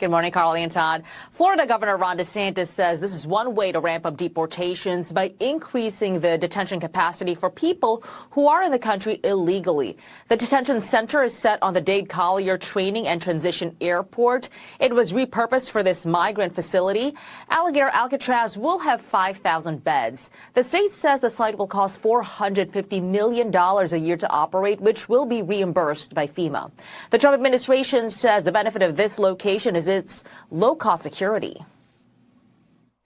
Good morning, Carly and Todd. Florida Governor Ron DeSantis says this is one way to ramp up deportations by increasing the detention capacity for people who are in the country illegally. The detention center is set on the Dade Collier Training and Transition Airport. It was repurposed for this migrant facility. Alligator Alcatraz will have 5,000 beds. The state says the site will cost $450 million a year to operate, which will be reimbursed by FEMA. The Trump administration says the benefit of this location is its low-cost security.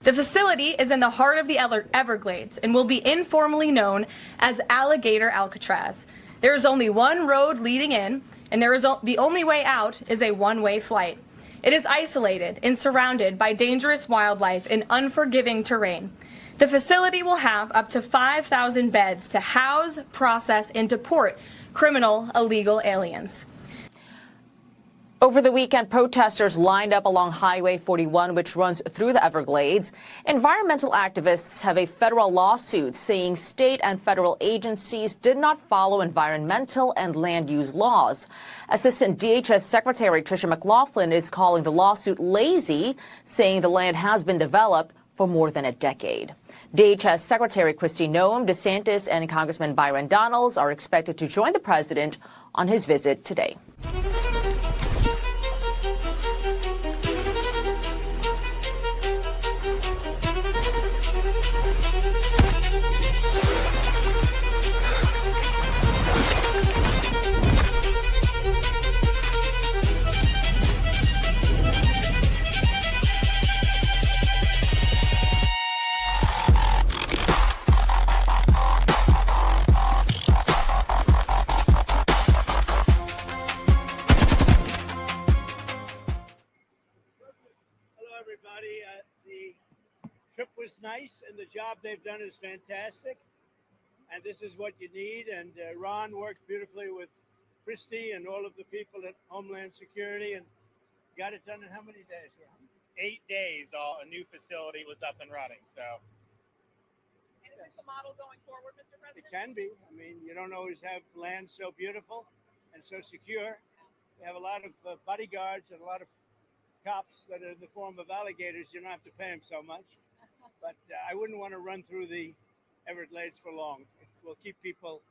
The facility is in the heart of the Everglades and will be informally known as Alligator Alcatraz. There is only one road leading in, and the only way out is a one-way flight. It is isolated and surrounded by dangerous wildlife and unforgiving terrain. The facility will have up to 5,000 beds to house, process, and deport criminal illegal aliens. Over the weekend, protesters lined up along Highway 41, which runs through the Everglades. Environmental activists have a federal lawsuit saying state and federal agencies did not follow environmental and land use laws. Assistant DHS Secretary Tricia McLaughlin is calling the lawsuit lazy, saying the land has been developed for more than a decade. DHS Secretary Kristi Noem, DeSantis, and Congressman Byron Donalds are expected to join the president on his visit today. Everybody, the trip was nice and the job they've done is fantastic, and this is what you need. And Ron worked beautifully with Kristi and all of the people at Homeland Security and got it done in how many days, Ron? 8 days, a new facility was up and running. So, and is this a model going forward, Mr. President? It can be. I mean, you don't always have land so beautiful and so secure. We have a lot of bodyguards and a lot of cops that are in the form of alligators. You don't have to pay them so much. But I wouldn't want to run through the Everglades for long. We'll keep people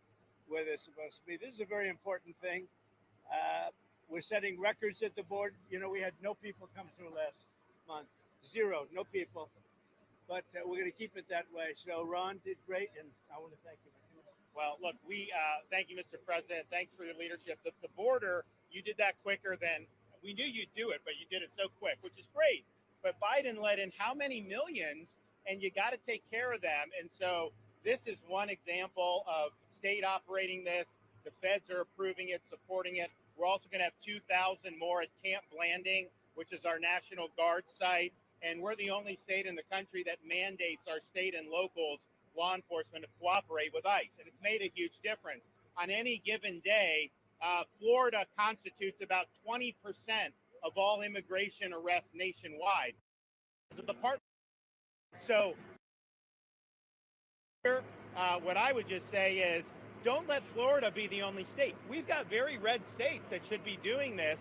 where they're supposed to be. This is a very important thing. We're setting records at the board. You know, we had no people come through last month. Zero, no people. But we're going to keep it that way. So Ron did great, and I want to thank you. Well, look, we thank you, Mr. President. Thanks for your leadership. The border, you did that quicker than we knew you'd do it, but you did it so quick, which is great. But Biden let in how many millions, and you got to take care of them. And so this is one example of state operating this. The feds are approving it, supporting it. We're also going to have 2,000 more at Camp Blanding, which is our National Guard site. And we're the only state in the country that mandates our state and locals, law enforcement, to cooperate with ICE. And it's made a huge difference. On any given day, Florida constitutes about 20% of all immigration arrests nationwide. So what I would just say is, don't let Florida be the only state. We've got very red states that should be doing this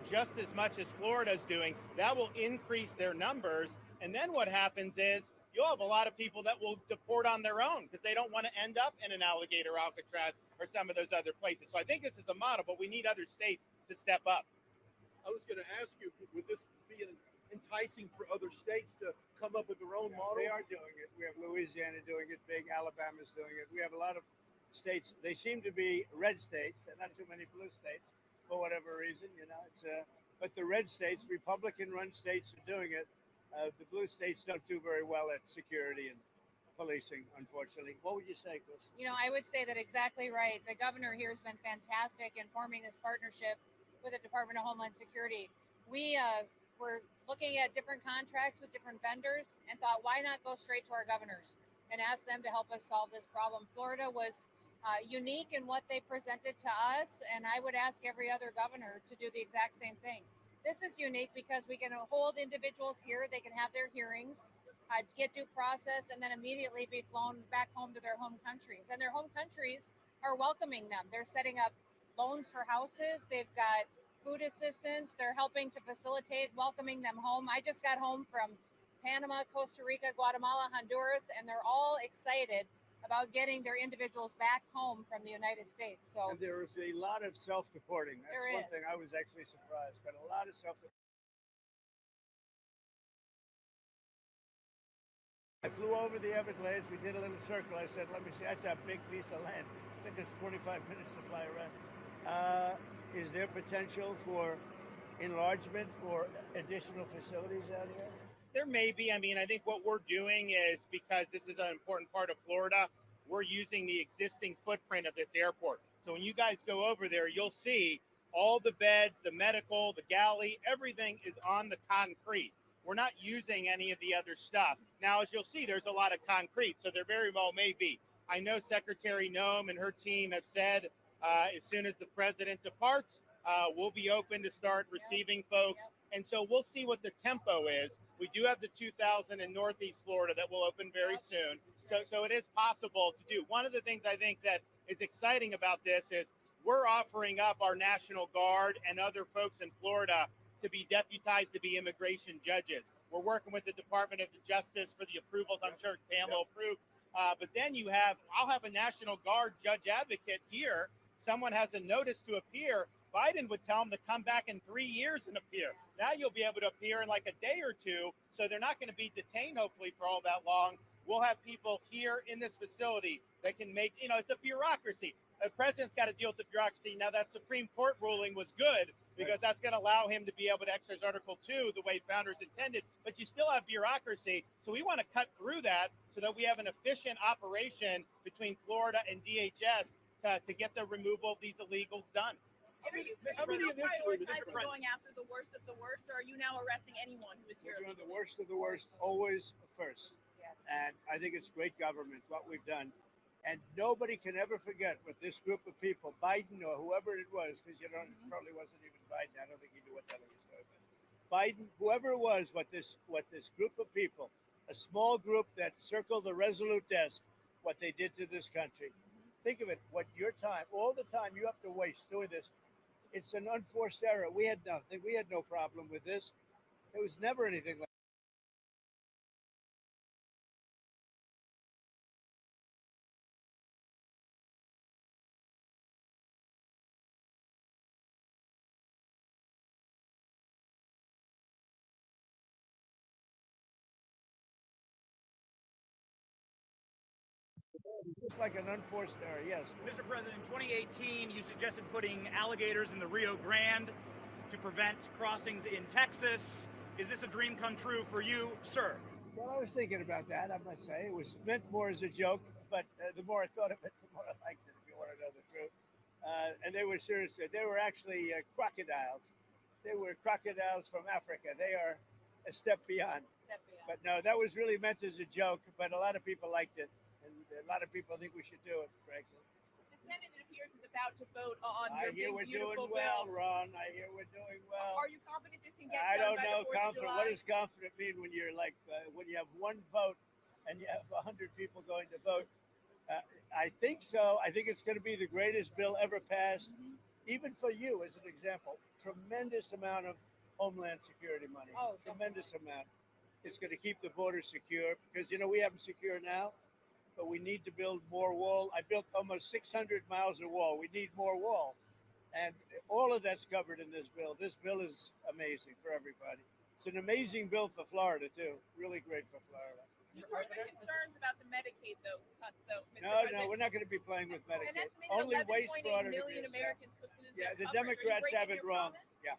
just as much as Florida's doing. That will increase their numbers. And then what happens is you'll have a lot of people that will deport on their own because they don't want to end up in an Alligator Alcatraz or some of those other places. So I think this is a model, but we need other states to step up. I was going to ask you, would this be enticing for other states to come up with their own model? They are doing it. We have Louisiana doing it big. Alabama's doing it. We have a lot of states. They seem to be red states and not too many blue states for whatever reason. You know, but the red states, Republican-run states, are doing it. The blue states don't do very well at security and policing, unfortunately. What would you say, Chris? You know, I would say that exactly right. The governor here has been fantastic in forming this partnership with the Department of Homeland Security. We were looking at different contracts with different vendors and thought, why not go straight to our governors and ask them to help us solve this problem? Florida was unique in what they presented to us, and I would ask every other governor to do the exact same thing. This is unique because we can hold individuals here, they can have their hearings, get due process, and then immediately be flown back home to their home countries. And their home countries are welcoming them. They're setting up loans for houses. They've got food assistance. They're helping to facilitate welcoming them home. I just got home from Panama, Costa Rica, Guatemala, Honduras, and they're all excited about getting their individuals back home from the United States. So And there is a lot of self-deporting. That's There one is. thing I was actually surprised, but a lot of self-deporting. I flew over the Everglades. We did a little circle. I said, let me see. That's a big piece of land. It took us 25 minutes to fly around. Is there potential for enlargement or additional facilities out here? There may be. I mean, I think what we're doing is, because this is an important part of Florida, we're using the existing footprint of this airport. So when you guys go over there, you'll see all the beds, the medical, the galley, everything is on the concrete. We're not using any of the other stuff. Now, as you'll see, there's a lot of concrete, so there very well may be. I know Secretary Noem and her team have said as soon as the president departs, we'll be open to start receiving folks. And so we'll see what the tempo is. We do have the 2000 in Northeast Florida that will open very soon. So it is possible to do. One of the things I think that is exciting about this is we're offering up our National Guard and other folks in Florida to be deputized to be immigration judges. We're working with the Department of Justice for the approvals. I'm sure Pam will approve. But then I'll have a National Guard judge advocate here. Someone has a notice to appear. Biden would tell them to come back in 3 years and appear. Now you'll be able to appear in like a day or two. So they're not going to be detained, hopefully, for all that long. We'll have people here in this facility that can make, it's a bureaucracy. The president's got to deal with the bureaucracy. Now, that Supreme Court ruling was good because that's going to allow him to be able to exercise Article 2 the way founders intended. But you still have bureaucracy. So we want to cut through that so that we have an efficient operation between Florida and DHS to get the removal of these illegals done. Are you How many initially, Mr. prioritizing President? going after the worst of the worst, or are you now arresting anyone who is here? We're doing the worst of the worst always first. yes. And I think it's great government, what we've done. And nobody can ever forget what this group of people, Biden or whoever it was, because probably wasn't even Biden. I don't think he knew what the hell he was doing. But Biden, whoever it was, what this group of people, a small group that circled the Resolute desk, what they did to this country. Think of it, what your time, all the time you have to waste doing this. It's an unforced error. We had nothing. We had no problem with this. There was never anything like it's like an unforced error. Yes. Mr. President, in 2018, you suggested putting alligators in the Rio Grande to prevent crossings in Texas. Is this a dream come true for you, sir? Well, I was thinking about that, I must say. It was meant more as a joke, but the more I thought of it, the more I liked it, if you want to know the truth. And they were serious. They were actually crocodiles. They were crocodiles from Africa. They are a step beyond. But no, that was really meant as a joke, but a lot of people liked it. And a lot of people think we should do it, frankly. The Senate, it appears, is about to vote on I your hear big, we're beautiful doing well, bill. Ron. I hear we're doing well. Are you confident this can get I done don't by know the 4th of confident. July? What does confident mean when you're like when you have one vote and you have 100 people going to vote? I think so. I think it's going to be the greatest bill ever passed, even for you as an example. Tremendous amount of Homeland Security money. Oh, tremendous amount. It's going to keep the border secure because we have them secure now, but we need to build more wall. I built almost 600 miles of wall. We need more wall. And all of that's covered in this bill. This bill is amazing for everybody. It's an amazing bill for Florida, too. Really great for Florida. Are there concerns about the Medicaid, cuts, Mr. No, President? we're not going to be playing with An Medicaid. estimated Only 11.8 waste, fraud, and million abuse. Americans could lose Yeah, their the coverage. Are you Democrats breaking have it your wrong. promise? Yeah.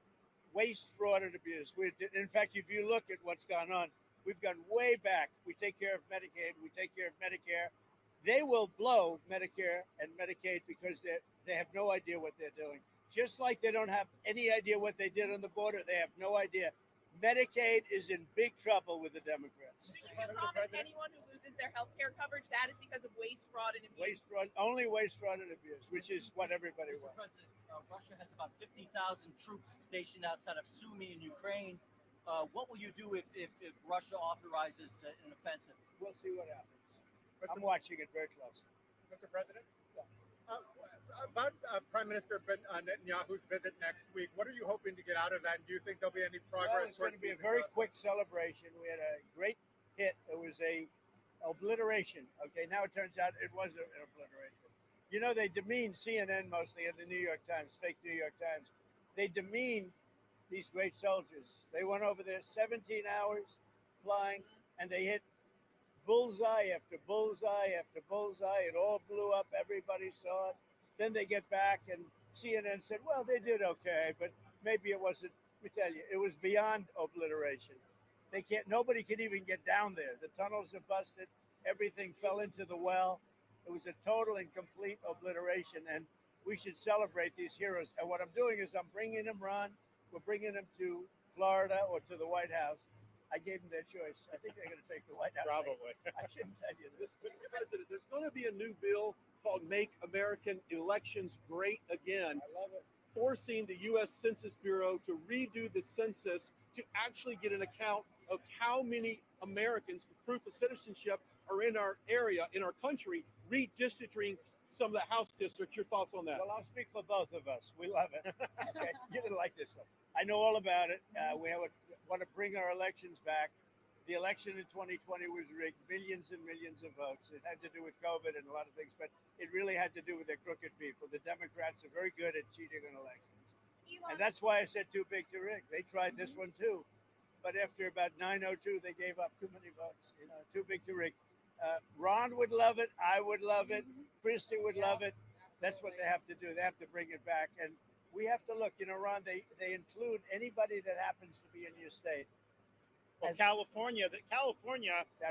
Waste, fraud, and abuse. In fact, if you look at what's gone on, we've gone way back. We take care of Medicaid. We take care of Medicare. They will blow Medicare and Medicaid because they have no idea what they're doing. Just like they don't have any idea what they did on the border, they have no idea. Medicaid is in big trouble with the Democrats. So you promise anyone who loses their health care coverage that is because of waste, fraud, and abuse? Waste, fraud, only waste, fraud, and abuse, which is what everybody Mr. wants. President, Russia has about 50,000 troops stationed outside of Sumy in Ukraine. What will you do if Russia authorizes an offensive? We'll see what happens. I'm watching it very closely. Mr. President? About Prime Minister Netanyahu's visit next week, what are you hoping to get out of that? And do you think there'll be any Well, progress? it's going to be a very quick celebration. We had a great hit. It was a obliteration. Okay, now it turns out it was an obliteration. You know, they demeaned CNN mostly and the New York Times, fake New York Times. They demeaned these great soldiers. They went over there 17 hours flying, and they hit bullseye after bullseye after bullseye. It all blew up. Everybody saw it. Then they get back, and CNN said, well, they did okay, but maybe it wasn't. Let me tell you, it was beyond obliteration. They can't. Nobody can even get down there. The tunnels are busted. Everything fell into the well. It was a total and complete obliteration, and we should celebrate these heroes. And what I'm doing is I'm bringing them, Ron. We're bringing them to Florida or to the White House. I gave them their choice. I think they're going to take the White House. Probably. I shouldn't tell you this. Mr. President, there's going to be a new bill called Make American Elections Great Again, I love it. forcing the U.S. Census Bureau to redo the census to actually get an account of how many Americans with proof of citizenship are in our area, in our country, redistricting some of the House districts. Your thoughts on that? Well, I'll speak for both of us. We love it. Okay, you didn't like this one. I know all about it. We want to bring our elections back. The election in 2020 was rigged, millions and millions of votes. It had to do with COVID and a lot of things, but it really had to do with the crooked people. The Democrats are very good at cheating on elections. And that's why I said too big to rig. They tried this one too. But after about 9:02, they gave up too many votes. You know, too big to rig. Ron would love it. I would love it. Christie would love it. That's what they have to do. They have to bring it back. And we have to look, you know, Ron, they include anybody that happens to be in your state. Well, California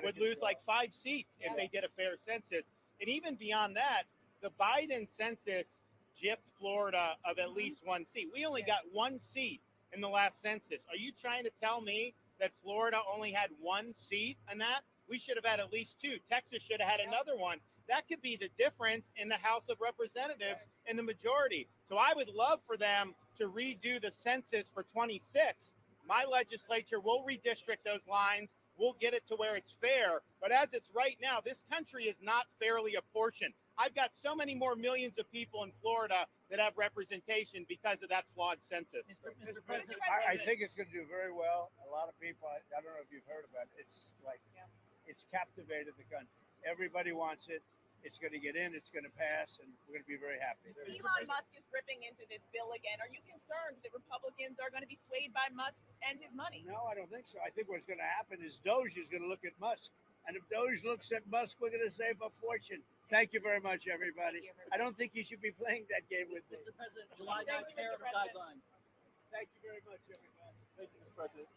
would lose like 5 seats if they did a fair census. And even beyond that, the Biden census gypped Florida of at least 1 seat. We only got 1 seat in the last census. Are you trying to tell me that Florida only had 1 seat in that? We should have had at least 2. Texas should have had another one. That could be the difference in the House of Representatives in the majority. So I would love for them to redo the census for 26. My legislature will redistrict those lines. We'll get it to where it's fair. But as it's right now, this country is not fairly apportioned. I've got so many more millions of people in Florida that have representation because of that flawed census. Mr. President, I think it's going to do very well. A lot of people, I don't know if you've heard about it. It's like, it's captivated the country. Everybody wants it. It's going to get in. It's going to pass, and we're going to be very happy. Elon Musk is ripping into this bill again. Are you concerned that Republicans are going to be swayed by Musk and his money? No, I don't think so. I think what's going to happen is Doge is going to look at Musk. And if Doge looks at Musk, we're going to save a fortune. Thank you very much, everybody. I don't think you should be playing that game with me. Mr. President, July 9th tariff guideline. Thank you very much, everybody. Thank you, Mr. President.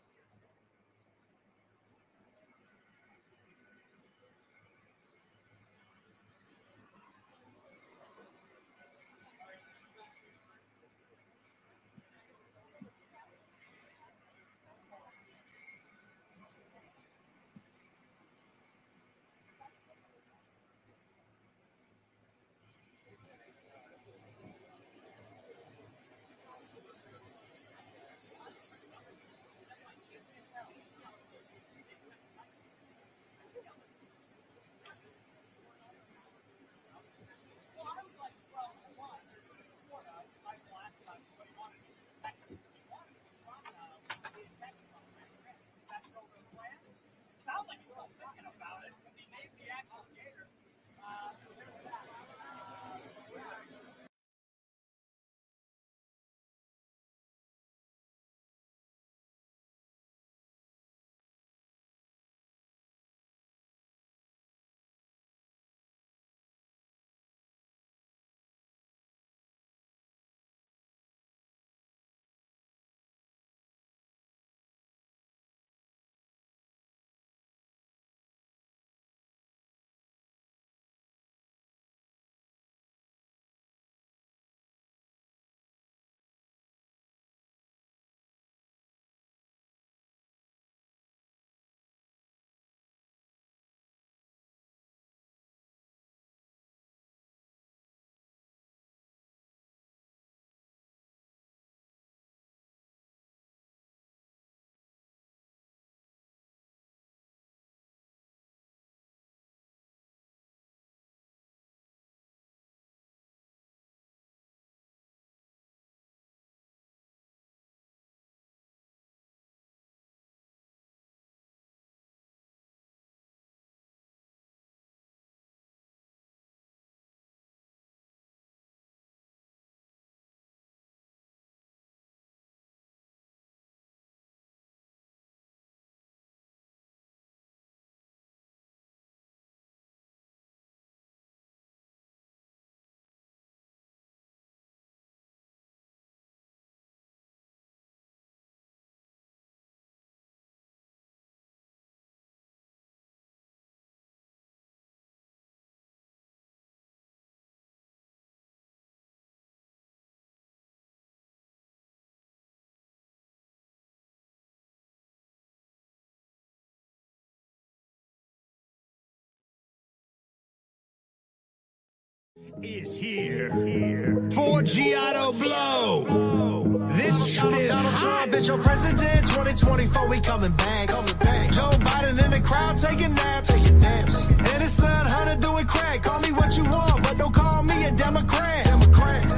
is here. 4G Auto Blow. This shit is Donald hot. Trump is your president. 2024, we coming back. Joe Biden in the crowd taking naps. And his son Hunter doing crack. Call me what you want, but don't call me a Democrat.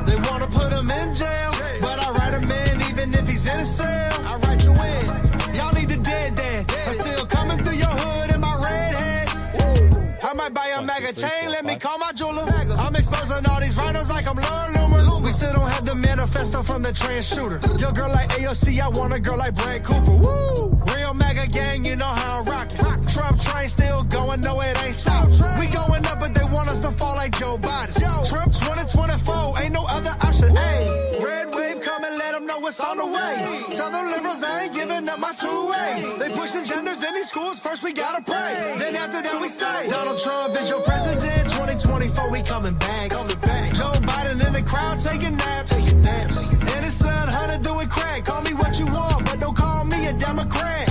They wanna put him in jail, but I write him in even if he's in a cell. I write you in. Y'all need the dead. I'm still coming through your hood in my red hat. I might buy a MAGA chain, let me call my jeweler. I'm exposing all these rhinos like I'm Lord Loomer. We still don't have the manifesto from the trans shooter. Your girl like AOC, I want a girl like Brad Cooper. Woo! Real MAGA gang, you know how I'm rocking. Trump train still going, no it ain't stopped. We going up, but they want us to fall like Joe Biden. Trump 2024, ain't no other option. Hey, red wave coming, let them know what's on the way. Tell them liberals I ain't giving up my two-way. They pushing genders in these schools, first we gotta pray. Then after that we say, Donald Trump is your president. 2024, we coming back. Joe Biden in the crowd taking naps. And his son Hunter doing crack. Call me what you want, but don't call me a Democrat.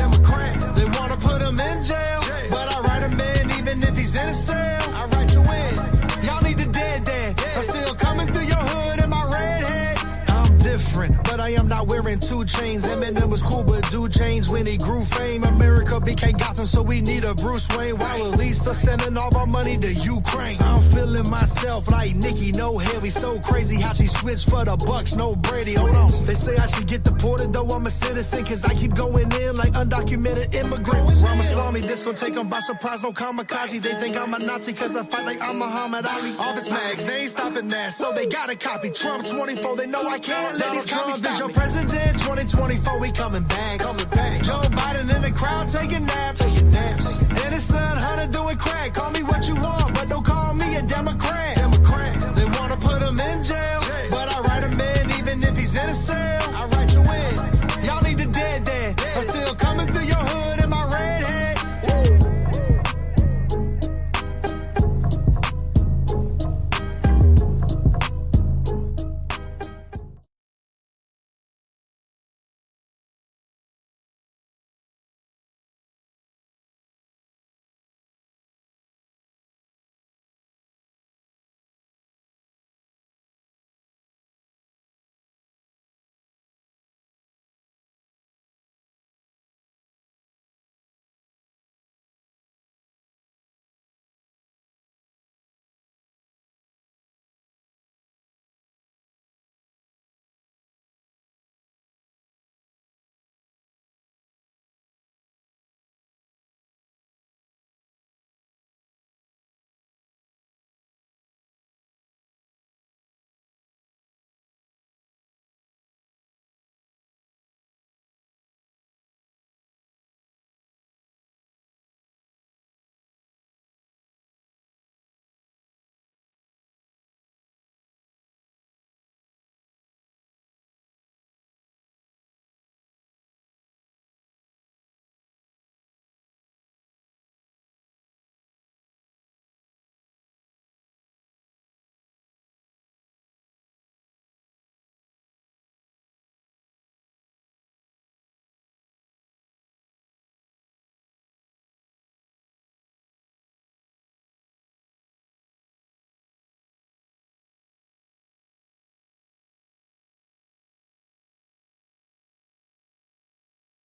They wanna put him in jail, but I write him in even if he's in a cell. I write you in. Y'all need the dead. I'm still coming through your hood in my red hat. I'm different, but I am not wearing 2 chains. Eminem was cool, but dude changed when he grew fame. America became Gotham, so we need a Bruce Wayne. While at least us sending all our money to Ukraine. I'm feeling myself like Nikki, no heavy. So crazy how she switched for the Bucks, no Brady. Hold on, they say I should get deported, though I'm a citizen. Cause I keep going in like undocumented immigrants. Ramaswamy, this gon' take them by surprise, no kamikaze. They think I'm a Nazi cause I fight like I'm Muhammad Ali. Office mags, they ain't stopping that, so they gotta copy. Trump 24, they know I can't let these copies stop your president. 2024, we coming back. Joe Biden in the crowd taking naps. And his son Hunter doing crack. Call me what you want, but don't call me a Democrat. They wanna put him in jail, but I write him in even if he's in a cell. I write you in. Y'all need the dead. I'm still coming through your hood in my red hat.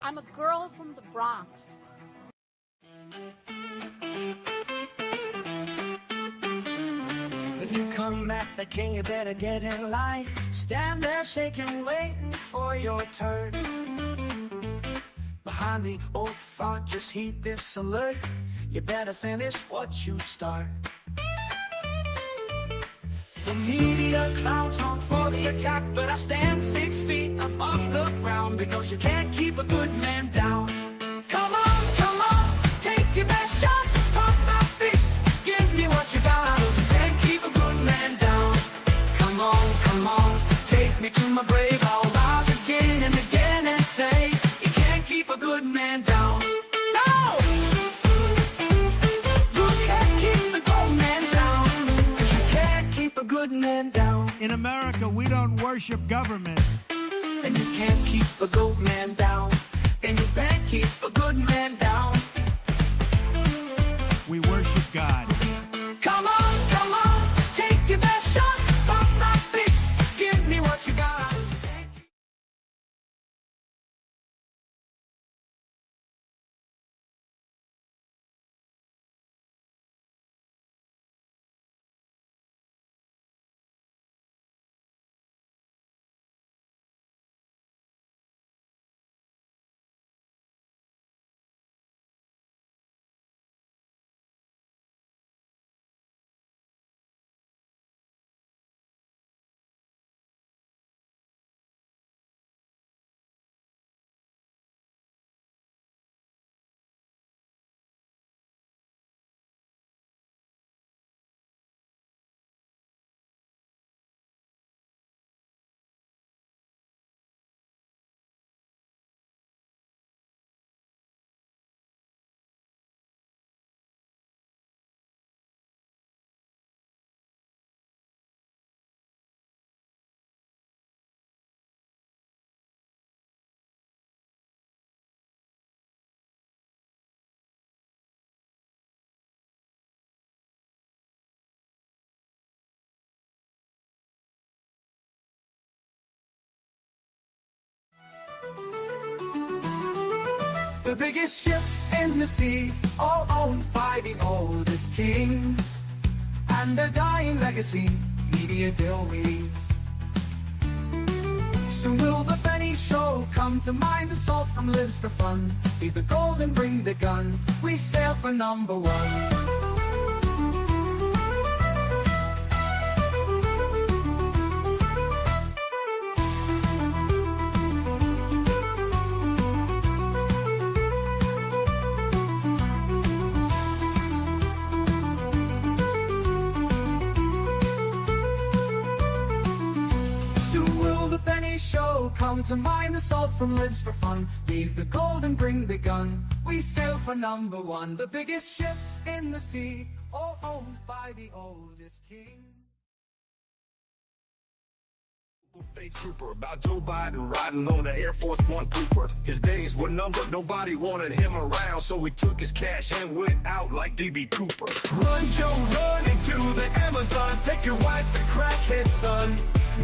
I'm a girl from the Bronx. If you come at the king, you better get in line. Stand there shaking, waiting for your turn. Behind the old font, just heed this alert. You better finish what you start. The media clouds on for the attack, but I stand 6 feet above the ground, because you can't keep a good man down. Come on, take your best shot, pump my fist, give me what you got, 'cause you can't keep a good man down. Come on, take me to my grave, I'll rise again and again and say, you can't keep a good man down. No! You can't keep the good man down, 'cause you can't keep a good man down. In America, we don't worship government. And you can't keep a good man down, and you can't keep a good man down. We worship God. Come on, take your best shot. The biggest ships in the sea, all owned by the oldest kings, and their dying legacy, media deal reads. Soon will the penny show come to mind. The salt from lives for fun. Leave the gold and bring the gun. We sail for number one. Show come to mind. The salt from lives for fun. Leave the gold and bring the gun. We sail for number one. The biggest ships in the sea, all owned by the oldest king. State trooper about Joe Biden riding on the Air Force One Cooper. His days were numbered, nobody wanted him around, so he took his cash and went out like D.B. Cooper. Run, Joe, run into the Amazon. Take your wife and crackhead son.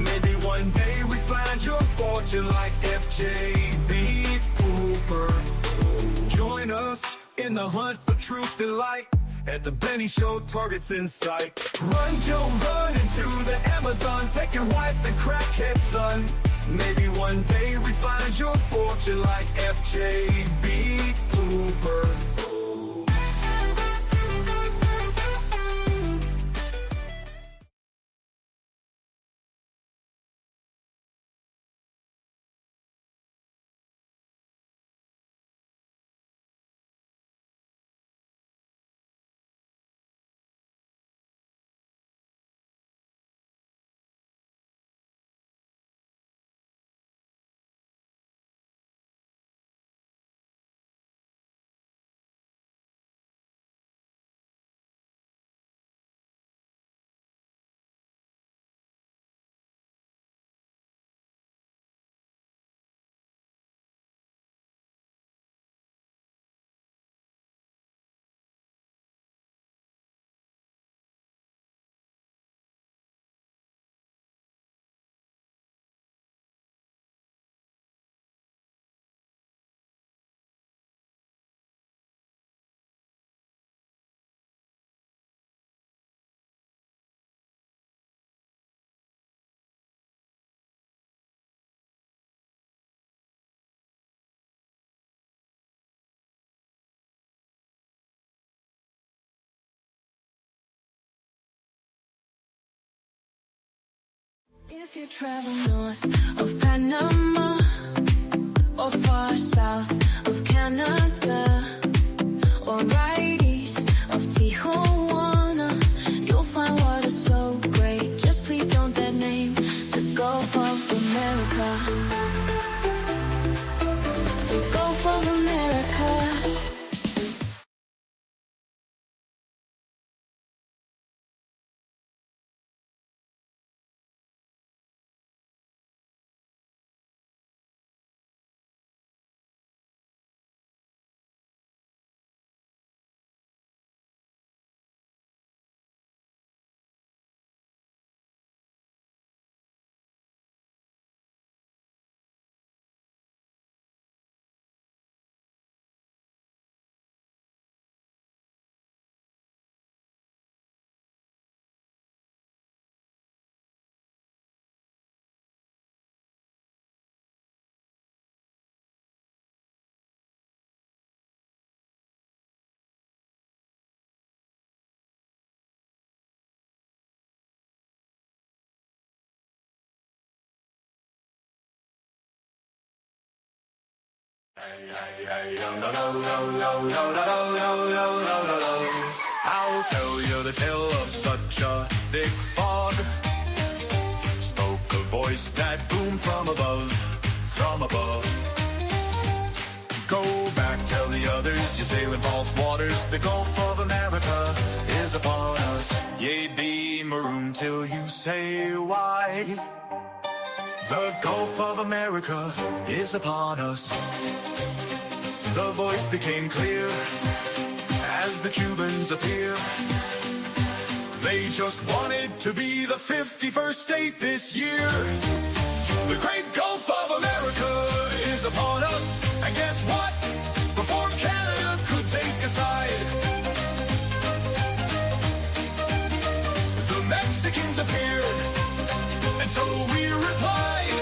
Maybe one day we find your fortune like F.J.B. Cooper. Join us in the hunt for truth and light. At the Benny Show, targets in sight. Run, Joe, run into the Amazon. Take your wife and crackhead son. Maybe one day we find your fortune like F.J.B. Cooper. If you travel north of Panama or far south of Canada or right east of Tijuana, you'll find water so great. Just please don't that name the Gulf of America. The Gulf of America. I'll tell you the tale of such a thick fog. Spoke a voice that boomed from above, from above. Go back, tell the others, you sail in false waters. The Gulf of America is upon us. Yea, be marooned till you say why. The Gulf of America is upon us. The voice became clear as the Cubans appear. They just wanted to be the 51st state this year. The great Gulf of America is upon us. And guess what? Before aside. The Mexicans appeared, and so we replied.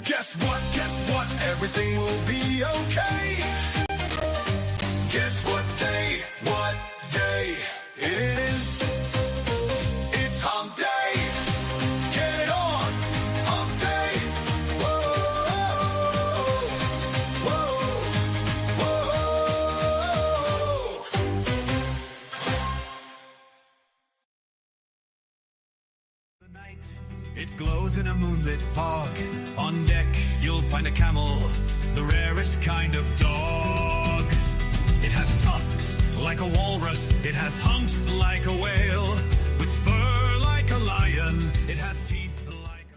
Guess what, everything will be okay. Guess what day it is? It's hump day. Get it on, hump day. Whoa, whoa, whoa. The night, it glows in a moonlit fog. On deck, you'll find a camel, the rarest kind of dog. It has tusks like a walrus, it has humps like a whale, with fur like a lion, it has teeth like a...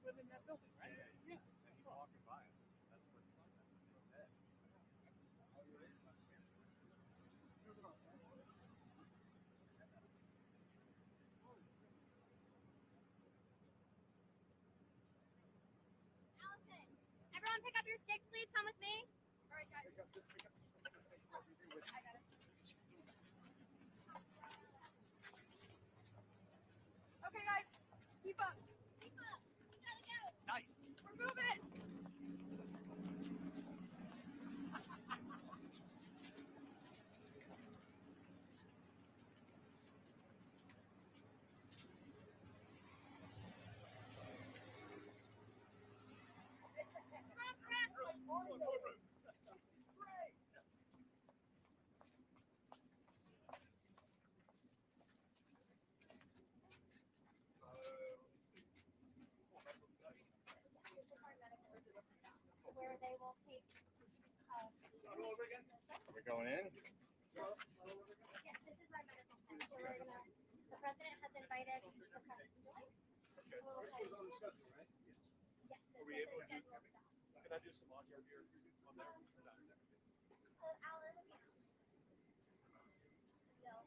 Live in that building, right? Yeah. People walking by it. That's where it's like. Allison, everyone pick up your sticks, please. Come with me. All right, guys. I got it. Okay, guys. Keep up. Keep up. We gotta go. Nice. We're moving. Where they will take. Are we going in? Yes, this is my medical center. So we're gonna. The president has invited the press to join. Okay. This was on the schedule, right? Yes. Yes. Are we able to do? Can I do some audio here on there? Alan, let me. Yes,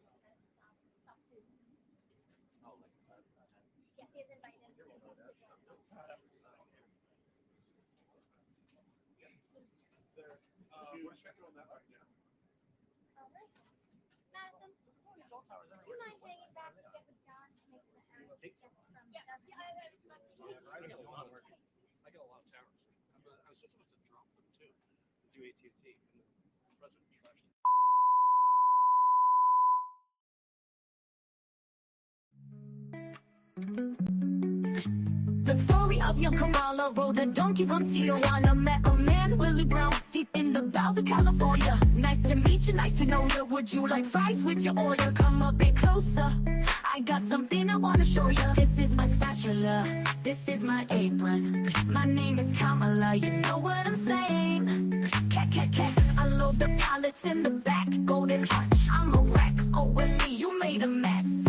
he has invited. We're checking on that right now. Madison, do you mind hanging back to get with John to make the arrow gets from? Yes, I get a lot of towers. I was just about to drop them too. Do AT&T, and the president trashed them. The story of young Kamala rode a donkey from Tijuana. Met a man, Willie Brown, deep in the bowels of California. Nice to meet you, nice to know you. Would you like fries with your order? Come a bit closer. I got something I wanna show you. This is my spatula, this is my apron. My name is Kamala, you know what I'm saying. Cat, cat, cat, I load the pallets in the back. Golden arch, I'm a wreck. Oh, Willie, you made a mess.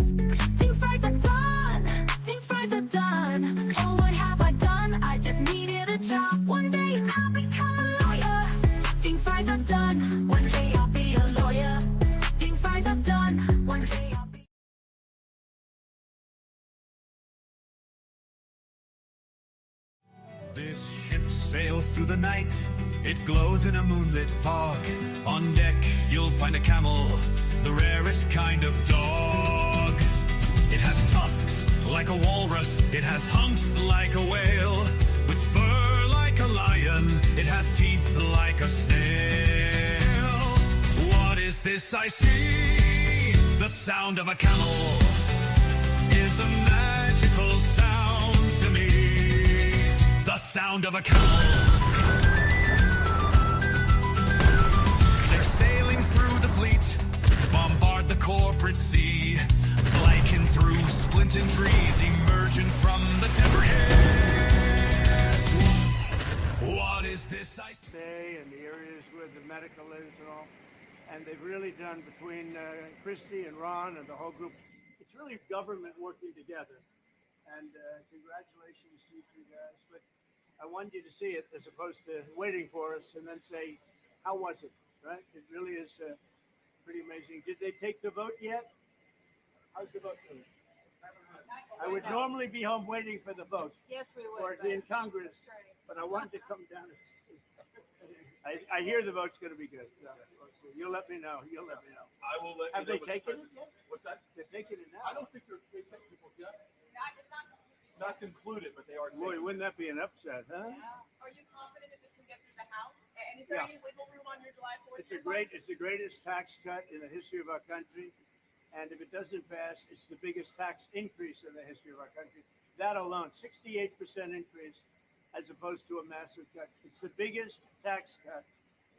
Think fries are done, think fries are done. Oh, what have I done? I just needed a job. One day I'll become a lawyer. Think fries are done. One day I'll be a lawyer. Think fries are done. One day I'll be. This ship sails through the night. It glows in a moonlit fog. On deck, you'll find a camel, the rarest kind of dog. It has tusks like a walrus. It has humps like a whale, with fur like a lion. It has teeth like a snail. What is this I see? The sound of a camel is a magical sound to me. The sound of a camel. They're sailing through the fleet, bombard the corporate sea, blanking through splinting trees, emerging from the debris. What is this I stay and the areas where the medical is and all. And they've really done, between Christy and Ron and the whole group, it's really government working together. And congratulations to you two guys. But I wanted you to see it as opposed to waiting for us and then say, how was it? Right? It really is pretty amazing. Did they take the vote yet? How's the vote doing? I would normally be home waiting for the vote. Yes, we would. Or in Congress, but I wanted to come down and see. I hear the vote's going to be good. So you'll let me know. You'll let me know. I will let Have you know. they taken it yet? What's that? They're taking it now. I don't think they're technical yet. Not concluded, but they are. Boy, wouldn't that be an upset, huh? Yeah. Are you confident that this can get through the House? And is there any wiggle room on your July 4th? It's the greatest tax cut in the history of our country. And if it doesn't pass, it's the biggest tax increase in the history of our country. That alone, 68% increase, as opposed to a massive cut. It's the biggest tax cut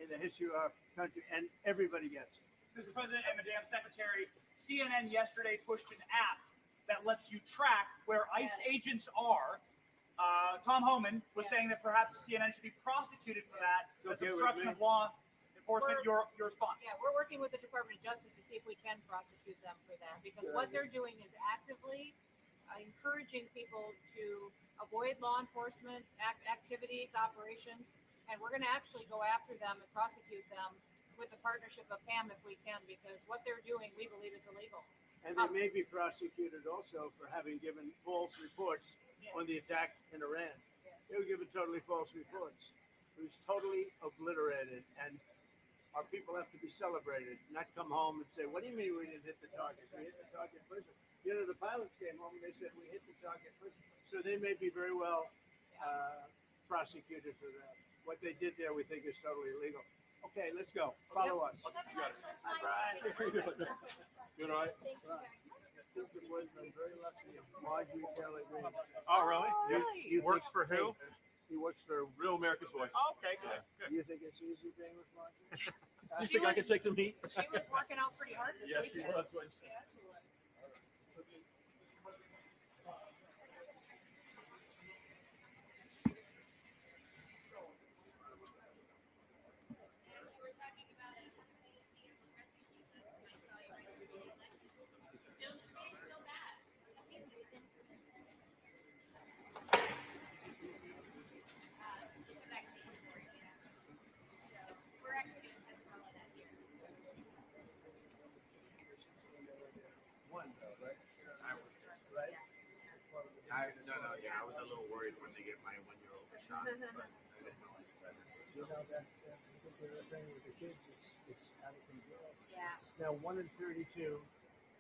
in the history of our country, and everybody gets it. Mr. President and Madam Secretary, CNN yesterday pushed an app that lets you track where ICE agents are. Tom Homan was saying that perhaps CNN should be prosecuted for that. That's obstruction of law enforcement. Your response? Yeah, we're working with the Department of Justice to see if we can prosecute them for that, because what they're doing is actively encouraging people to avoid law enforcement activities, operations, and we're going to actually go after them and prosecute them with the partnership of PAM if we can, because what they're doing, we believe, is illegal. And they may be prosecuted also for having given false reports on the attack in Iran. They were given totally false reports. It was totally obliterated, and our people have to be celebrated, not come home and say, what do you mean we didn't hit the target? We hit the target first. You know, the pilots came home and they said, we hit the target first. So they may be very well prosecuted for that. What they did there, we think, is totally illegal. Okay, let's go. Follow us. You got it. You all right? I'm very lucky. Marjorie Taylor Greene. Oh, really? You Works for who? He works for Real America's Voice. Oh, okay, good. You think it's easy being with Marjorie? You think I can take some heat? She was working out pretty hard this weekend. She was. Yeah, she was. One, though, right? I would say so. Right? I was a little worried when they get my 1-year-old shot, but I didn't know any better. You know, that particular thing with the kids, it's out of control. Yeah. It's now 1 in 32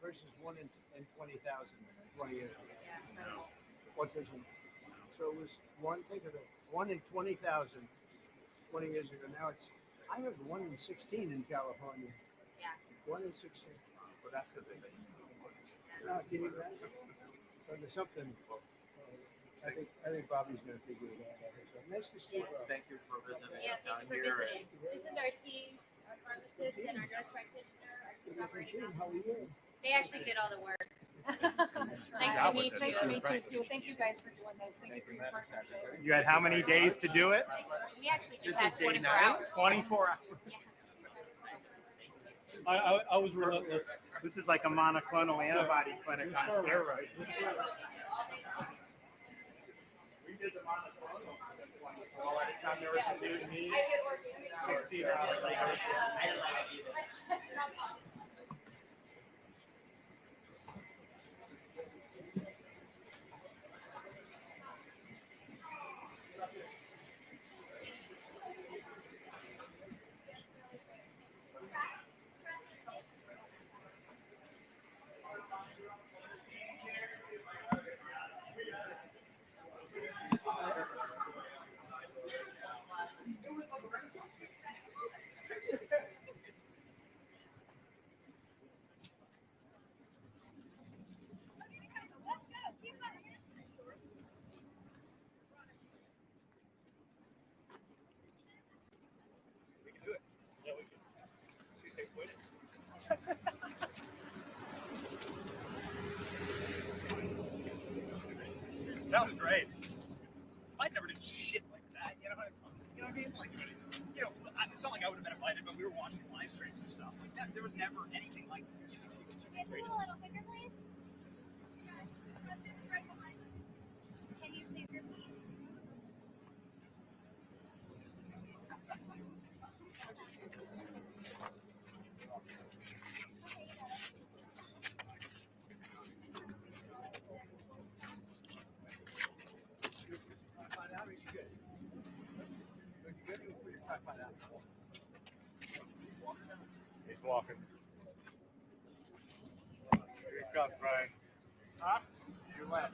versus 1 in 20,000 20 years ago. Yeah. Autism. So it was think of it, 1 in 20,000 20 years ago. Now it's, I heard 1 in 16 in California. Yeah. 1 in 16. But that's because they No, can you imagine? So there's something. I think Bobby's going to figure it out. So nice to see you. Thank you for visiting Yeah, us down thanks for here. visiting. This is our team, our pharmacist and our nurse practitioner, our chief operating officer. How are you? They actually did all the work. Nice to meet you. Nice to meet you too. Thank you guys for doing this. Thank you for your partnership. You had how many days to do it? We actually This just had is day 24 9? hours. 24 hours. Yeah. I was relentless. This is like a monoclonal antibody clinic on steroids. We did the monoclonal at 24. By the time they were doing me, 16 hours later. We can do it. Yeah, we can. She said quit it. That was great. I never did shit like that. You know what I mean? Like, you know, it's not like I would have been invited, but we were watching live streams and stuff like that. There was never anything like that. Can you a little quicker, please? Right behind us. Can you please repeat? walking. Here he comes, Brian. Huh? You left.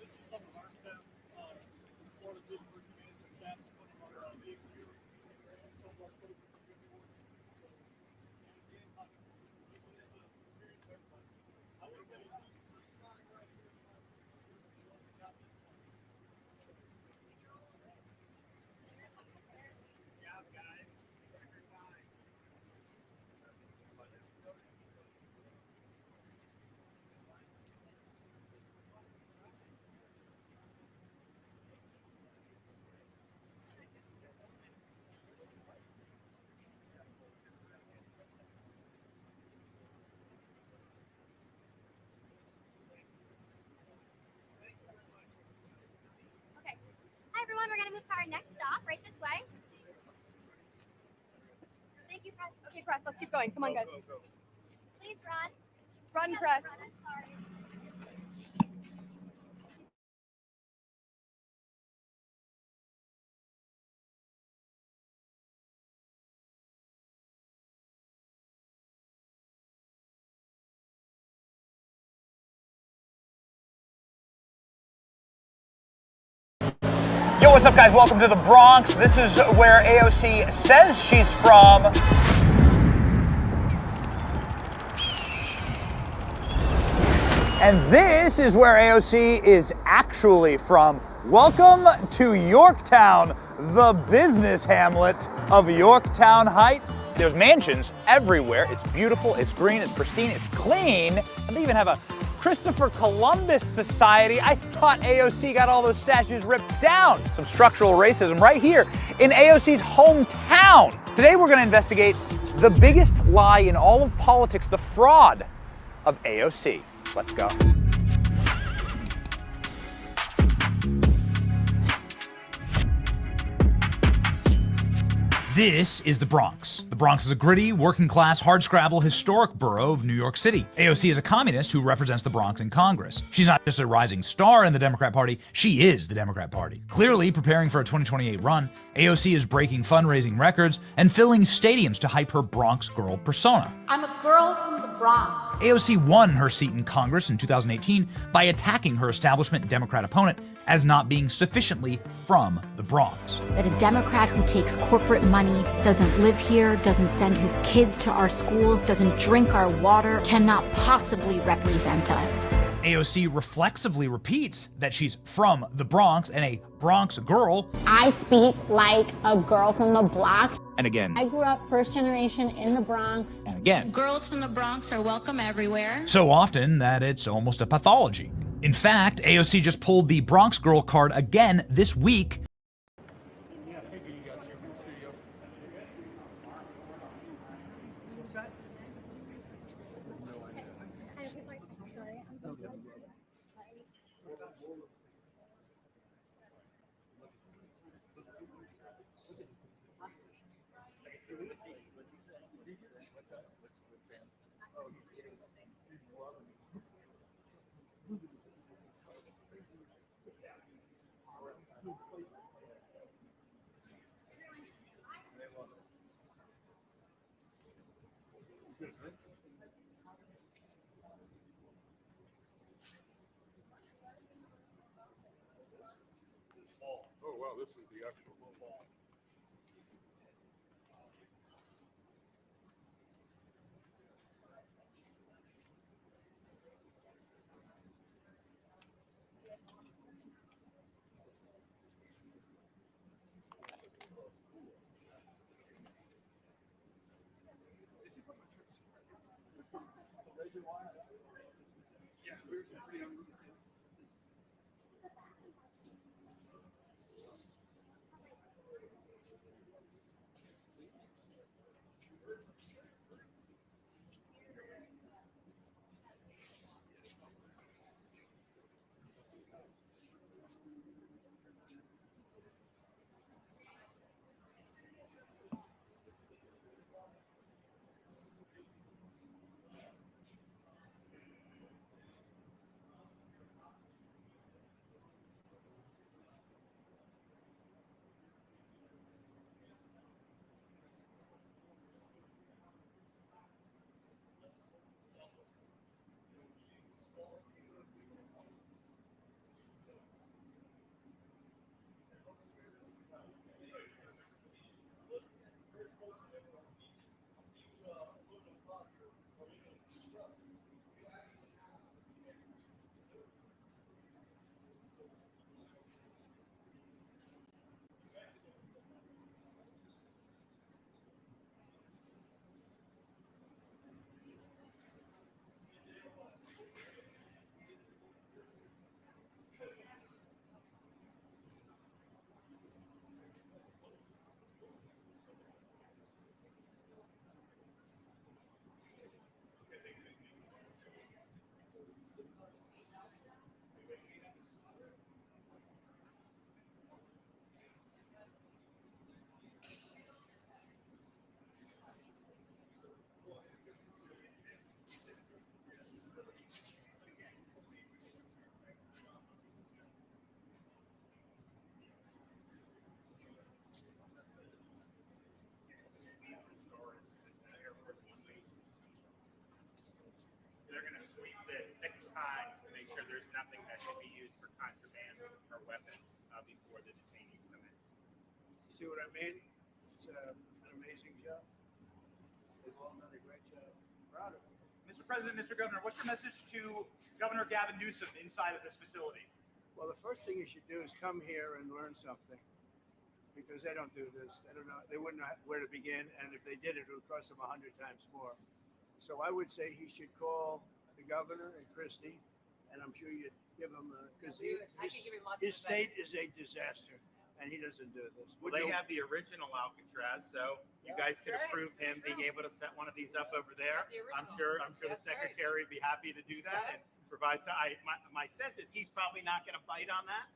This is some of our staff, Florida District Management staff, putting on our vehicle here. Some of our folks are going to be working. So, again, it's a experience for everybody. I will tell you, starting right here, yeah, guys. Okay. Hi, everyone. We're going to move to our next stop right this way. Thank you, Press. Okay, Press, let's keep going. Come on, guys. Please run. Run, Press. Yo, what's up, guys? Welcome to the Bronx. This is where AOC says she's from. And this is where AOC is actually from. Welcome to Yorktown, the business hamlet of Yorktown Heights. There's mansions everywhere. It's beautiful, it's green, it's pristine, it's clean. And they even have a Christopher Columbus Society. I thought AOC got all those statues ripped down. Some structural racism right here in AOC's hometown. Today we're going to investigate the biggest lie in all of politics, the fraud of AOC. Let's go. This is the Bronx. The Bronx is a gritty, working-class, hardscrabble, historic borough of New York City. AOC is a communist who represents the Bronx in Congress. She's not just a rising star in the Democrat Party, she is the Democrat Party. Clearly preparing for a 2028 run, AOC is breaking fundraising records and filling stadiums to hype her Bronx girl persona. I'm a girl from the Bronx. AOC won her seat in Congress in 2018 by attacking her establishment Democrat opponent as not being sufficiently from the Bronx. That a Democrat who takes corporate money, doesn't live here, doesn't send his kids to our schools, doesn't drink our water, cannot possibly represent us. AOC reflexively repeats that she's from the Bronx and a Bronx girl. I speak like a girl from the block. And again. I grew up first generation in the Bronx. And again. Girls from the Bronx are welcome everywhere. So often that it's almost a pathology. In fact, AOC just pulled the Bronx girl card again this week. Oh, wow, this is the actual ball. They're going to sweep this 6 times to make sure there's nothing that can be used for contraband or weapons before the detainees come in. See what I mean? It's an amazing job. They've all done a great job. Proud of them. Mr. President, Mr. Governor, what's your message to Governor Gavin Newsom inside of this facility? Well, the first thing you should do is come here and learn something, because they don't do this. They don't know. They wouldn't know where to begin, and if they did, it would cost them 100 times more. So I would say he should call the governor and Christie, and I'm sure you'd give him because his state is a disaster, and he doesn't do this. Well, they have the original Alcatraz, so you guys could approve him being able to set one of these up over there. I'm sure the secretary would be happy to do that and provide. My sense is he's probably not going to bite on that,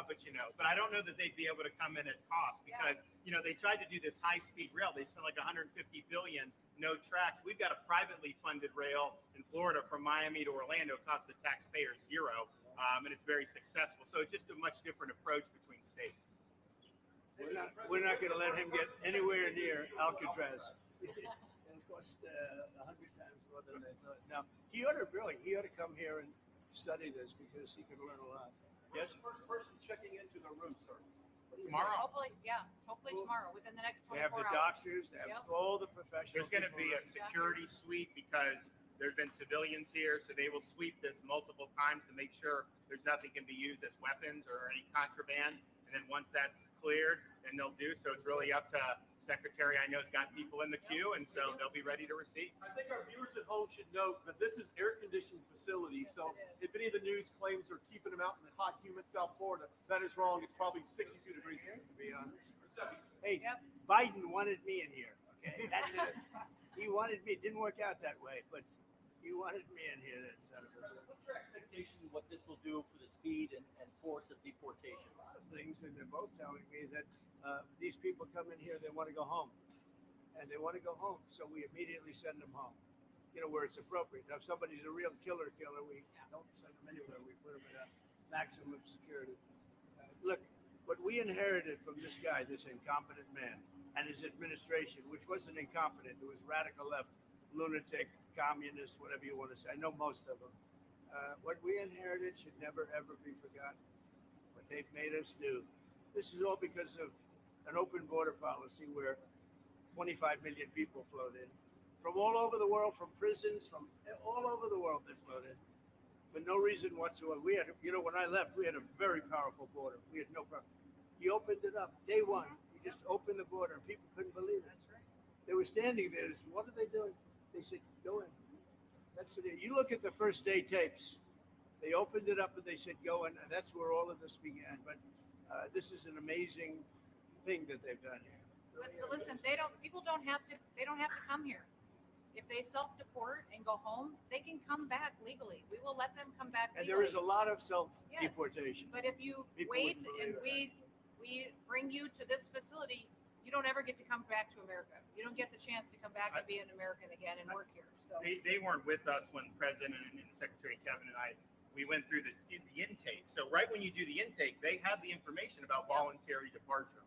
but I don't know that they'd be able to come in at cost because they tried to do this high-speed rail. They spent like $150 billion. No tracks. We've got a privately funded rail in Florida from Miami to Orlando. It costs the taxpayers $0, and it's very successful. So it's just a much different approach between states. We're not going to let him get anywhere near Alcatraz. It'll cost 100 times more than they thought. Now he ought to come here and study this because he could learn a lot. Yes. First person checking into the room, sir. Tomorrow. Hopefully tomorrow, within the next 24 hours. They have the doctors, they have all the professionals. There's going to be a security sweep because there have been civilians here, so they will sweep this multiple times to make sure there's nothing can be used as weapons or any contraband. And then once that's cleared, then they'll do. So it's really up to Secretary. I know has got people in the queue, and so they'll be ready to receive. I think our viewers at home should note that this is air-conditioned facility. So if any of the news claims are keeping them out in the hot, humid South Florida, that is wrong. It's probably 62 degrees here. To be honest. Hey, Biden wanted me in here. Okay, he wanted me. It didn't work out that way, but he wanted me in here. What's your expectation of what this will do for the speed and force of deportations? A lot of things, and they're both telling me that these people come in here, they want to go home, and they want to go home, so we immediately send them home. Where it's appropriate. Now, if somebody's a real killer, we don't send them anywhere. We put them in a maximum security. Look, what we inherited from this guy, this incompetent man, and his administration, which wasn't incompetent, it was radical left, lunatic, communist, whatever you want to say. I know most of them. What we inherited should never, ever be forgotten. What they've made us do. This is all because of an open border policy where 25 million people flowed in. From all over the world, from prisons, from all over the world they flowed in. For no reason whatsoever. We had, when I left, we had a very powerful border. We had no problem. He opened it up. Day one, he just opened the border, and people couldn't believe it. That's right. They were standing there. They said, what are they doing? They said, go in. That's it. You look at the first day tapes. They opened it up and they said, go, and that's where all of this began. But this is an amazing thing that they've done here. But listen, people don't have to come here. If they self-deport and go home, they can come back legally. We will let them come back legally. And there is a lot of self-deportation. Yes. But if you wait and we bring you to this facility, you don't ever get to come back to America. You don't get the chance to come back and be an American again and work here. So they weren't with us when the President and Secretary Kevin and I, we went through the intake. So right when you do the intake, they have the information about voluntary departure.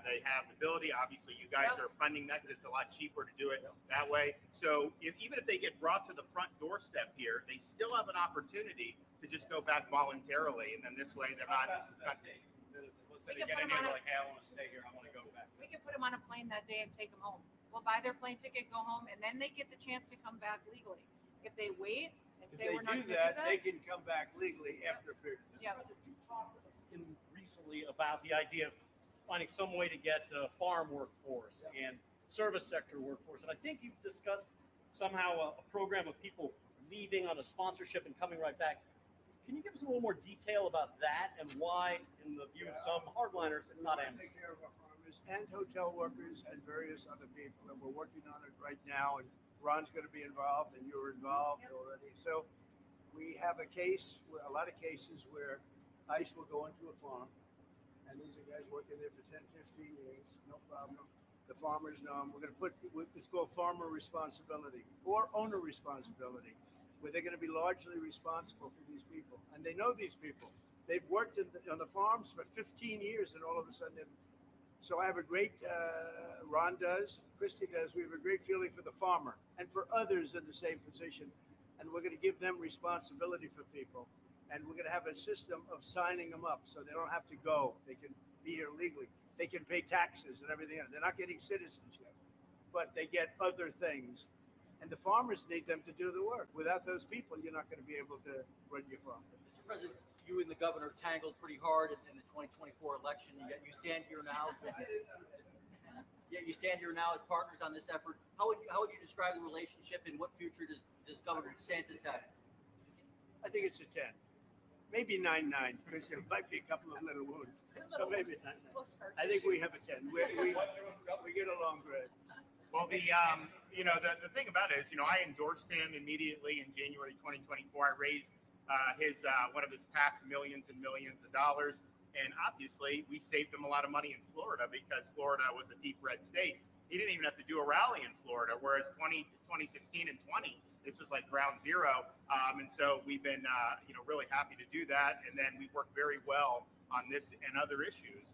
They have the ability. Obviously, you guys are funding that because it's a lot cheaper to do it that way. So even if they get brought to the front doorstep here, they still have an opportunity to just go back voluntarily, and then this way they're not. Let's say they get in here, they're like, hey, I want to stay here. I want to go back. we can put them on a plane that day and take them home. We'll buy their plane ticket, go home, and then they get the chance to come back legally. If they wait and say we're not going to do that, they can come back legally after a period. Yeah. You talked recently about the idea of finding some way to get farm workforce and service sector workforce. And I think you've discussed somehow a program of people leaving on a sponsorship and coming right back. Can you give us a little more detail about that and why, in the view of some hardliners, it's not amnesty? Take care of our farmers and hotel workers and various other people. And we're working on it right now. And Ron's going to be involved and you're involved already. So we have a lot of cases where ICE will go into a farm. And these are guys working there for 10, 15 years, no problem. The farmers know them. We're going to put, it's called farmer responsibility or owner responsibility, where they're going to be largely responsible for these people. And they know these people. They've worked on the farms for 15 years, and all of a sudden, so I have a great, Ron does, Christy does, we have a great feeling for the farmer and for others in the same position. And we're going to give them responsibility for people. And we're going to have a system of signing them up so they don't have to go. They can be here legally. They can pay taxes and everything else. They're not getting citizenship, but they get other things. And the farmers need them to do the work. Without those people, you're not going to be able to run your farm. Mr. President, you and the governor tangled pretty hard in the 2024 election. Yet you stand here now. You stand here now as partners on this effort. How would you describe the relationship, and what future does Governor DeSantis have? I think it's a 10. Maybe 9-9, because there might be a couple of little wounds. So maybe it's 9-9. I think we have a 10. We get along great. Well, the thing about it is, I endorsed him immediately in January 2024. I raised one of his PACs millions and millions of dollars, and obviously we saved him a lot of money in Florida because Florida was a deep red state. He didn't even have to do a rally in Florida, whereas 2016 and 20. This was like ground zero. And so we've been, really happy to do that. And then we worked very well on this and other issues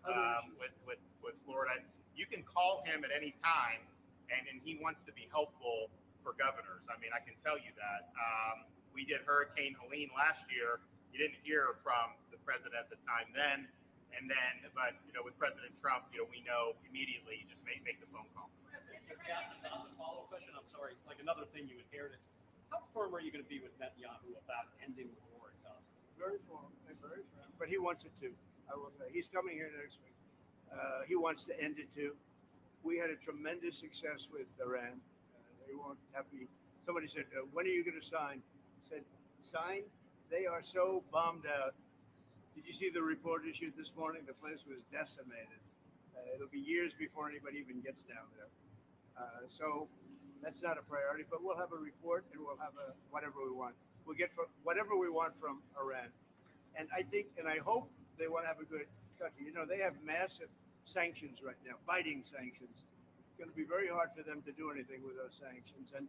with Florida. You can call him at any time, and he wants to be helpful for governors. I mean, I can tell you that. We did Hurricane Helene last year. You didn't hear from the president at the time then. But with President Trump, we know immediately, you just make the phone call. Yeah, that was a follow-up question. I'm sorry. Like another thing you inherited. How firm are you going to be with Netanyahu about ending the war in Gaza? Very firm, very firm. But he wants it too. I will say he's coming here next week. He wants to end it too. We had a tremendous success with Iran. They won't have me. Somebody said, "When are you going to sign?" I said, "Sign? They are so bombed out." Did you see the report issued this morning? The place was decimated. It'll be years before anybody even gets down there. So that's not a priority, but we'll have a report and we'll have whatever we want. We'll get whatever we want from Iran. And I think, and I hope they want to have a good country. They have massive sanctions right now, biting sanctions. It's going to be very hard for them to do anything with those sanctions. And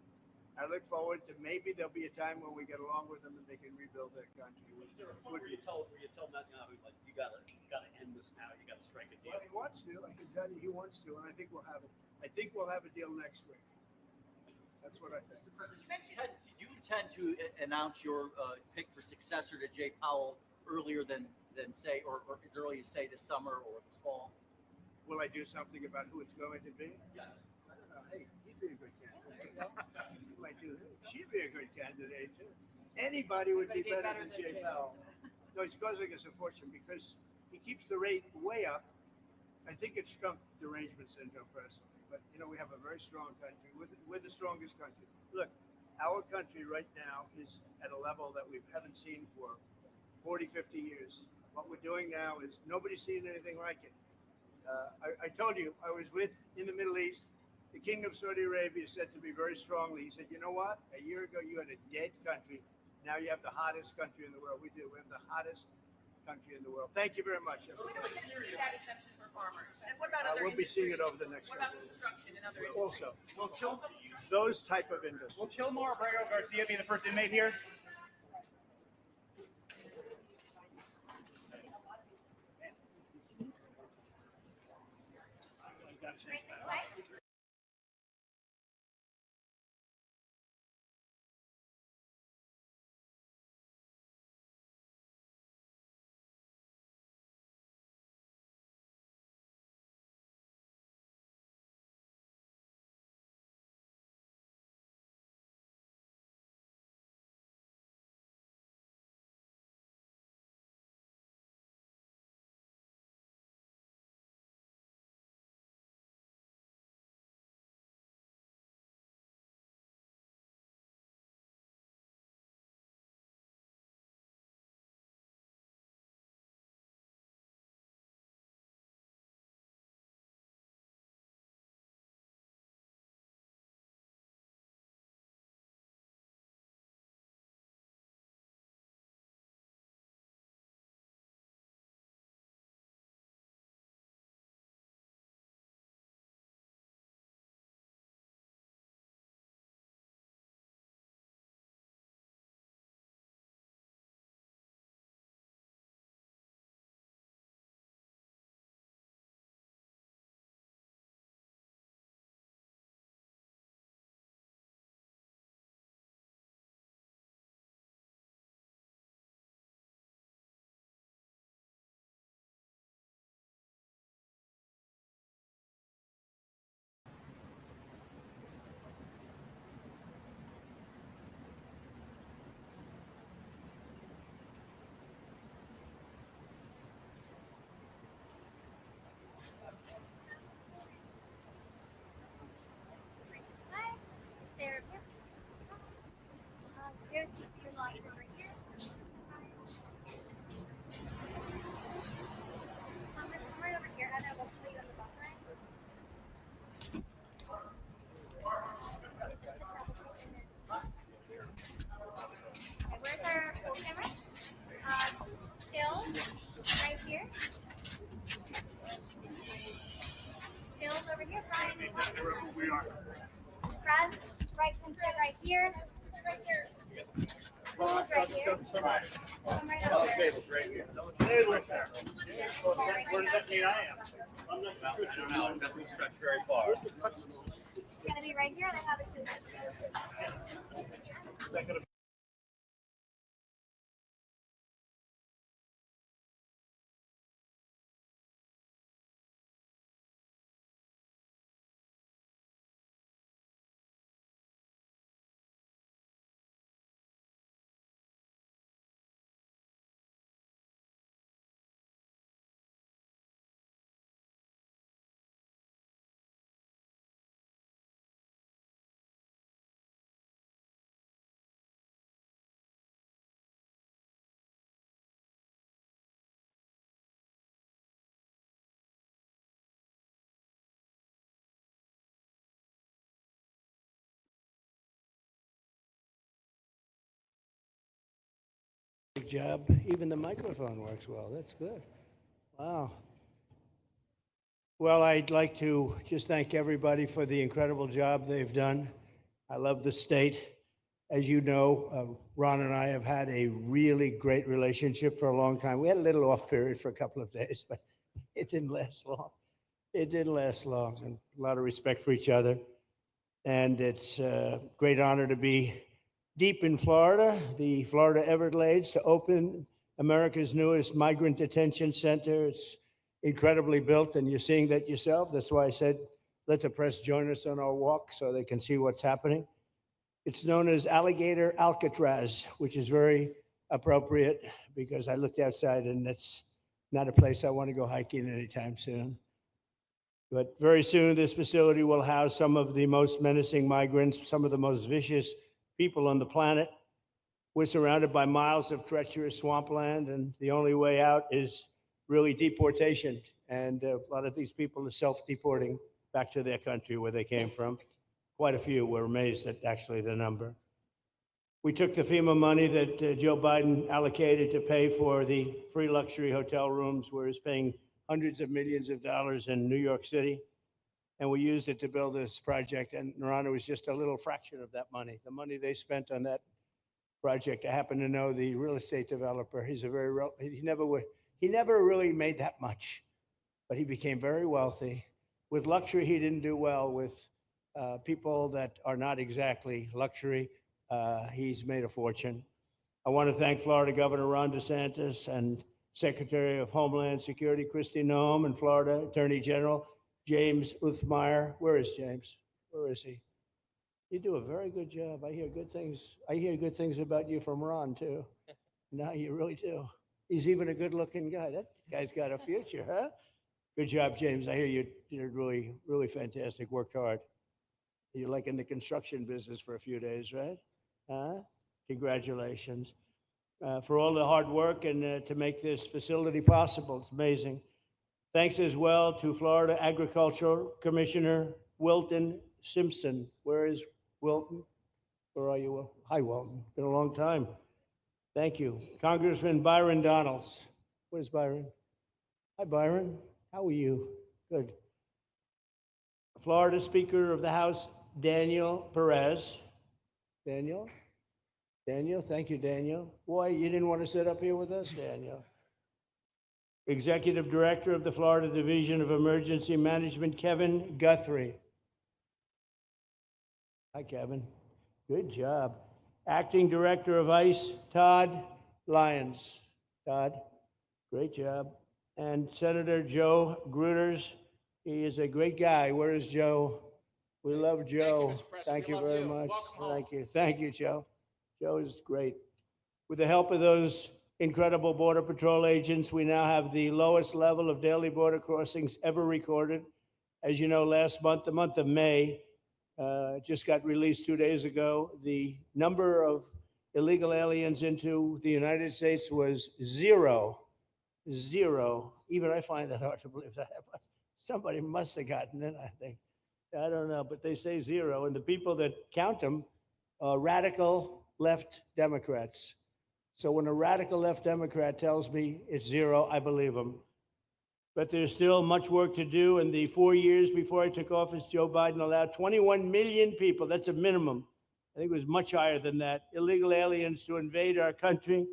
I look forward to maybe there'll be a time when we get along with them and they can rebuild their country. Is there a point where you tell Netanyahu, like, you got to end this now, you got to strike a deal? Well, he wants to. I can tell you he wants to, and I think we'll have it. I think we'll have a deal next week. That's what I think. Mr. President, did you intend to announce your pick for successor to Jay Powell earlier than say, or as early as say this summer or this fall? Will I do something about who it's going to be? Yes. I don't know. Hey, he'd be a good candidate. You might do that. She'd be a good candidate too. Anybody would be better than Jay Powell. No, he's causing us a fortune because he keeps the rate way up. I think it's Trump derangement syndrome personally, but we have a very strong country. We're the strongest country. Look, our country right now is at a level that we haven't seen for 40, 50 years. What we're doing now is nobody's seen anything like it. I told you, I was in the Middle East. The King of Saudi Arabia said to me very strongly, he said, you know what? A year ago, you had a dead country. Now you have the hottest country in the world. We do. We have the hottest country in the world. Thank you very much. When are we going to see that exemption for farmers? And what about other We'll be seeing it industries? over the next What about couple of years. construction and other Also, industries? those type of industries. Will Kilmore Abrego Garcia be the first inmate here? There's your lost over here. Right over here, and then we'll put you on the buffer. Okay, where's our full camera? Stills, right here. Stills over here, Brian. We are. Press, right consider right here. Right here. Pulls right here. Come right over there. Right here. Where does that mean I am? I'm not No, it doesn't stretch very far. Where's the cuts? It's gonna be right here, and I have it to Is that gonna be? Good job. Even the microphone works well. That's good. Wow. Well, I'd like to just thank everybody for the incredible job they've done. I love the state. As you know, Ron and I have had a really great relationship for a long time. We had a little off period for a couple of days, but it didn't last long. It didn't last long, and a lot of respect for each other. And it's a great honor to be deep in Florida, the Florida Everglades, to open America's newest migrant detention center. It's incredibly built, and you're seeing that yourself. That's why I said, let the press join us on our walk so they can see what's happening. It's known as Alligator Alcatraz, which is very appropriate because I looked outside and that's not a place I want to go hiking anytime soon. But very soon, this facility will house some of the most menacing migrants, some of the most vicious people on the planet. We're surrounded by miles of treacherous swampland, and the only way out is really deportation. And a lot of these people are self-deporting back to their country where they came from. Quite a few. We're amazed at actually the number. We took the FEMA money that Joe Biden allocated to pay for the free luxury hotel rooms, where he's paying hundreds of millions of dollars in New York City, and we used it to build this project. And Narana was just a little fraction of that money. The money they spent on that project, I happen to know the real estate developer. He's a very he never really made that much, but he became very wealthy. With luxury, he didn't do well. With people that are not exactly luxury, he's made a fortune. I want to thank Florida Governor Ron DeSantis and Secretary of Homeland Security Kristi Noem, and Florida Attorney General James Uthmeier. Where is James? Where is he? You do a very good job. I hear good things. I hear good things about you from Ron too. No, you really do. He's even a good-looking guy. That guy's got a future, huh? Good job, James. I hear you did really, really fantastic. Worked hard. You're like in the construction business for a few days, right? Huh? Congratulations for all the hard work and to make this facility possible. It's amazing. Thanks as well to Florida Agricultural Commissioner Wilton Simpson. Where is Wilton? Where are you? Hi, Wilton. Been a long time. Thank you. Congressman Byron Donalds. Where's Byron? Hi, Byron. How are you? Good. Florida Speaker of the House, Daniel Perez. Daniel? Daniel, thank you, Daniel. Why, you didn't want to sit up here with us, Daniel? Executive Director of the Florida Division of Emergency Management, Kevin Guthrie. Hi, Kevin. Good job. Acting Director of ICE, Todd Lyons. Todd, great job. And Senator Joe Gruters. He is a great guy. Where is Joe? We love Joe. Thank you very much. Thank you. Thank you, Joe. Joe is great. With the help of those incredible Border Patrol agents, we now have the lowest level of daily border crossings ever recorded. As you know, last month, the month of May, just got released 2 days ago, the number of illegal aliens into the United States was zero. Even I find that hard to believe. That somebody must have gotten in, I think. I don't know, but they say zero. And the people that count them are radical left Democrats. So when a radical left Democrat tells me it's zero, I believe him. But there's still much work to do. In the 4 years before I took office, Joe Biden allowed 21 million people, that's a minimum, I think it was much higher than that, illegal aliens to invade our country.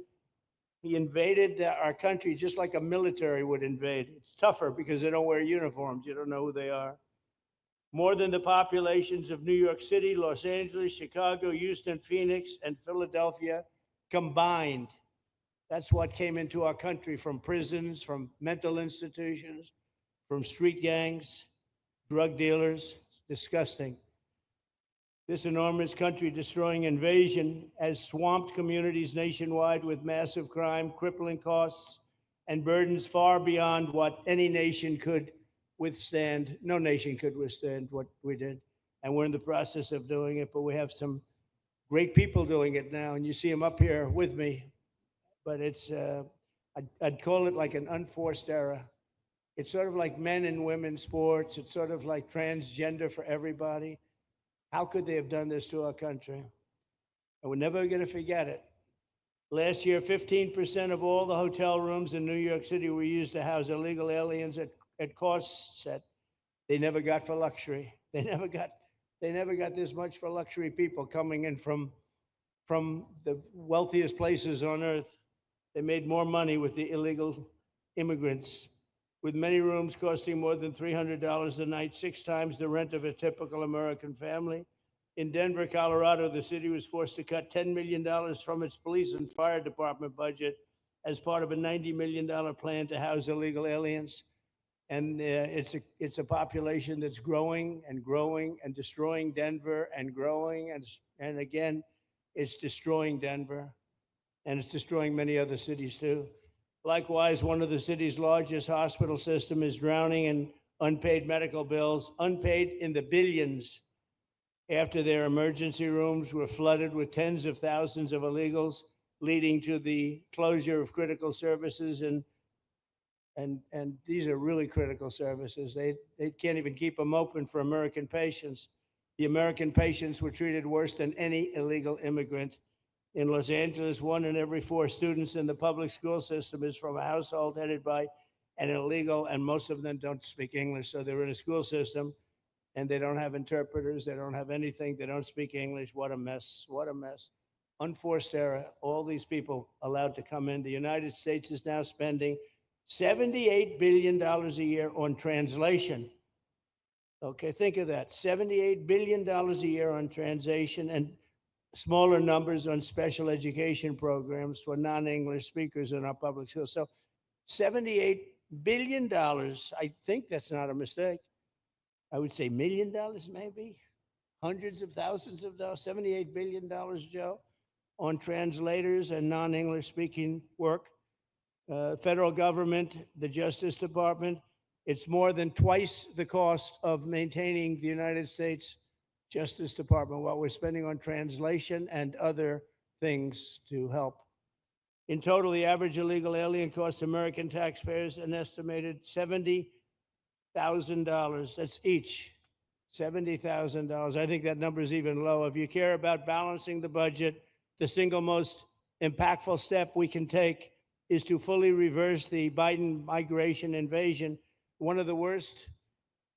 He invaded our country just like a military would invade. It's tougher because they don't wear uniforms. You don't know who they are. More than the populations of New York City, Los Angeles, Chicago, Houston, Phoenix, and Philadelphia combined. That's what came into our country from prisons, from mental institutions, from street gangs, drug dealers. It's disgusting. This enormous country-destroying invasion has swamped communities nationwide with massive crime, crippling costs, and burdens far beyond what any nation could withstand. No nation could withstand what we did. And we're in the process of doing it, but we have some great people doing it now, and you see them up here with me. But it's, I'd call it like an unforced era. It's sort of like men and women sports. It's sort of like transgender for everybody. How could they have done this to our country? And we're never going to forget it. Last year, 15% of all the hotel rooms in New York City were used to house illegal aliens at costs that they never got for luxury. They never got this much for luxury people coming in from the wealthiest places on earth. They made more money with the illegal immigrants, with many rooms costing more than $300 a night, 6 times the rent of a typical American family. In Denver, Colorado, the city was forced to cut $10 million from its police and fire department budget as part of a $90 million plan to house illegal aliens. And it's a population that's growing and growing and destroying Denver and growing. And again, it's destroying Denver. And it's destroying many other cities too. Likewise, one of the city's largest hospital system is drowning in unpaid medical bills, unpaid in the billions. after their emergency rooms were flooded with tens of thousands of illegals, leading to the closure of critical services. And these are really critical services. They can't even keep them open for American patients. The American patients were treated worse than any illegal immigrant. In Los Angeles, 1 in every 4 students in the public school system is from a household headed by an illegal, and most of them don't speak English. So they're in a school system and they don't have interpreters. They don't have anything. They don't speak English. What a mess. What a mess. Unforced error. All these people allowed to come in. The United States is now spending $78 billion a year on translation. Okay, think of that. $78 billion a year on translation and smaller numbers on special education programs for non-English speakers in our public schools. So $78 billion, I think that's not a mistake. I would say $1 million maybe, hundreds of thousands of dollars, $78 billion, Joe, on translators and non-English speaking work. Federal government, the Justice Department, it's more than twice the cost of maintaining the United States Justice Department, what we're spending on translation and other things to help. In total, the average illegal alien costs American taxpayers an estimated $70,000. That's each. $70,000. I think that number is even low. If you care about balancing the budget, the single most impactful step we can take is to fully reverse the Biden migration invasion. One of the worst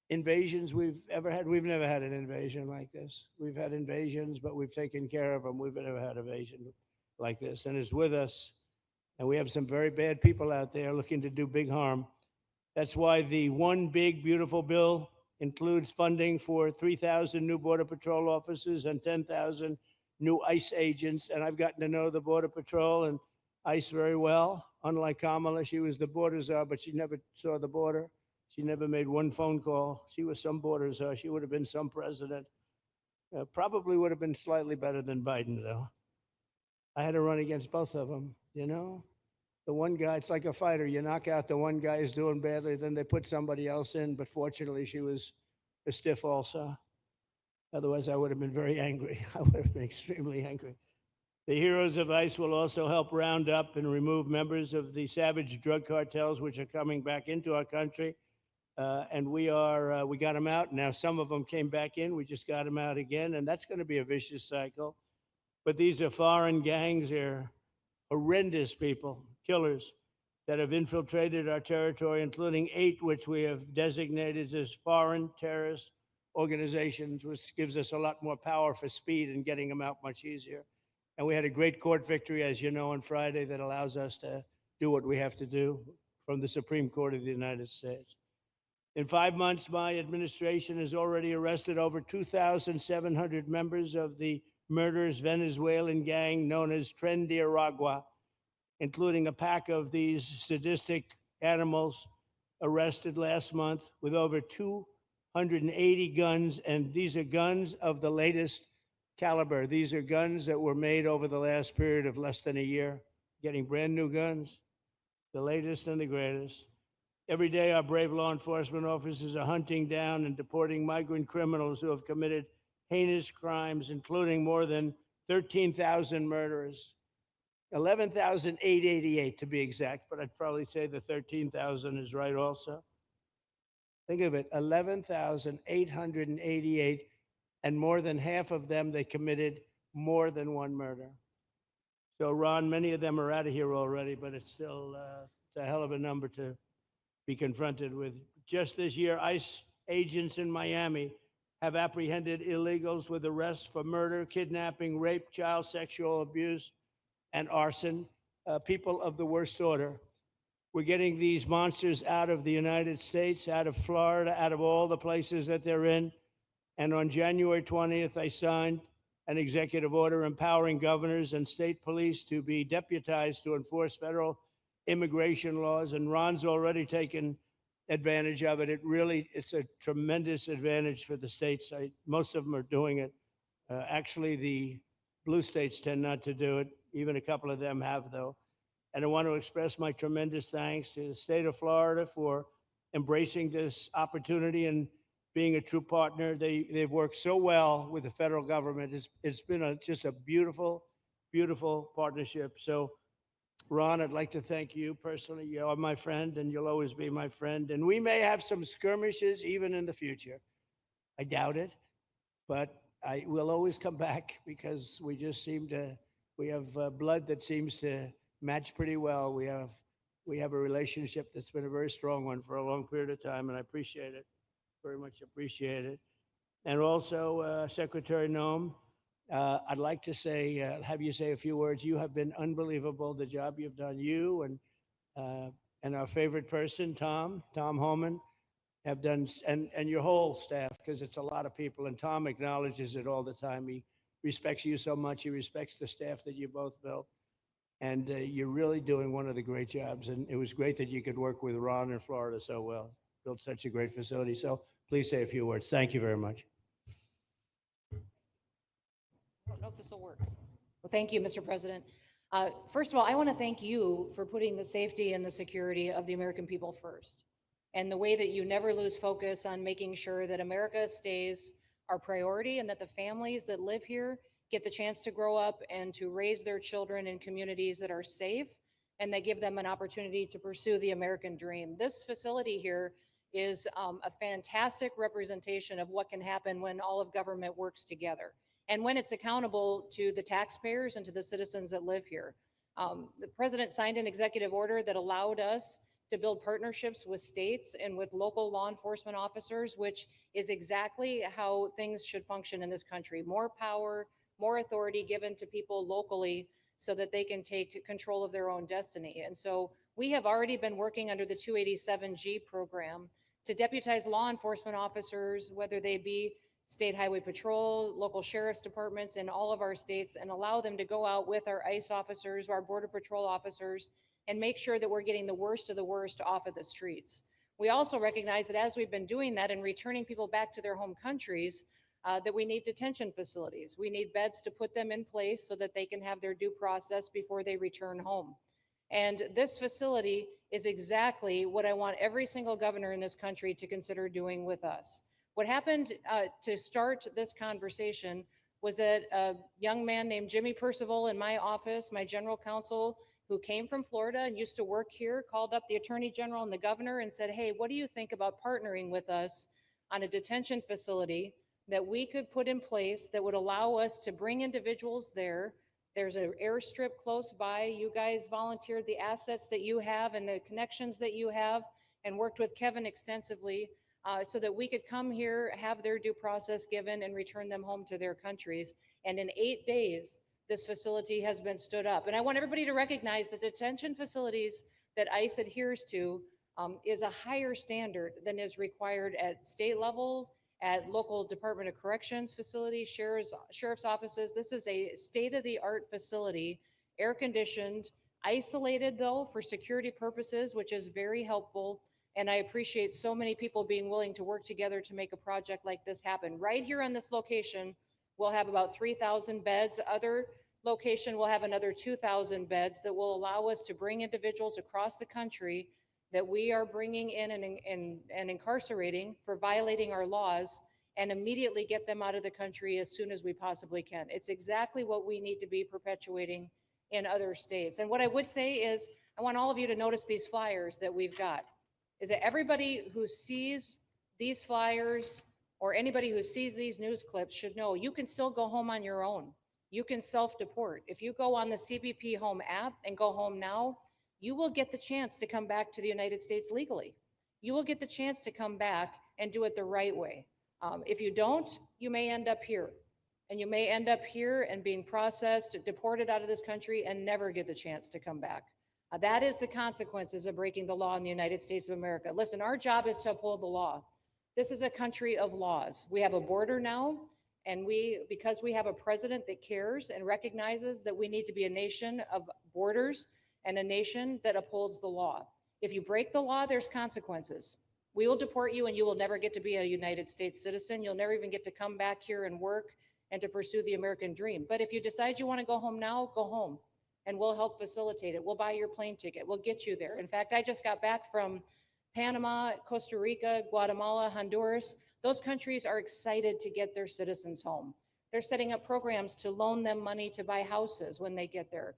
invasions we've ever had. We've never had an invasion like this. We've had invasions, but we've taken care of them. We've never had an invasion like this, and it's with us. And we have some very bad people out there looking to do big harm. That's why the One Big Beautiful Bill includes funding for 3,000 new Border Patrol officers and 10,000 new ICE agents. And I've gotten to know the Border Patrol and ICE very well. Unlike Kamala, she was the border czar, but she never saw the border. She never made one phone call. She was some border czar. She would have been some president. Probably would have been slightly better than Biden, though. I had to run against both of them, you know? The one guy, it's like a fighter. You knock out the one guy who's doing badly, then they put somebody else in. But fortunately, she was a stiff also. Otherwise, I would have been very angry. I would have been extremely angry. The heroes of ICE will also help round up and remove members of the savage drug cartels, which are coming back into our country. And we got them out. Now, some of them came back in. We just got them out again. And that's going to be a vicious cycle. But these are foreign gangs. They're horrendous people, killers, that have infiltrated our territory, including 8 which we have designated as foreign terrorist organizations, which gives us a lot more power for speed and getting them out much easier. And we had a great court victory, as you know, on Friday that allows us to do what we have to do from the Supreme Court of the United States. In 5 months, my administration has already arrested over 2,700 members of the murderous Venezuelan gang known as Tren de Aragua, including a pack of these sadistic animals arrested last month with over 280 guns. And these are guns of the latest caliber. These are guns that were made over the last period of less than a year, getting brand new guns, the latest and the greatest. Every day, our brave law enforcement officers are hunting down and deporting migrant criminals who have committed heinous crimes, including more than 13,000 murderers, 11,888 to be exact, but I'd probably say the 13,000 is right also. Think of it, 11,888, and more than half of them, they committed more than one murder. So, Ron, many of them are out of here already, but it's still it's a hell of a number to be confronted with. Just this year, ICE agents in Miami have apprehended illegals with arrests for murder, kidnapping, rape, child sexual abuse, and arson, people of the worst order. We're getting these monsters out of the United States, out of Florida, out of all the places that they're in. And on January 20th, I signed an executive order empowering governors and state police to be deputized to enforce federal immigration laws. And Ron's already taken advantage of it. It's a tremendous advantage for the states. Most of them are doing it. Actually, the blue states tend not to do it. Even a couple of them have, though. And I want to express my tremendous thanks to the state of Florida for embracing this opportunity and being a true partner. They've worked so well with the federal government. It's been just a beautiful, beautiful partnership. So, Ron, I'd like to thank you personally. You are my friend, and you'll always be my friend. And we may have some skirmishes even in the future. I doubt it, but I will always come back because we just seem to. We have blood that seems to match pretty well. We have a relationship that's been a very strong one for a long period of time, and I appreciate it. Very much appreciate it. And also, Secretary Noem, I'd like to say, have you say a few words. You have been unbelievable, the job you've done. You and our favorite person, Tom Homan, have done, and your whole staff, because it's a lot of people, and Tom acknowledges it all the time. He respects you so much. He respects the staff that you both built. And you're really doing one of the great jobs. And it was great that you could work with Ron in Florida so well. Built such a great facility. So please say a few words. Thank you very much. I don't know if this will work. Well, thank you, Mr. President. First of all, I want to thank you for putting the safety and the security of the American people first, and the way that you never lose focus on making sure that America stays our priority and that the families that live here get the chance to grow up and to raise their children in communities that are safe and that give them an opportunity to pursue the American dream. This facility here is a fantastic representation of what can happen when all of government works together and when it's accountable to the taxpayers and to the citizens that live here. The president signed an executive order that allowed us to build partnerships with states and with local law enforcement officers, which is exactly how things should function in this country. More power, more authority given to people locally so that they can take control of their own destiny. And so we have already been working under the 287G program to deputize law enforcement officers, whether they be state highway patrol, local sheriff's departments in all of our states, and allow them to go out with our ICE officers, our border patrol officers, and make sure that we're getting the worst of the worst off of the streets. We also recognize that as we've been doing that and returning people back to their home countries, that we need detention facilities. We need beds to put them in place so that they can have their due process before they return home. And this facility is exactly what I want every single governor in this country to consider doing with us. What happened to start this conversation was that a young man named Jimmy Percival in my office, my general counsel, who came from Florida and used to work here, called up the Attorney General and the governor and said, hey, what do you think about partnering with us on a detention facility that we could put in place that would allow us to bring individuals there? There's an airstrip close by. You guys volunteered the assets that you have and the connections that you have and worked with Kevin extensively so that we could come here, have their due process given, and return them home to their countries. And in 8 days, this facility has been stood up. And I want everybody to recognize that detention facilities that ICE adheres to is a higher standard than is required at state levels, at local Department of Corrections facilities, sheriff's offices. This is a state-of-the-art facility, air-conditioned, isolated though for security purposes, which is very helpful. And I appreciate so many people being willing to work together to make a project like this happen. Right here on this location, we'll have about 3,000 beds. Other location will have another 2,000 beds that will allow us to bring individuals across the country that we are bringing in and incarcerating for violating our laws and immediately get them out of the country as soon as we possibly can. It's exactly what we need to be perpetuating in other states. And what I would say is, I want all of you to notice these flyers that we've got, is that everybody who sees these flyers or anybody who sees these news clips should know you can still go home on your own. You can self-deport. If you go on the CBP Home app and go home now, you will get the chance to come back to the United States legally. You will get the chance to come back and do it the right way. If you don't, you may end up here. And you may end up here and being processed, deported out of this country, and never get the chance to come back. That is the consequences of breaking the law in the United States of America. Listen, our job is to uphold the law. This is a country of laws. We have a border now, and because we have a president that cares and recognizes that we need to be a nation of borders and a nation that upholds the law. If you break the law, there's consequences. We will deport you and you will never get to be a United States citizen. You'll never even get to come back here and work and to pursue the American dream. But if you decide you want to go home now, go home. And we'll help facilitate it. We'll buy your plane ticket. We'll get you there. In fact, I just got back from Panama, Costa Rica, Guatemala, Honduras. those countries are excited to get their citizens home. They're setting up programs to loan them money to buy houses when they get there,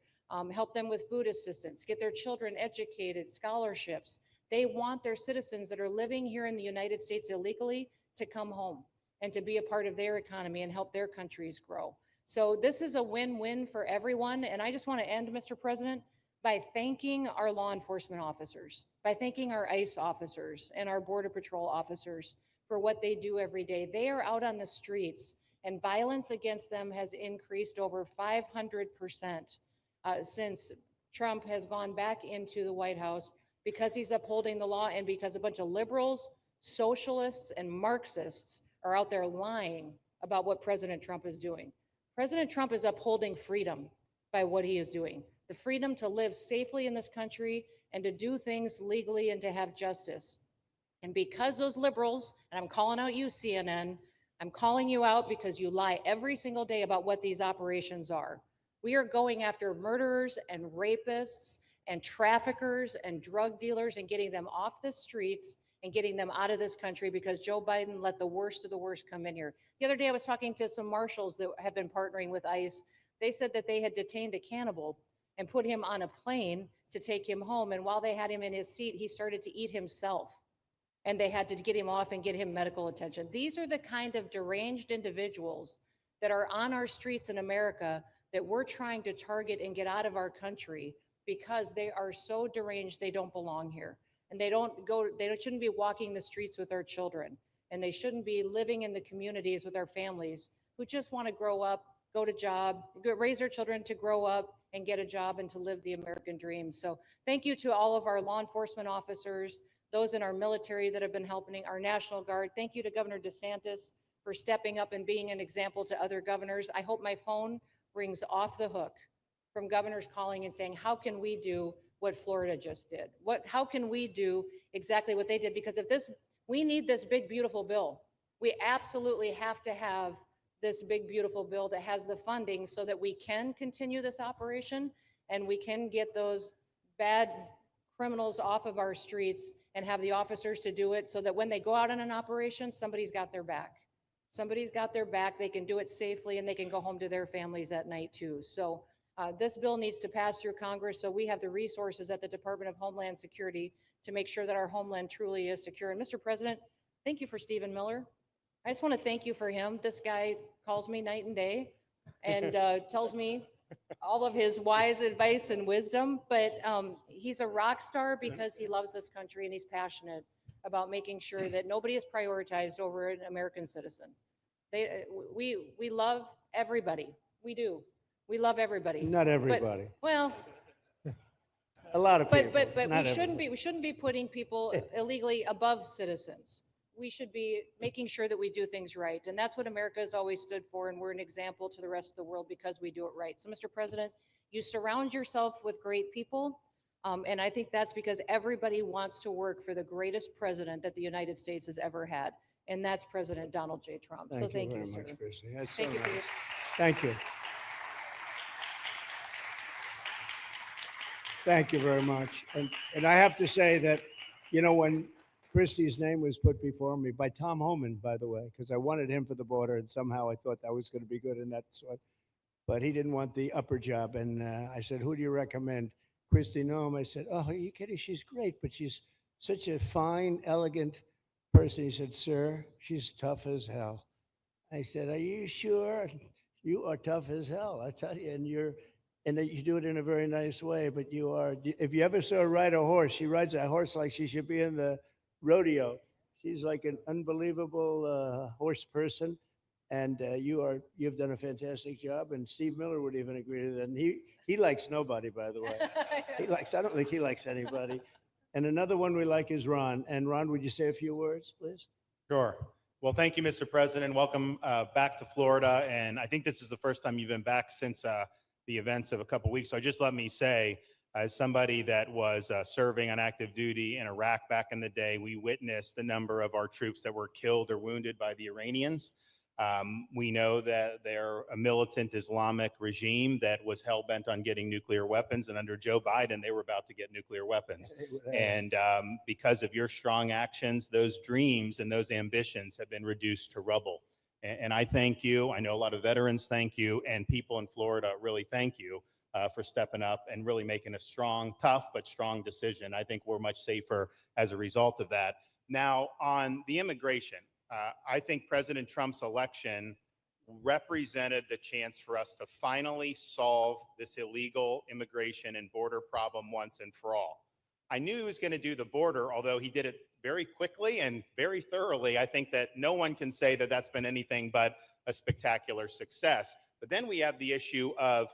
help them with food assistance, get their children educated, scholarships. They want their citizens that are living here in the United States illegally to come home and to be a part of their economy and help their countries grow. So this is a win-win for everyone. And I just want to end, Mr. President, by thanking our law enforcement officers, by thanking our ICE officers and our Border Patrol officers for what they do every day. They are out on the streets, and violence against them has increased over 500% since Trump has gone back into the White House, because he's upholding the law and because a bunch of liberals, socialists, and Marxists are out there lying about what President Trump is doing. President Trump is upholding freedom by what he is doing. The freedom to live safely in this country and to do things legally and to have justice. And because those liberals, and I'm calling out you, CNN, I'm calling you out because you lie every single day about what these operations are. We are going after murderers and rapists and traffickers and drug dealers and getting them off the streets and getting them out of this country because Joe Biden let the worst of the worst come in here. The other day I was talking to some marshals that have been partnering with ICE. They said that they had detained a cannibal and put him on a plane to take him home. And while they had him in his seat, he started to eat himself. And they had to get him off and get him medical attention. These are the kind of deranged individuals that are on our streets in America that we're trying to target and get out of our country because they are so deranged they don't belong here. And they shouldn't be walking the streets with our children. And they shouldn't be living in the communities with our families who just want to grow up, go to job, raise their children to grow up and get a job and to live the American dream. So thank you to all of our law enforcement officers, those in our military that have been helping, our National Guard. Thank you to Governor DeSantis for stepping up and being an example to other governors. I hope my phone rings off the hook from governors calling and saying, how can we do what Florida just did? How can we do exactly what they did? Because we need this big, beautiful bill. We absolutely have to have this big, beautiful bill that has the funding so that we can continue this operation and we can get those bad criminals off of our streets and have the officers to do it so that when they go out on an operation, somebody's got their back. Somebody's got their back, they can do it safely, and they can go home to their families at night too. So this bill needs to pass through Congress so we have the resources at the Department of Homeland Security to make sure that our homeland truly is secure. And Mr. President, thank you for Stephen Miller. I just want to thank you for him. This guy calls me night and day and tells me all of his wise advice and wisdom, but he's a rock star because he loves this country and he's passionate about making sure that nobody is prioritized over an American citizen. We love everybody. We do. We love everybody. Not everybody. Well, a lot of people. but not we shouldn't be putting people illegally above citizens. We should be making sure that we do things right. And that's what America has always stood for. And we're an example to the rest of the world because we do it right. So, Mr. President, you surround yourself with great people. And I think that's because everybody wants to work for the greatest president that the United States has ever had. And that's President Donald J. Trump. So thank you, very sir. much, Christy. That's Thank so you for nice. your. Thank you. Thank you very much. And I have to say that, you know, when Christie's name was put before me by Tom Homan, by the way, because I wanted him for the border, and somehow I thought that was going to be good in that sort. But he didn't want the upper job, and I said, "Who do you recommend?" Christy Noem. I said, "Oh, are you kidding? She's great, but she's such a fine, elegant person." He said, "Sir, she's tough as hell." I said, "Are you sure? You are tough as hell, I tell you, and you do it in a very nice way. But you are. If you ever saw her ride a horse, she rides a horse like she should be in the rodeo. She's like an unbelievable horse person, and you've done a fantastic job. And Steve Miller would even agree to that. And he likes nobody, by the way. I don't think he likes anybody. And another one we like is Ron. And Ron, would you say a few words, please? Sure. Well, thank you, Mr. President. Welcome back to Florida. And I think this is the first time you've been back since the events of a couple weeks. So just let me say, as somebody that was serving on active duty in Iraq back in the day, we witnessed the number of our troops that were killed or wounded by the Iranians. We know that they're a militant Islamic regime that was hell-bent on getting nuclear weapons, and under Joe Biden, they were about to get nuclear weapons. And because of your strong actions, those dreams and those ambitions have been reduced to rubble. And I thank you. I know a lot of veterans thank you, and people in Florida really thank you for stepping up and really making a strong, tough, but strong decision. I think we're much safer as a result of that. Now, on the immigration, I think President Trump's election represented the chance for us to finally solve this illegal immigration and border problem once and for all. I knew he was going to do the border, although he did it very quickly and very thoroughly. I think that no one can say that that's been anything but a spectacular success. But then we have the issue of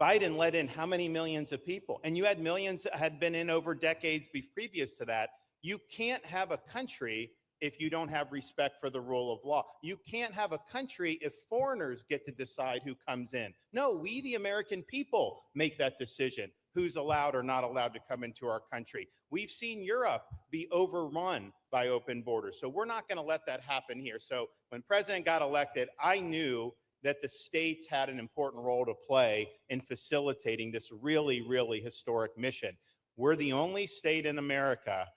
Biden let in how many millions of people? And you had millions that had been in over decades previous to that. You can't have a country if you don't have respect for the rule of law. You can't have a country if foreigners get to decide who comes in. No, we, the American people, make that decision, who's allowed or not allowed to come into our country. We've seen Europe be overrun by open borders, so we're not going to let that happen here. So when President got elected, I knew that the states had an important role to play in facilitating this really, really historic mission. We're the only state in America,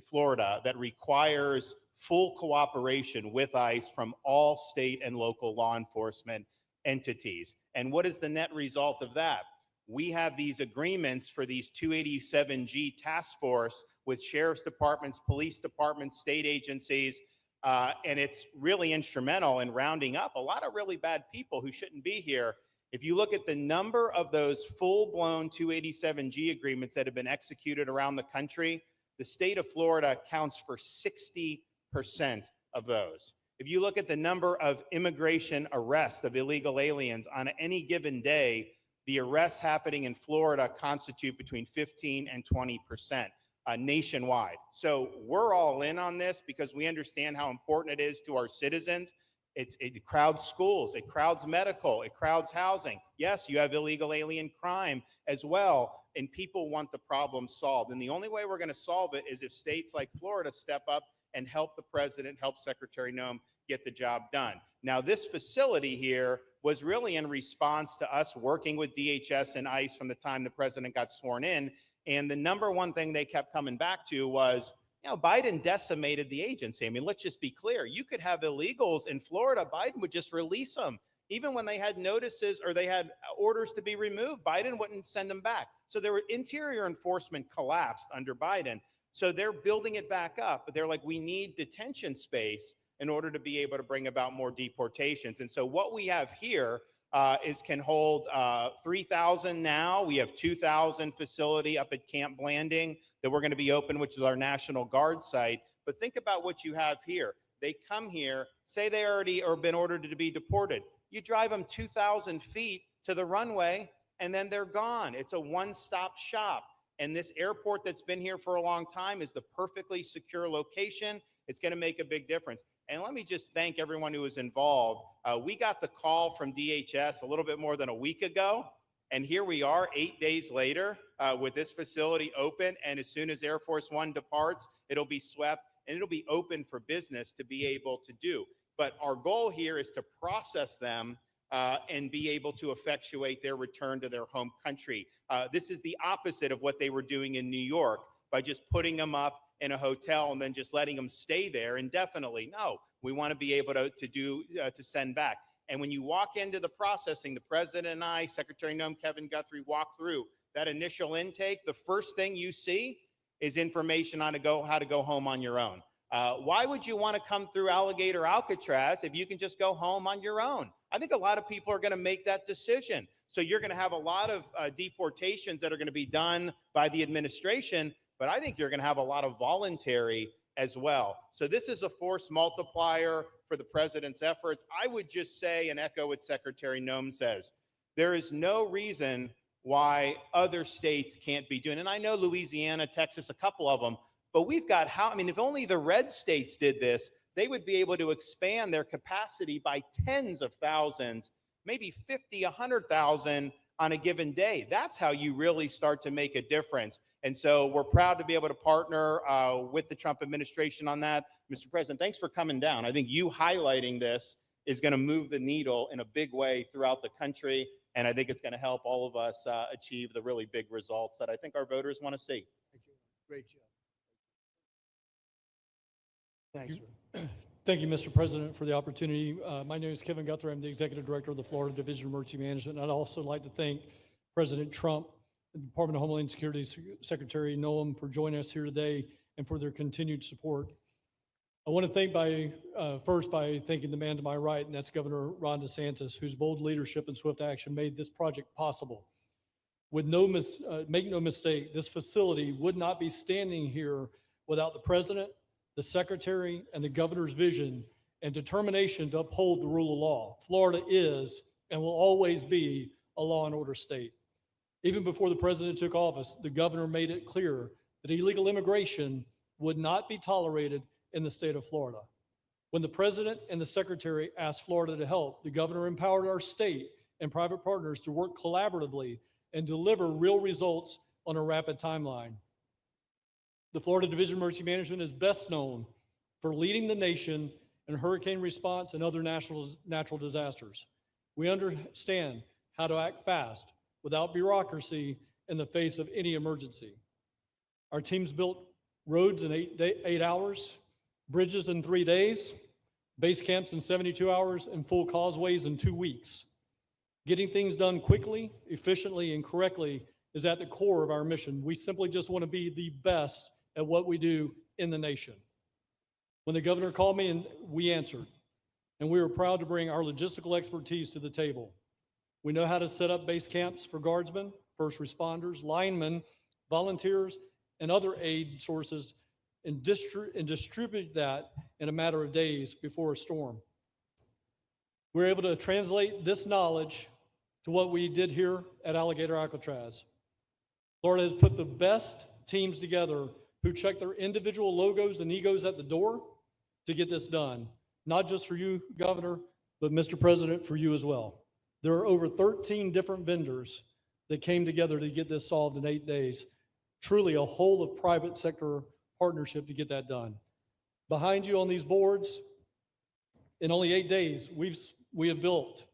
Florida, that requires full cooperation with ICE from all state and local law enforcement entities. And what is the net result of that? We have these agreements for these 287G task force with sheriff's departments, police departments, state agencies, and it's really instrumental in rounding up a lot of really bad people who shouldn't be here. If you look at the number of those full-blown 287G agreements that have been executed around the country, the state of Florida accounts for 60% of those. If you look at the number of immigration arrests of illegal aliens on any given day, the arrests happening in Florida constitute between 15 and 20%. Nationwide. So we're all in on this because we understand how important it is to our citizens. It crowds schools, it crowds medical, it crowds housing. Yes, you have illegal alien crime as well, and people want the problem solved. And the only way we're going to solve it is if states like Florida step up and help the president, help Secretary Noem get the job done. Now, this facility here was really in response to us working with DHS and ICE from the time the president got sworn in. And the number one thing they kept coming back to was, you know, Biden decimated the agency. I mean, let's just be clear. You could have illegals in Florida. Biden would just release them. Even when they had notices or they had orders to be removed, Biden wouldn't send them back. So their interior enforcement collapsed under Biden. So they're building it back up. But they're like, we need detention space in order to be able to bring about more deportations. And so what we have here can hold 3,000 now. We have 2,000 facility up at Camp Blanding that we're going to be open, which is our National Guard site. But think about what you have here. They come here, say they already or been ordered to be deported. You drive them 2,000 feet to the runway, and then they're gone. It's a one-stop shop. And this airport that's been here for a long time is the perfectly secure location. It's going to make a big difference. And let me just thank everyone who was involved. We got the call from DHS a little bit more than a week ago. And here we are 8 days later with this facility open. And as soon as Air Force One departs, it'll be swept and it'll be open for business to be able to do. But our goal here is to process them and be able to effectuate their return to their home country. This is the opposite of what they were doing in New York by just putting them up in a hotel and then just letting them stay there indefinitely. No, we want to be able to send back. And when you walk into the processing, the president and I, Secretary Noem, Kevin Guthrie, walk through that initial intake. The first thing you see is information on how to go home on your own. Why would you want to come through Alligator, Alcatraz if you can just go home on your own? I think a lot of people are going to make that decision. So you're going to have a lot of deportations that are going to be done by the administration, but I think you're going to have a lot of voluntary as well. So this is a force multiplier for the president's efforts. I would just say and echo what Secretary Noem says. There is no reason why other states can't be doing it. And I know Louisiana, Texas, a couple of them, but we've got if only the red states did this, they would be able to expand their capacity by tens of thousands, maybe 50, 100,000 on a given day. That's how you really start to make a difference. And so we're proud to be able to partner with the Trump administration on that. Mr. President, thanks for coming down. I think you highlighting this is going to move the needle in a big way throughout the country. And I think it's going to help all of us achieve the really big results that I think our voters want to see. Thank you. Great job. Thanks. Thank you, Mr. President, for the opportunity. My name is Kevin Guthrie. I'm the Executive Director of the Florida Division of Emergency Management. I'd also like to thank President Trump, the Department of Homeland Security Secretary Noam for joining us here today and for their continued support. I want to thank first by thanking the man to my right, and that's Governor Ron DeSantis, whose bold leadership and swift action made this project possible. With make no mistake, this facility would not be standing here without the President, the Secretary, and the Governor's vision and determination to uphold the rule of law. Florida is and will always be a law and order state. Even before the President took office, the Governor made it clear that illegal immigration would not be tolerated in the state of Florida. When the President and the Secretary asked Florida to help, the Governor empowered our state and private partners to work collaboratively and deliver real results on a rapid timeline. The Florida Division of Emergency Management is best known for leading the nation in hurricane response and other natural disasters. We understand how to act fast without bureaucracy in the face of any emergency. Our teams built roads in 8 hours, bridges in 3 days, base camps in 72 hours, and full causeways in 2 weeks. Getting things done quickly, efficiently, and correctly is at the core of our mission. We simply just want to be the best at what we do in the nation. When the Governor called me, and we answered, and we were proud to bring our logistical expertise to the table. We know how to set up base camps for guardsmen, first responders, linemen, volunteers, and other aid sources, and distribute that in a matter of days before a storm. We're able to translate this knowledge to what we did here at Alligator Alcatraz. Florida has put the best teams together who check their individual logos and egos at the door to get this done. Not just for you, Governor, but Mr. President, for you as well. There are over 13 different vendors that came together to get this solved in 8 days. Truly a whole of private sector partnership to get that done. Behind you on these boards, in only 8 days, we have built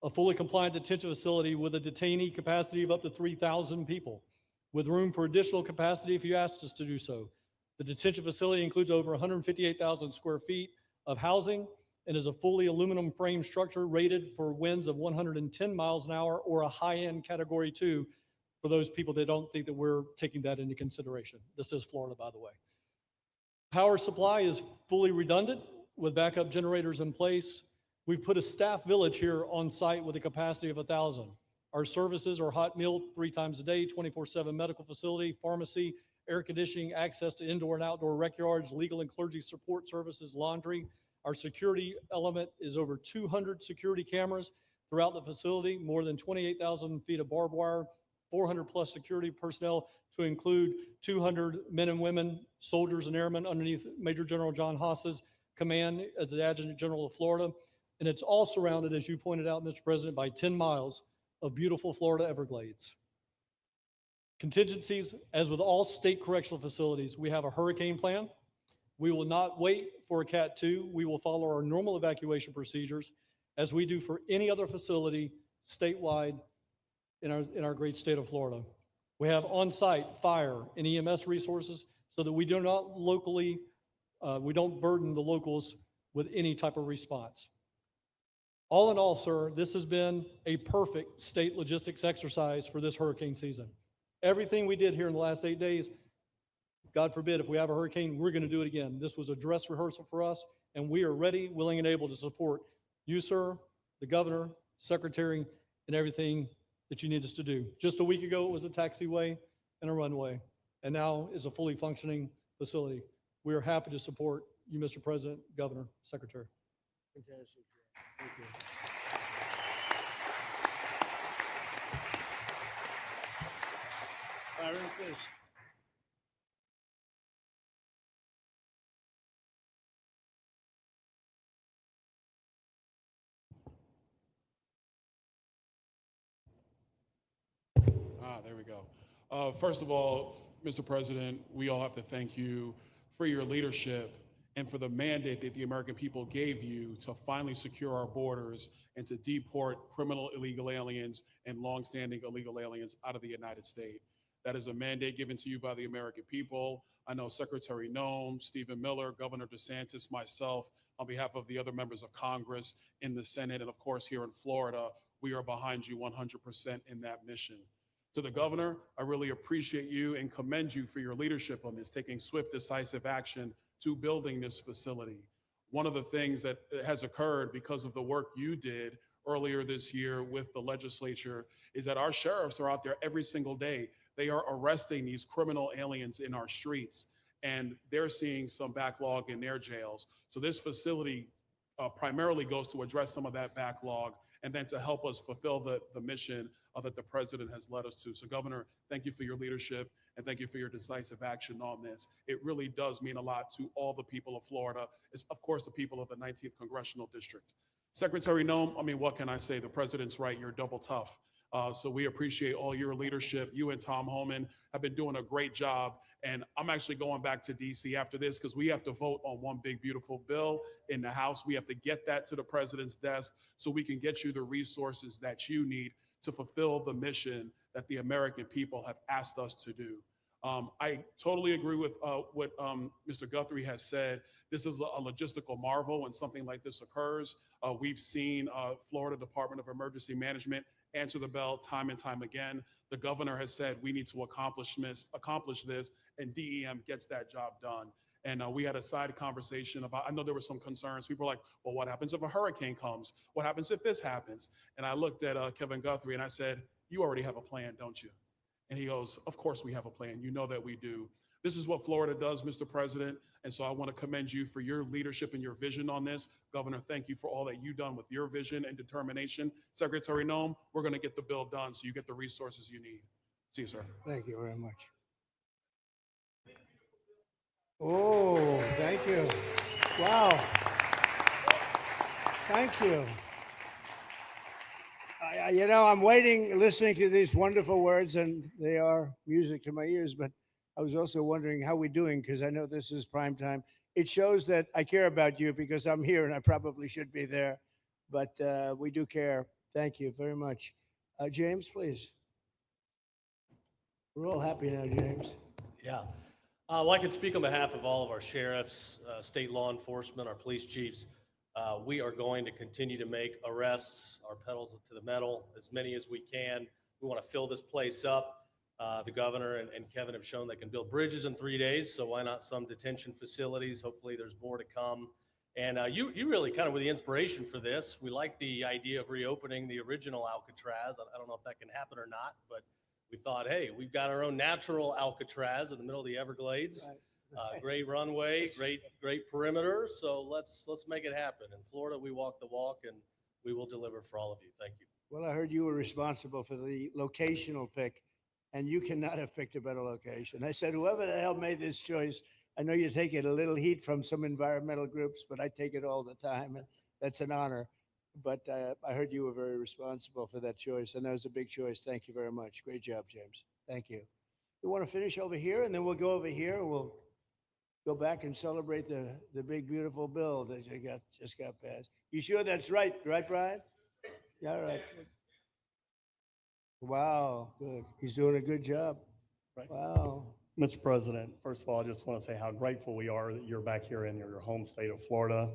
a fully compliant detention facility with a detainee capacity of up to 3,000 people, with room for additional capacity if you asked us to do so. The detention facility includes over 158,000 square feet of housing and is a fully aluminum frame structure rated for winds of 110 miles an hour or a high-end Category 2 for those people that don't think that we're taking that into consideration. This is Florida, by the way. Power supply is fully redundant with backup generators in place. We've put a staff village here on site with a capacity of 1,000. Our services are hot meal 3 times a day, 24/7 medical facility, pharmacy, air conditioning, access to indoor and outdoor rec yards, legal and clergy support services, laundry. Our security element is over 200 security cameras throughout the facility, more than 28,000 feet of barbed wire, 400 plus security personnel to include 200 men and women, soldiers and airmen underneath Major General John Haas's command as the Adjutant General of Florida. And it's all surrounded, as you pointed out, Mr. President, by 10 miles of beautiful Florida Everglades. Contingencies, as with all state correctional facilities, we have a hurricane plan. We will not wait for a Cat 2. We will follow our normal evacuation procedures as we do for any other facility statewide in our great state of Florida. We have on-site fire and EMS resources so that we do not we don't burden the locals with any type of response. All in all, sir, this has been a perfect state logistics exercise for this hurricane season. Everything we did here in the last 8 days, God forbid, if we have a hurricane, we're going to do it again. This was a dress rehearsal for us, and we are ready, willing, and able to support you, sir, the governor, secretary, and everything that you need us to do. Just a week ago, it was a taxiway and a runway, and now is a fully functioning facility. We are happy to support you, Mr. President, Governor, Secretary. Fantastic. Thank you. Byron, please. there we go. First of all, Mr. President, we all have to thank you for your leadership and for the mandate that the American people gave you to finally secure our borders and to deport criminal illegal aliens and longstanding illegal aliens out of the United States. That is a mandate given to you by the American people. I know Secretary Noem, Stephen Miller, Governor DeSantis, myself, on behalf of the other members of Congress in the Senate, and of course here in Florida, we are behind you 100% in that mission. To the governor, I really appreciate you and commend you for your leadership on this, taking swift, decisive action to building this facility. One of the things that has occurred because of the work you did earlier this year with the legislature is that our sheriffs are out there every single day. They are arresting these criminal aliens in our streets, and they're seeing some backlog in their jails. So this facility primarily goes to address some of that backlog and then to help us fulfill the mission that the president has led us to. So Governor, thank you for your leadership and thank you for your decisive action on this. It really does mean a lot to all the people of Florida, of course, the people of the 19th Congressional District. Secretary Noem, I mean, what can I say? The president's right, you're double tough. So we appreciate all your leadership. You and Tom Homan have been doing a great job. And I'm actually going back to DC after this because we have to vote on one big, beautiful bill in the House. We have to get that to the president's desk so we can get you the resources that you need to fulfill the mission that the American people have asked us to do. I totally agree with what Mr. Guthrie has said. This is a logistical marvel when something like this occurs. We've seen Florida Department of Emergency Management answer the bell time and time again. The governor has said we need to accomplish this, and DEM gets that job done. And we had a side conversation about, I know there were some concerns. People were like, well, what happens if a hurricane comes? What happens if this happens? And I looked at Kevin Guthrie and I said, you already have a plan, don't you? And he goes, of course we have a plan. You know that we do. This is what Florida does, Mr. President. And so I want to commend you for your leadership and your vision on this. Governor, thank you for all that you've done with your vision and determination. Secretary Noem, we're going to get the bill done so you get the resources you need. See you, sir. Thank you very much. Oh, thank you. Wow. Thank you. You know, I'm waiting, listening to these wonderful words, and they are music to my ears, but I was also wondering how we're doing, because I know this is prime time. It shows that I care about you because I'm here and I probably should be there, but we do care. Thank you very much. James, please. We're all happy now, James. Yeah. Well, I can speak on behalf of all of our sheriffs, state law enforcement, our police chiefs. We are going to continue to make arrests, our pedals to the metal, as many as we can. We want to fill this place up. The governor and Kevin have shown they can build bridges in 3 days, so why not some detention facilities? Hopefully there's more to come. And you really kind of were the inspiration for this. We like the idea of reopening the original Alcatraz. I don't know if that can happen or not, but we thought, hey, we've got our own natural Alcatraz in the middle of the Everglades. Great runway, great perimeter. So let's make it happen. In Florida, we walk the walk, and we will deliver for all of you. Thank you. Well, I heard you were responsible for the locational pick, and you cannot have picked a better location. I said, whoever the hell made this choice, I know you take it a little heat from some environmental groups, but I take it all the time, and that's an honor. But I heard you were very responsible for that choice, and that was a big choice. Thank you very much. Great job, James. Thank you. You want to finish over here, and then we'll go over here, and we'll go back and celebrate the big, beautiful bill that you just got passed. You sure that's right, Brian? Yeah, all right. Wow, good. He's doing a good job. Right. Wow. Mr. President, first of all, I just want to say how grateful we are that you're back here in your home state of Florida.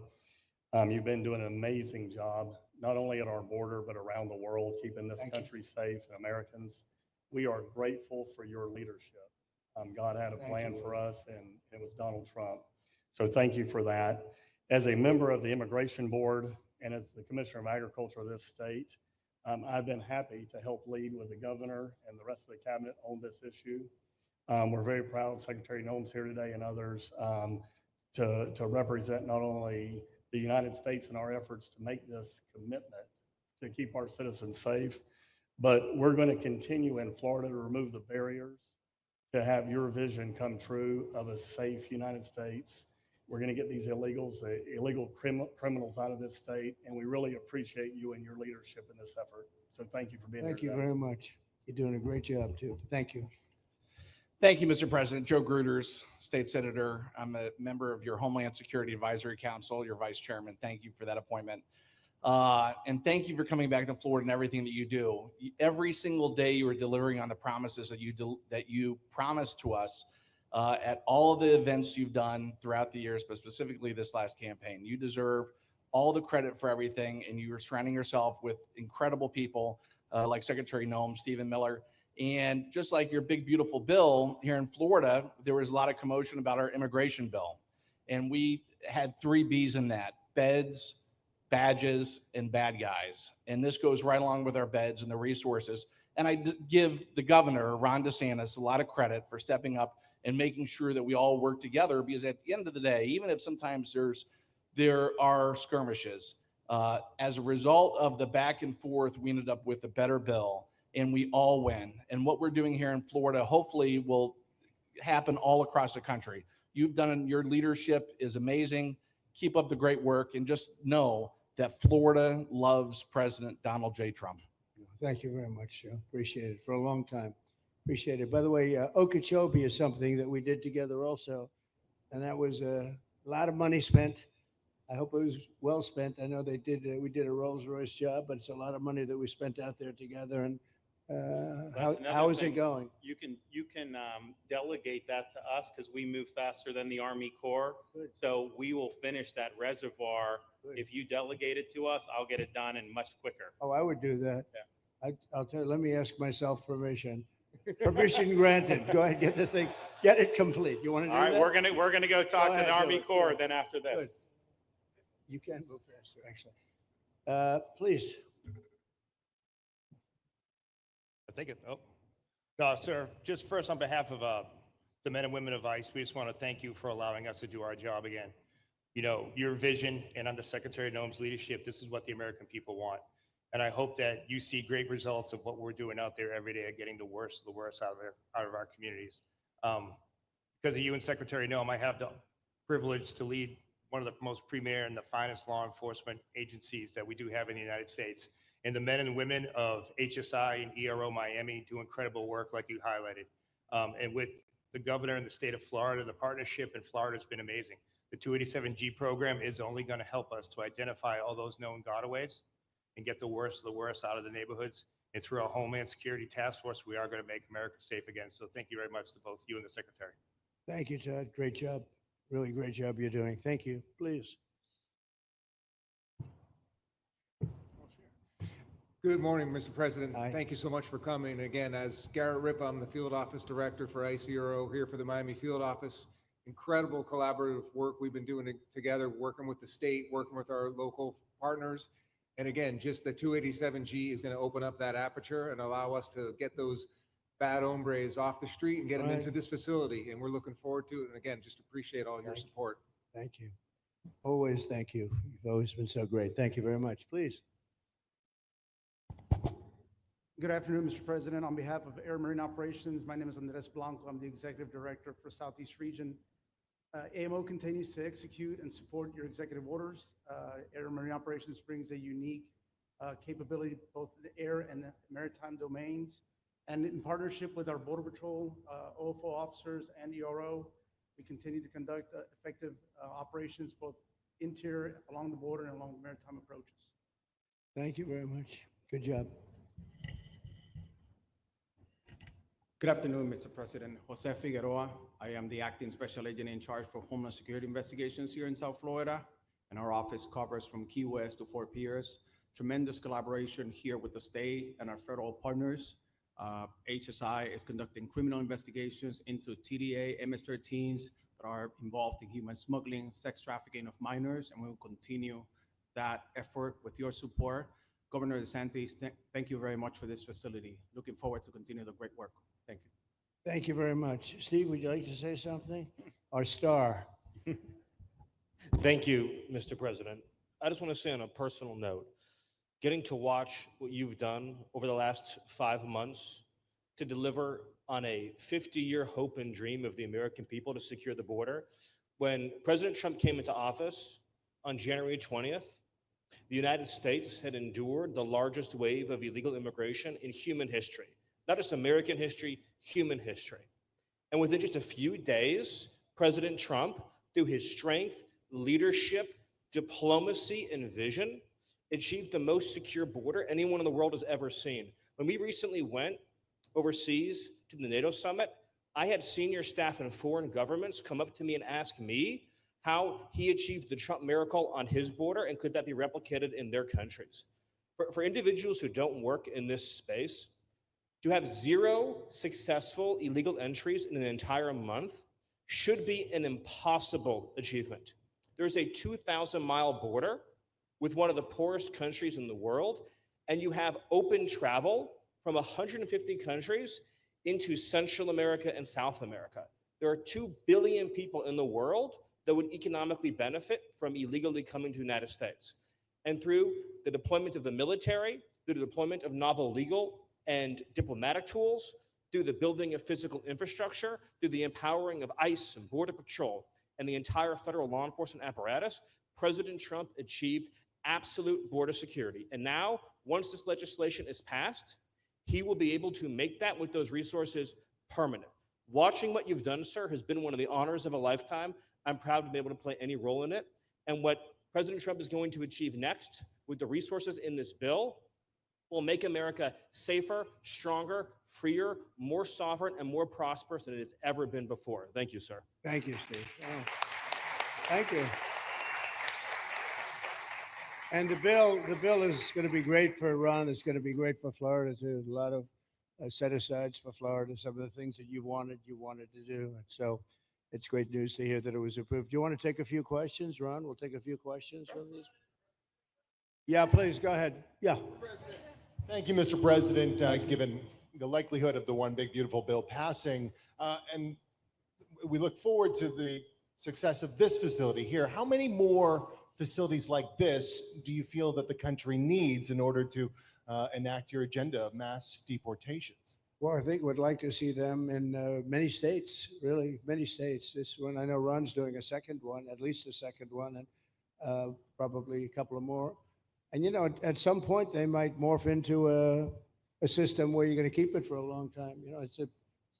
You've been doing an amazing job, not only at our border, but around the world, keeping this country safe and Americans. We are grateful for your leadership. God had a plan for us, and it was Donald Trump. So thank you for that. As a member of the Immigration Board and as the Commissioner of Agriculture of this state, I've been happy to help lead with the governor and the rest of the cabinet on this issue. We're very proud Secretary Noem's here today and others to represent not only the United States in our efforts to make this commitment to keep our citizens safe, but we're going to continue in Florida to remove the barriers to have your vision come true of a safe United States. We're going to get these illegal criminals out of this state, and we really appreciate you and your leadership in this effort. So thank you for being here. Thank you very much. You're doing a great job too. Thank you. Thank you, Mr. President. Joe Gruters, State Senator. I'm a member of your Homeland Security Advisory Council, your Vice Chairman. Thank you for that appointment. And thank you for coming back to Florida and everything that you do. Every single day you are delivering on the promises that you promised to us at all of the events you've done throughout the years, but specifically this last campaign. You deserve all the credit for everything, and you are surrounding yourself with incredible people like Secretary Noem, Stephen Miller. And just like your big, beautiful bill here in Florida, there was a lot of commotion about our immigration bill. And we had 3 B's in that: beds, badges, and bad guys. And this goes right along with our beds and the resources. And I give the governor, Ron DeSantis, a lot of credit for stepping up and making sure that we all work together, because at the end of the day, even if sometimes there are skirmishes, as a result of the back and forth, we ended up with a better bill, and we all win. And what we're doing here in Florida hopefully will happen all across the country. You've done, your leadership is amazing. Keep up the great work, and just know that Florida loves President Donald J. Trump. Thank you very much, Joe. Appreciate it for a long time. Appreciate it. By the way, Okeechobee is something that we did together also, and that was a lot of money spent. I hope it was well spent. I know we did a Rolls-Royce job, but it's a lot of money that we spent out there together. And how is it going? You can delegate that to us, because we move faster than the Army Corps. Good. So we will finish that reservoir. Good. If you delegate it to us, I'll get it done and much quicker. Oh, I would do that. Yeah. I'll tell you, let me ask myself permission. Permission granted. Go ahead, get the thing, get it complete. You want to do All right, that? we're gonna go talk Go to ahead, the Army do it. Corps Good. then after this. Good. You can move faster, actually. Please. I think it, oh. No, sir, just first on behalf of the men and women of ICE, we just want to thank you for allowing us to do our job again. You know, your vision and under Secretary Noem's leadership, this is what the American people want. And I hope that you see great results of what we're doing out there every day at getting the worst of out of our communities. Because of you and Secretary Noem, I have the privilege to lead one of the most premier and the finest law enforcement agencies that we do have in the United States. And the men and women of HSI and ERO Miami do incredible work, like you highlighted. And with the governor in the state of Florida, the partnership in Florida has been amazing. The 287G program is only going to help us to identify all those known gotaways and get the worst of the worst out of the neighborhoods. And through our Homeland Security Task Force, we are going to make America safe again. So thank you very much to both you and the Secretary. Thank you, Todd. Great job. Really great job you're doing. Thank you. Please. Good morning, Mr. President. Hi. Thank you so much for coming. Again, as Garrett Ripp, I'm the Field Office Director for ICRO here for the Miami Field Office. Incredible collaborative work we've been doing together, working with the state, working with our local partners. And again, just the 287G is going to open up that aperture and allow us to get those bad hombres off the street and get them Right. into this facility. And we're looking forward to it. And again, just appreciate all your support. Thank you. Always thank you. You've always been so great. Thank you very much. Please. Good afternoon, Mr. President. On behalf of Air Marine Operations, my name is Andres Blanco. I'm the Executive Director for Southeast Region. AMO continues to execute and support your executive orders. Air Marine Operations brings a unique capability, both the air and the maritime domains. And in partnership with our Border Patrol, OFO officers, and ERO, we continue to conduct effective operations, both interior, along the border, and along the maritime approaches. Thank you very much. Good job. Good afternoon, Mr. President. Jose Figueroa. I am the acting special agent in charge for Homeland Security Investigations here in South Florida, and our office covers from Key West to Fort Pierce. Tremendous collaboration here with the state and our federal partners. HSI is conducting criminal investigations into TDA, MS-13s that are involved in human smuggling, sex trafficking of minors, and we will continue that effort with your support. Governor DeSantis, thank you very much for this facility. Looking forward to continue the great work. Thank you. Thank you very much. Steve, would you like to say something? Our star. Thank you, Mr. President. I just want to say on a personal note, getting to watch what you've done over the last 5 months to deliver on a 50-year hope and dream of the American people to secure the border. When President Trump came into office on January 20th, the United States had endured the largest wave of illegal immigration in human history. not just American history, human history. And within just a few days, President Trump, through his strength, leadership, diplomacy, and vision, achieved the most secure border anyone in the world has ever seen. When we recently went overseas to the NATO summit, I had senior staff in foreign governments come up to me and ask me how he achieved the Trump miracle on his border and could that be replicated in their countries. For individuals who don't work in this space, to have 0 successful illegal entries in an entire month should be an impossible achievement. There's a 2,000-mile border with one of the poorest countries in the world, and you have open travel from 150 countries into Central America and South America. There are 2 billion people in the world that would economically benefit from illegally coming to the United States. And through the deployment of the military, through the deployment of novel legal and diplomatic tools, through the building of physical infrastructure, through the empowering of ICE and Border Patrol and the entire federal law enforcement apparatus, President Trump achieved absolute border security. And now, once this legislation is passed, he will be able to make that with those resources permanent. Watching what you've done, sir, has been one of the honors of a lifetime. I'm proud to be able to play any role in it. And what President Trump is going to achieve next with the resources in this bill will make America safer, stronger, freer, more sovereign, and more prosperous than it has ever been before. Thank you, sir. Thank you, Steve. Oh, thank you. And the bill is going to be great for Ron. It's going to be great for Florida too. A lot of set-asides for Florida. Some of the things that you wanted to do. And so it's great news to hear that it was approved. Do you want to take a few questions, Ron? We'll take a few questions from these. Yeah, please go ahead. Yeah. Thank you, Mr. President. Given the likelihood of the One Big Beautiful Bill passing, and we look forward to the success of this facility here, how many more facilities like this do you feel that the country needs in order to enact your agenda of mass deportations? Well, I think we'd like to see them in many states, really, many states. This one, I know Ron's doing a second one, at least a second one, and probably a couple of more. And, you know, at some point, they might morph into a system where you're going to keep it for a long time. You know, it's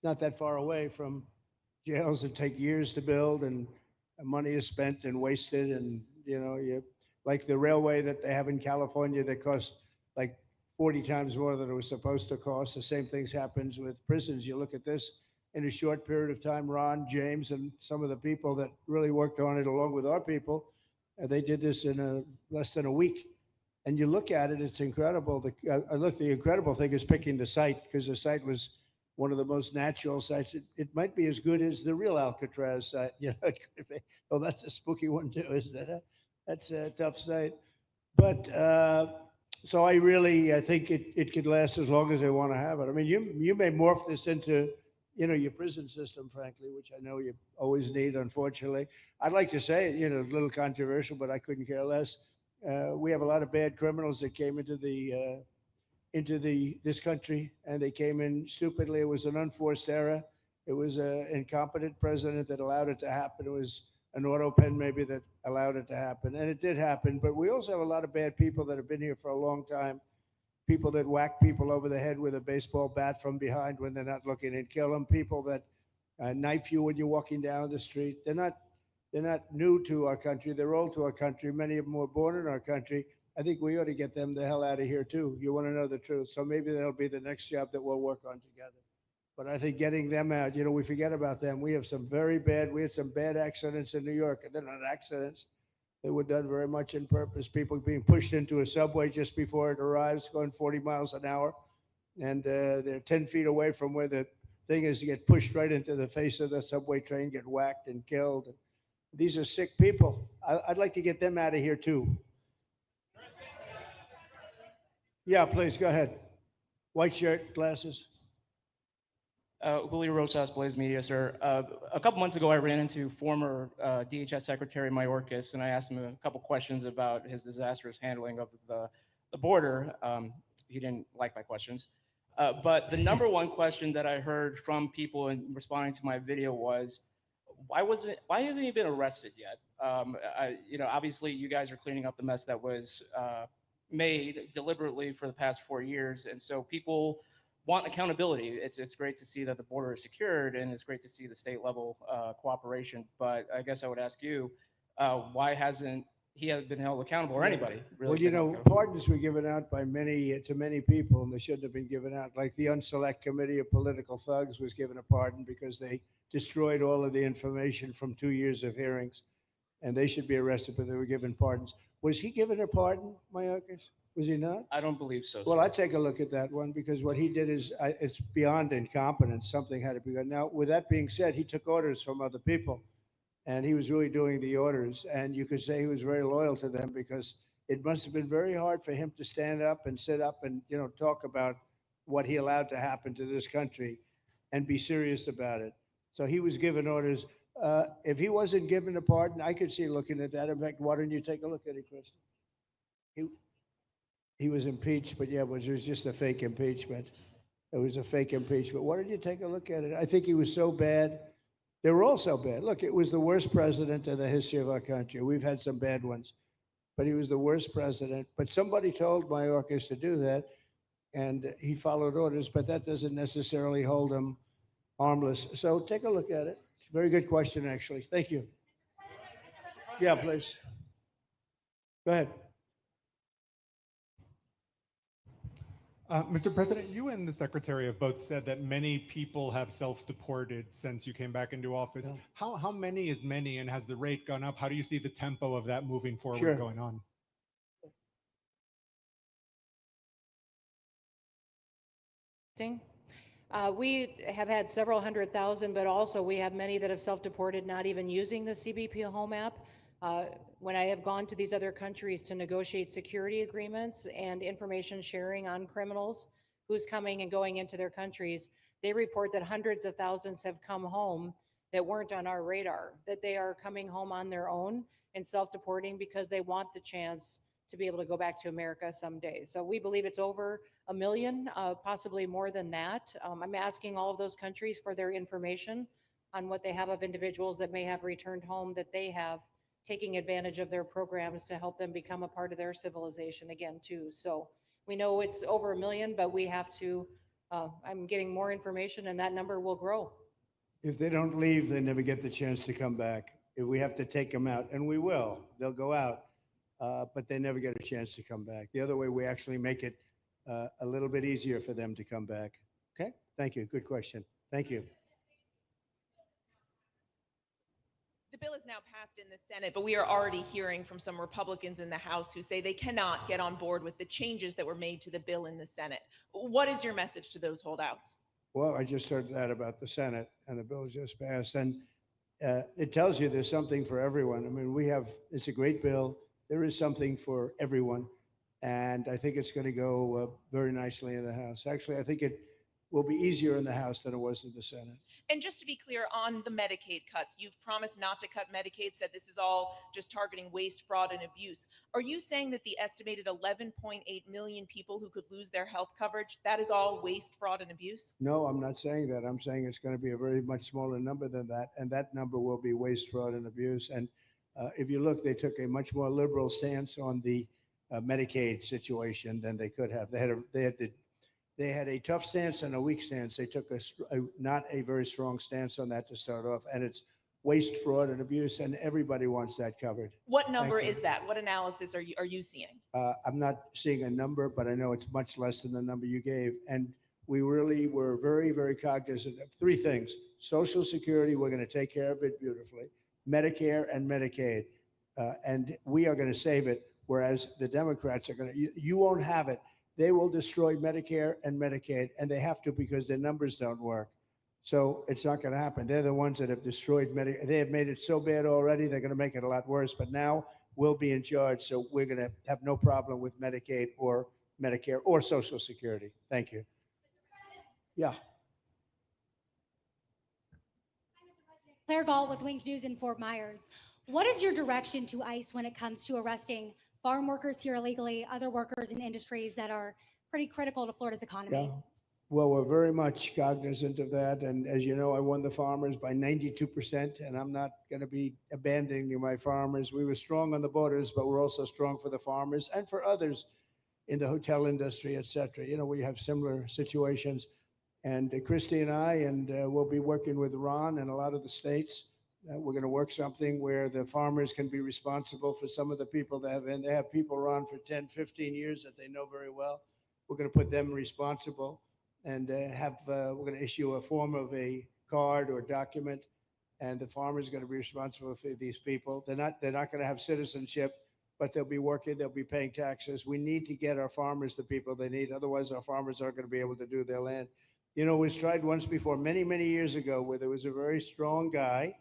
not that far away from jails that take years to build and money is spent and wasted. And, you know, like the railway that they have in California that costs like 40 times more than it was supposed to cost. The same things happens with prisons. You look at this in a short period of time, Ron, James, and some of the people that really worked on it along with our people, they did this in less than a week. And you look at it, it's incredible. The incredible thing is picking the site, because the site was one of the most natural sites. It might be as good as the real Alcatraz site. You know, it could be. Oh, that's a spooky one too, isn't it? That's a tough site. But so I think it could last as long as they want to have it. I mean, you may morph this into, you know, your prison system, frankly, which I know you always need, unfortunately. I'd like to say, you know, a little controversial, but I couldn't care less. We have a lot of bad criminals that came into this country, and they came in stupidly. It was an unforced error. It was an incompetent president that allowed it to happen. It was an auto pen maybe that allowed it to happen, and it did happen. But we also have a lot of bad people that have been here for a long time. People that whack people over the head with a baseball bat from behind when they're not looking and kill them. People that knife you when you're walking down the street. They're not new to our country. They're old to our country. Many of them were born in our country. I think we ought to get them the hell out of here too. You want to know the truth. So maybe that'll be the next job that we'll work on together. But I think getting them out, you know, we forget about them. We had some bad accidents in New York. And they're not accidents. They were done very much in purpose. People being pushed into a subway just before it arrives, going 40 miles an hour. And they're 10 feet away from where the thing is to get pushed right into the face of the subway train, get whacked and killed. These are sick people. I'd like to get them out of here too. Yeah, please, go ahead. White shirt, glasses. Julio Rosas, Blaze Media, sir. A couple months ago, I ran into former DHS Secretary Mayorkas, and I asked him a couple questions about his disastrous handling of the border. He didn't like my questions. But the number one question that I heard from people in responding to my video was, why hasn't he been arrested yet? You know, obviously you guys are cleaning up the mess that was made deliberately for the past 4 years. And so people want accountability. It's great to see that the border is secured, and it's great to see the state level cooperation. But I guess I would ask you, why hasn't he been held accountable, or Yeah. anybody really? Well, you been held know, accountable? pardons were given out by many to many people, and they shouldn't have been given out. Like the Unselect Committee of Political Thugs was given a pardon because they destroyed all of the information from 2 years of hearings, and they should be arrested, but they were given pardons. Was he given a pardon, Mayorkas? Was he not? I don't believe so. Well, sir. I take a look at that one because what he did is it's beyond incompetence. Something had to be done. Now, with that being said, he took orders from other people, and he was really doing the orders. And you could say he was very loyal to them because it must have been very hard for him to stand up and sit up and talk about what he allowed to happen to this country, and be serious about it. So he was given orders. If he wasn't given a pardon, I could see looking at that. In fact, why don't you take a look at it, Kristen? He was impeached, but yeah, it was just a fake impeachment. It was a fake impeachment. Why don't you take a look at it? I think he was so bad. They were all so bad. Look, it was the worst president in the history of our country. We've had some bad ones, but he was the worst president. But somebody told Mayorkas to do that, and he followed orders, but that doesn't necessarily hold him harmless. So take a look at it. Very good question, actually. Thank you. Yeah, please. Go ahead. Mr. President, you and the Secretary have both said that many people have self-deported since you came back into office. Yeah. How many is many, and has the rate gone up? How do you see the tempo of that moving forward Sure. going on? We have had several 100,000, but also we have many that have self-deported, not even using the CBP Home app. When I have gone to these other countries to negotiate security agreements and information sharing on criminals, who's coming and going into their countries, they report that hundreds of thousands have come home that weren't on our radar, that they are coming home on their own and self-deporting because they want the chance to be able to go back to America someday. So we believe it's over 1 million, possibly more than that. I'm asking all of those countries for their information on what they have of individuals that may have returned home, that they have taking advantage of their programs to help them become a part of their civilization again too. So we know it's over 1 million, but we have to, I'm getting more information and that number will grow. If they don't leave, they never get the chance to come back. If we have to take them out, and we will, they'll go out, but they never get a chance to come back. The other way, we actually make it a little bit easier for them to come back. Okay, thank you. Good question. Thank you. The bill is now passed in the Senate, but we are already hearing from some Republicans in the House who say they cannot get on board with the changes that were made to the bill in the Senate. What is your message to those holdouts? Well, I just heard that about the Senate, and the bill just passed, and it tells you there's something for everyone. I mean, it's a great bill. There is something for everyone, and I think it's going to go very nicely in the House. Actually, I think it will be easier in the House than it was in the Senate. And just to be clear on the Medicaid cuts, you've promised not to cut Medicaid, said this is all just targeting waste, fraud, and abuse. Are you saying that the estimated 11.8 million people who could lose their health coverage, that is all waste, fraud, and abuse? No, I'm not saying that. I'm saying it's going to be a very much smaller number than that, and that number will be waste, fraud, and abuse. And if you look, they took a much more liberal stance on the Medicaid situation than they could have. They had a tough stance and a weak stance. They took not a very strong stance on that to start off, and it's waste, fraud, and abuse, and everybody wants that covered. What number is that? What analysis are you seeing? I'm not seeing a number, but I know it's much less than the number you gave. And we really were very, very cognizant of three things. Social Security, we're going to take care of it beautifully. Medicare and Medicaid, and we are going to save it, whereas the Democrats are going to, you won't have it. They will destroy Medicare and Medicaid, and they have to because their numbers don't work. So it's not going to happen. They're the ones that have destroyed Medicare. They have made it so bad already, they're going to make it a lot worse. But now we'll be in charge, so we're going to have no problem with Medicaid or Medicare or Social Security. Thank you. Yeah. Claire Gall with Wink News in Fort Myers. What is your direction to ICE when it comes to arresting farm workers here illegally, other workers in industries that are pretty critical to Florida's economy? Yeah. Well, we're very much cognizant of that. And as you know, I won the farmers by 92%, and I'm not going to be abandoning my farmers. We were strong on the borders, but we're also strong for the farmers and for others in the hotel industry, et cetera. You know, we have similar situations. And Christie and I, and we'll be working with Ron and a lot of the states. We're going to work something where the farmers can be responsible for some of the people that have, and they have people around for 10, 15 years that they know very well. We're going to put them responsible and we're going to issue a form of a card or document, and the farmer is going to be responsible for these people. They're not going to have citizenship, but they'll be working, they'll be paying taxes. We need to get our farmers the people they need. Otherwise, our farmers aren't going to be able to do their land. You know, it was tried once before, many, many years ago, where there was a very strong guy,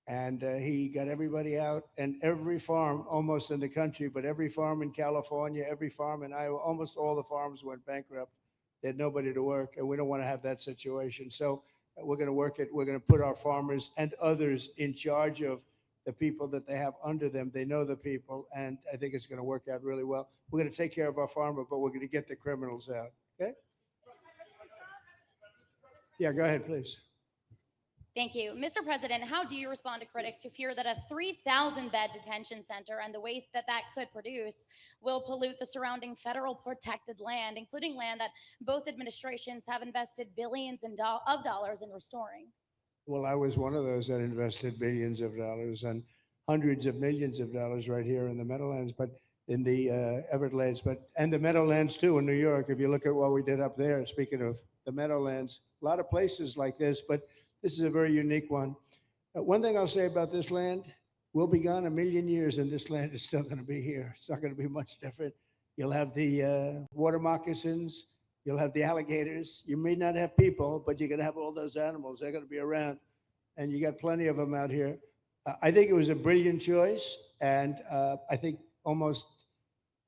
and he got everybody out, and every farm almost in the country, but every farm in California, every farm in Iowa, almost all the farms went bankrupt. They had nobody to work, and we don't want to have that situation. So we're going to work it. We're going to put our farmers and others in charge of the people that they have under them. They know the people, and I think it's going to work out really well. We're going to take care of our farmer, but we're going to get the criminals out. Okay? Yeah, go ahead, please. Thank you. Mr. President, how do you respond to critics who fear that a 3,000 bed detention center and the waste that that could produce will pollute the surrounding federal protected land, including land that both administrations have invested billions of dollars in restoring? Well, I was one of those that invested billions of dollars and hundreds of millions of dollars right here in the Meadowlands, but in the Everglades, and the Meadowlands too in New York. If you look at what we did up there, speaking of the Meadowlands, a lot of places like this, but this is a very unique one. One thing I'll say about this land, we'll be gone a million years and this land is still going to be here. It's not going to be much different. You'll have the water moccasins, you'll have the alligators. You may not have people, but you're going to have all those animals. They're going to be around, and you got plenty of them out here. I think it was a brilliant choice, and I think almost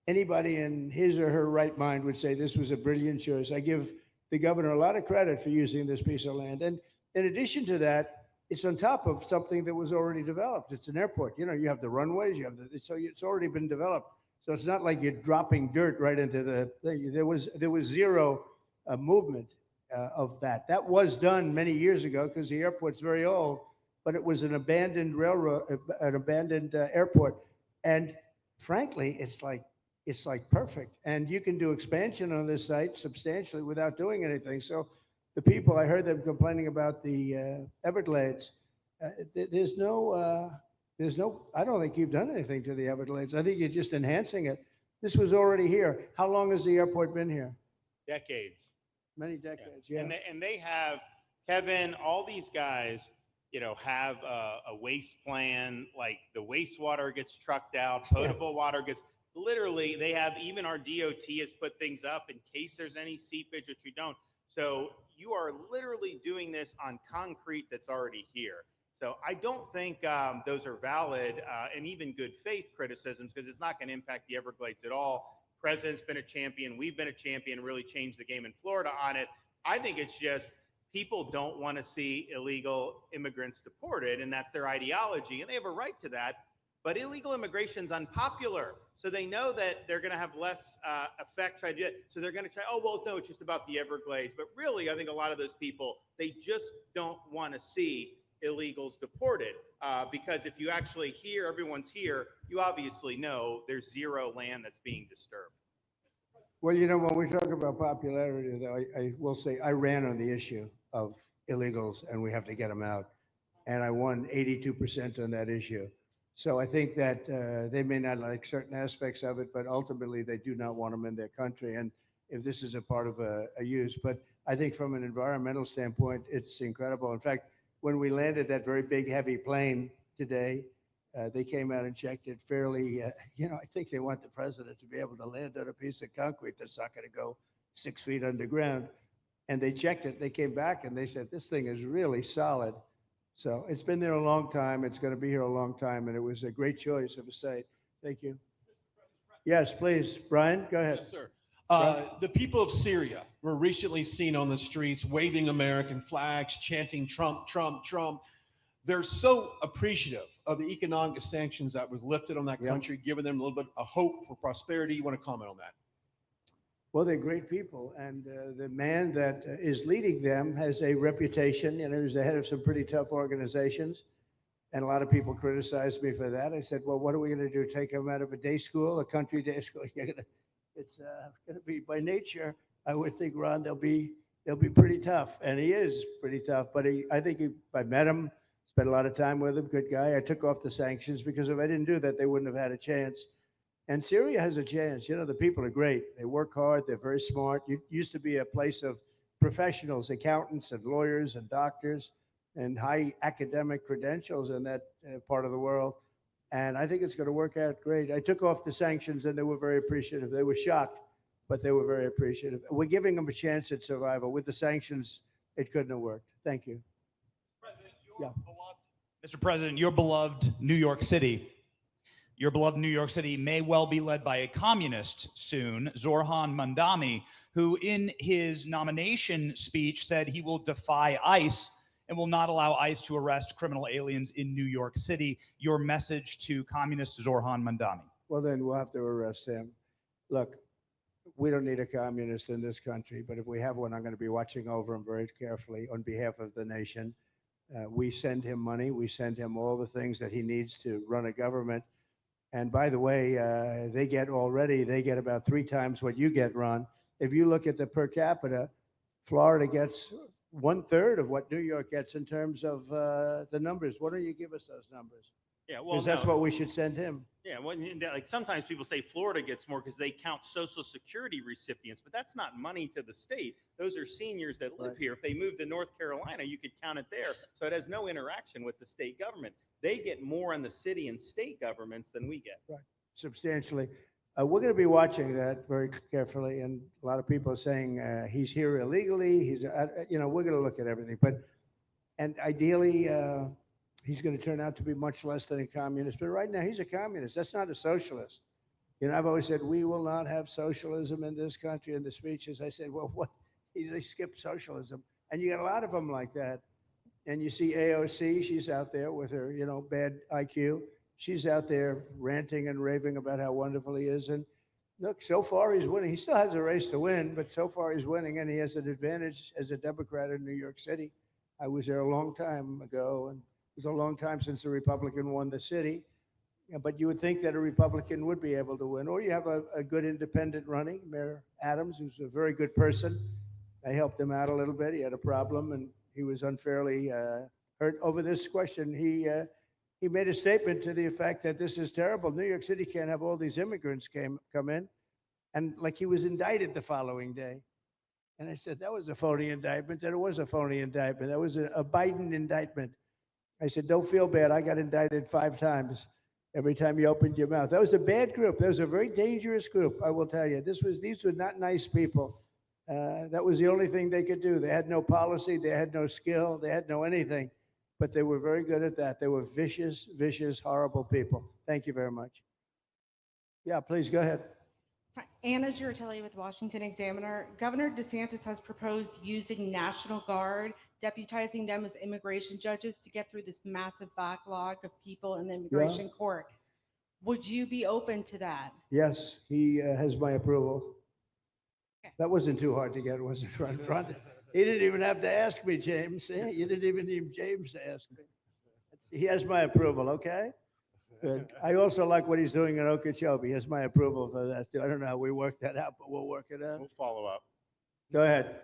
anybody in his or her right mind would say this was a brilliant choice. I give the governor a lot of credit for using this piece of land. And in addition to that, it's on top of something that was already developed. It's an airport. You know, you have the runways, you have so it's already been developed. So it's not like you're dropping dirt right into the thing. There was zero movement of that. That was done many years ago because the airport's very old, but it was an abandoned railroad, an abandoned airport. And frankly, it's like perfect. And you can do expansion on this site substantially without doing anything. So the people, I heard them complaining about the Everglades. There's no, I don't think you've done anything to the Everglades. I think you're just enhancing it. This was already here. How long has the airport been here? Decades. Many decades, yeah. And they have, Kevin, all these guys, you know, have a waste plan, like the wastewater gets trucked out, potable water gets, literally, they have, even our DOT has put things up in case there's any seepage, which we don't. So you are literally doing this on concrete that's already here. So I don't think those are valid and even good faith criticisms, because it's not going to impact the Everglades at all. President's been a champion. We've been a champion, really changed the game in Florida on it. I think it's just people don't want to see illegal immigrants deported, and that's their ideology, and they have a right to that. But illegal immigration is unpopular. So they know that they're going to have less effect trying to do it. So they're going to try, oh, well, no, it's just about the Everglades. But really, I think a lot of those people, they just don't want to see illegals deported. Because if you actually hear everyone's here, you obviously know there's zero land that's being disturbed. Well, you know, when we talk about popularity, though, I will say I ran on the issue of illegals and we have to get them out. And I won 82% on that issue. So I think that they may not like certain aspects of it, but ultimately they do not want them in their country. And if this is a part of a use, but I think from an environmental standpoint, it's incredible. In fact, when we landed that very big, heavy plane today, they came out and checked it fairly. You know, I think they want the president to be able to land on a piece of concrete that's not going to go 6 feet underground. And they checked it. They came back and they said, this thing is really solid. So it's been there a long time. It's going to be here a long time. And it was a great choice of a site. Thank you. Yes, please. Brian, go ahead. Yes, sir. The people of Syria were recently seen on the streets waving American flags, chanting Trump, Trump, Trump. They're so appreciative of the economic sanctions that was lifted on that country, giving them a little bit of hope for prosperity. You want to comment on that? Well, they're great people, and the man that is leading them has a reputation. You know, he's the head of some pretty tough organizations, and a lot of people criticized me for that. I said, well, what are we going to do? Take him out of a day school, a country day school? It's going to be, by nature, I would think, Ron, they'll He'll be pretty tough, and he is pretty tough. But I met him, spent a lot of time with him. Good guy. I took off the sanctions because if I didn't do that, they wouldn't have had a chance. And Syria has a chance. You know, the people are great. They work hard. They're very smart. It used to be a place of professionals, accountants, and lawyers, and doctors, and high academic credentials in that part of the world. And I think it's going to work out great. I took off the sanctions, and they were very appreciative. They were shocked, but they were very appreciative. We're giving them a chance at survival. With the sanctions, it couldn't have worked. Thank you. Yeah. Mr. President, your beloved New York City may well be led by a communist soon, Zorhan Mandami, who in his nomination speech said he will defy ICE and will not allow ICE to arrest criminal aliens in New York City. Your message to communist Zorhan Mandami. Well, then we'll have to arrest him. Look, we don't need a communist in this country, but if we have one, I'm going to be watching over him very carefully on behalf of the nation. We send him money. We send him all the things that he needs to run a government. And by the way, they get about 3 times what you get, Ron. If you look at the per capita, Florida gets 1/3 of what New York gets in terms of the numbers. Why don't you give us those numbers? Yeah, well, Because that's no. what we should send him. Yeah, well, like sometimes people say Florida gets more because they count Social Security recipients, but that's not money to the state. Those are seniors that live here. If they move to North Carolina, you could count it there. So it has no interaction with the state government. They get more in the city and state governments than we get. Right. Substantially. We're going to be watching that very carefully, and a lot of people are saying he's here illegally. We're going to look at everything, and ideally, he's going to turn out to be much less than a communist. But right now, he's a communist. That's not a socialist. I've always said we will not have socialism in this country. In the speeches, I said, well, what? They skipped socialism, and you got a lot of them like that. And you see AOC, she's out there with her, bad IQ. She's out there ranting and raving about how wonderful he is. And look, so far he's winning. He still has a race to win, but so far he's winning, and he has an advantage as a Democrat in New York City. I was there a long time ago, and it was a long time since a Republican won the city. But you would think that a Republican would be able to win. Or you have a good independent running, Mayor Adams, who's a very good person. I helped him out a little bit. He had a problem, and he was unfairly hurt over this question. He made a statement to the effect that this is terrible. New York City can't have all these immigrants come in. And like he was indicted the following day. And I said, that was a phony indictment. That it was a phony indictment. That was a Biden indictment. I said, don't feel bad. I got indicted 5 times every time you opened your mouth. That was a bad group. That was a very dangerous group, I will tell you. These were not nice people. That was the only thing they could do. They had no policy. They had no skill. They had no anything. But they were very good at that. They were vicious, vicious, horrible people. Thank you very much. Yeah, please go ahead. Anna Giratelli with Washington Examiner. Governor DeSantis has proposed using National Guard, deputizing them as immigration judges to get through this massive backlog of people in the immigration court. Would you be open to that? Yes, he has my approval. That wasn't too hard to get, was it, Ron? He didn't even have to ask me, James. You didn't even need James to ask me. He has my approval, okay? Good. I also like what he's doing in Okeechobee. He has my approval for that, too. I don't know how we work that out, but we'll work it out. We'll follow up. Go ahead.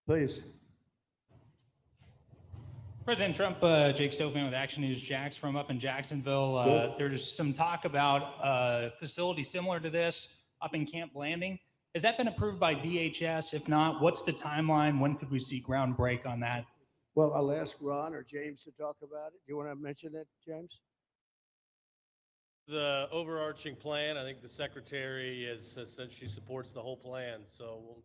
Please. President Trump, Jake Stofan with Action News Jax from up in Jacksonville. There's some talk about a facility similar to this up in Camp Blanding. Has that been approved by DHS? If not, what's the timeline? When could we see ground break on that? Well, I'll ask Ron or James to talk about it. Do you want to mention it, James? The overarching plan, I think the secretary has said she supports the whole plan, so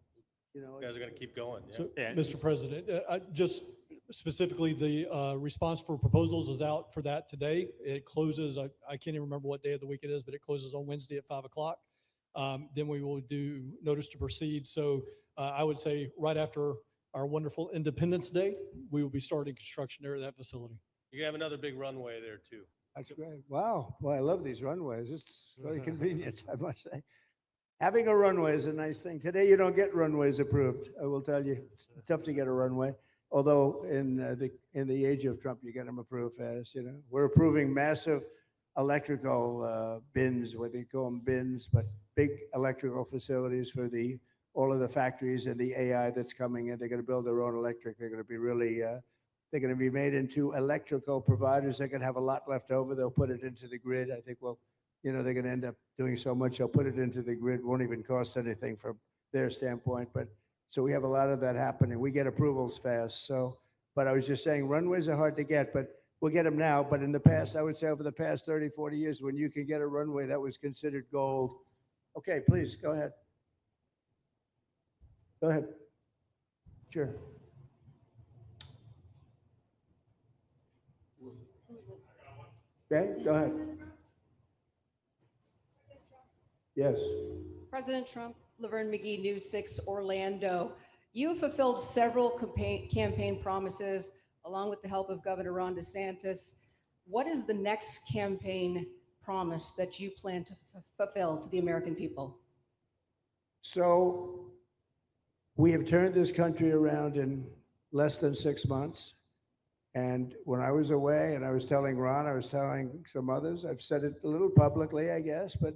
you guys are going to keep going. Yeah. So, Mr. President, just specifically, the response for proposals is out for that today. It closes, I can't even remember what day of the week it is, but it closes on Wednesday at 5 o'clock. Then we will do notice to proceed. So I would say right after our wonderful Independence Day, we will be starting construction there at that facility. You have another big runway there too. That's great. Wow. Boy, I love these runways. It's very convenient, I must say. Having a runway is a nice thing. Today, you don't get runways approved. I will tell you, it's tough to get a runway. Although in the age of Trump, you get them approved fast. We're approving massive electrical bins, what they call them bins, but big electrical facilities for the all of the factories and the AI that's coming in. They're going to build their own electric. They're going to be really, they're going to be made into electrical providers. They're going to have a lot left over. They'll put it into the grid. I think, well, you know, they're going to end up doing so much. They'll put it into the grid. Won't even cost anything from their standpoint. But so we have a lot of that happening. We get approvals fast. So, but I was just saying runways are hard to get, but we'll get them now. But in the past, I would say over the past 30, 40 years, when you can get a runway, that was considered gold. Okay, please go ahead. Go ahead. Sure. Okay, go ahead. Yes. President Trump, Laverne McGee, News 6 Orlando. You have fulfilled several campaign promises along with the help of Governor Ron DeSantis. What is the next campaign promise that you plan to fulfill to the American people? So we have turned this country around in less than 6 months. And when I was away and I was telling Ron, I was telling some others, I've said it a little publicly, I guess, but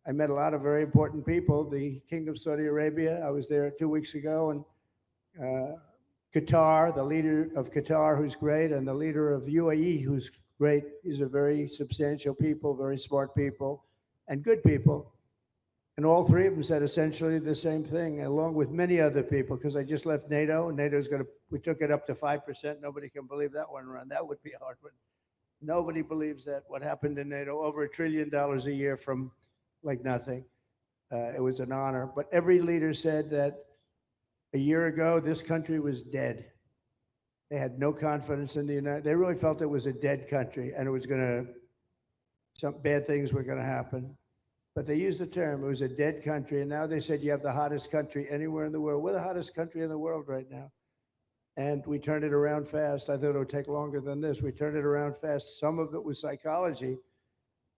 I met a lot of very important people. The King of Saudi Arabia, I was there 2 weeks ago, and Qatar, the leader of Qatar, who's great, and the leader of UAE, who's great. These are very substantial people, very smart people, and good people. And all three of them said essentially the same thing, along with many other people, because I just left NATO, and NATO's going to, we took it up to 5%. Nobody can believe that one, Ron. That would be a hard one. Nobody believes that, what happened in NATO, over $1 trillion a year from like nothing. It was an honor. But every leader said that a year ago, this country was dead. They had no confidence in the United, they really felt it was a dead country and it was going to, some bad things were going to happen. But they used the term, it was a dead country. And now they said you have the hottest country anywhere in the world. We're the hottest country in the world right now. And we turned it around fast. I thought it would take longer than this. We turned it around fast. Some of it was psychology.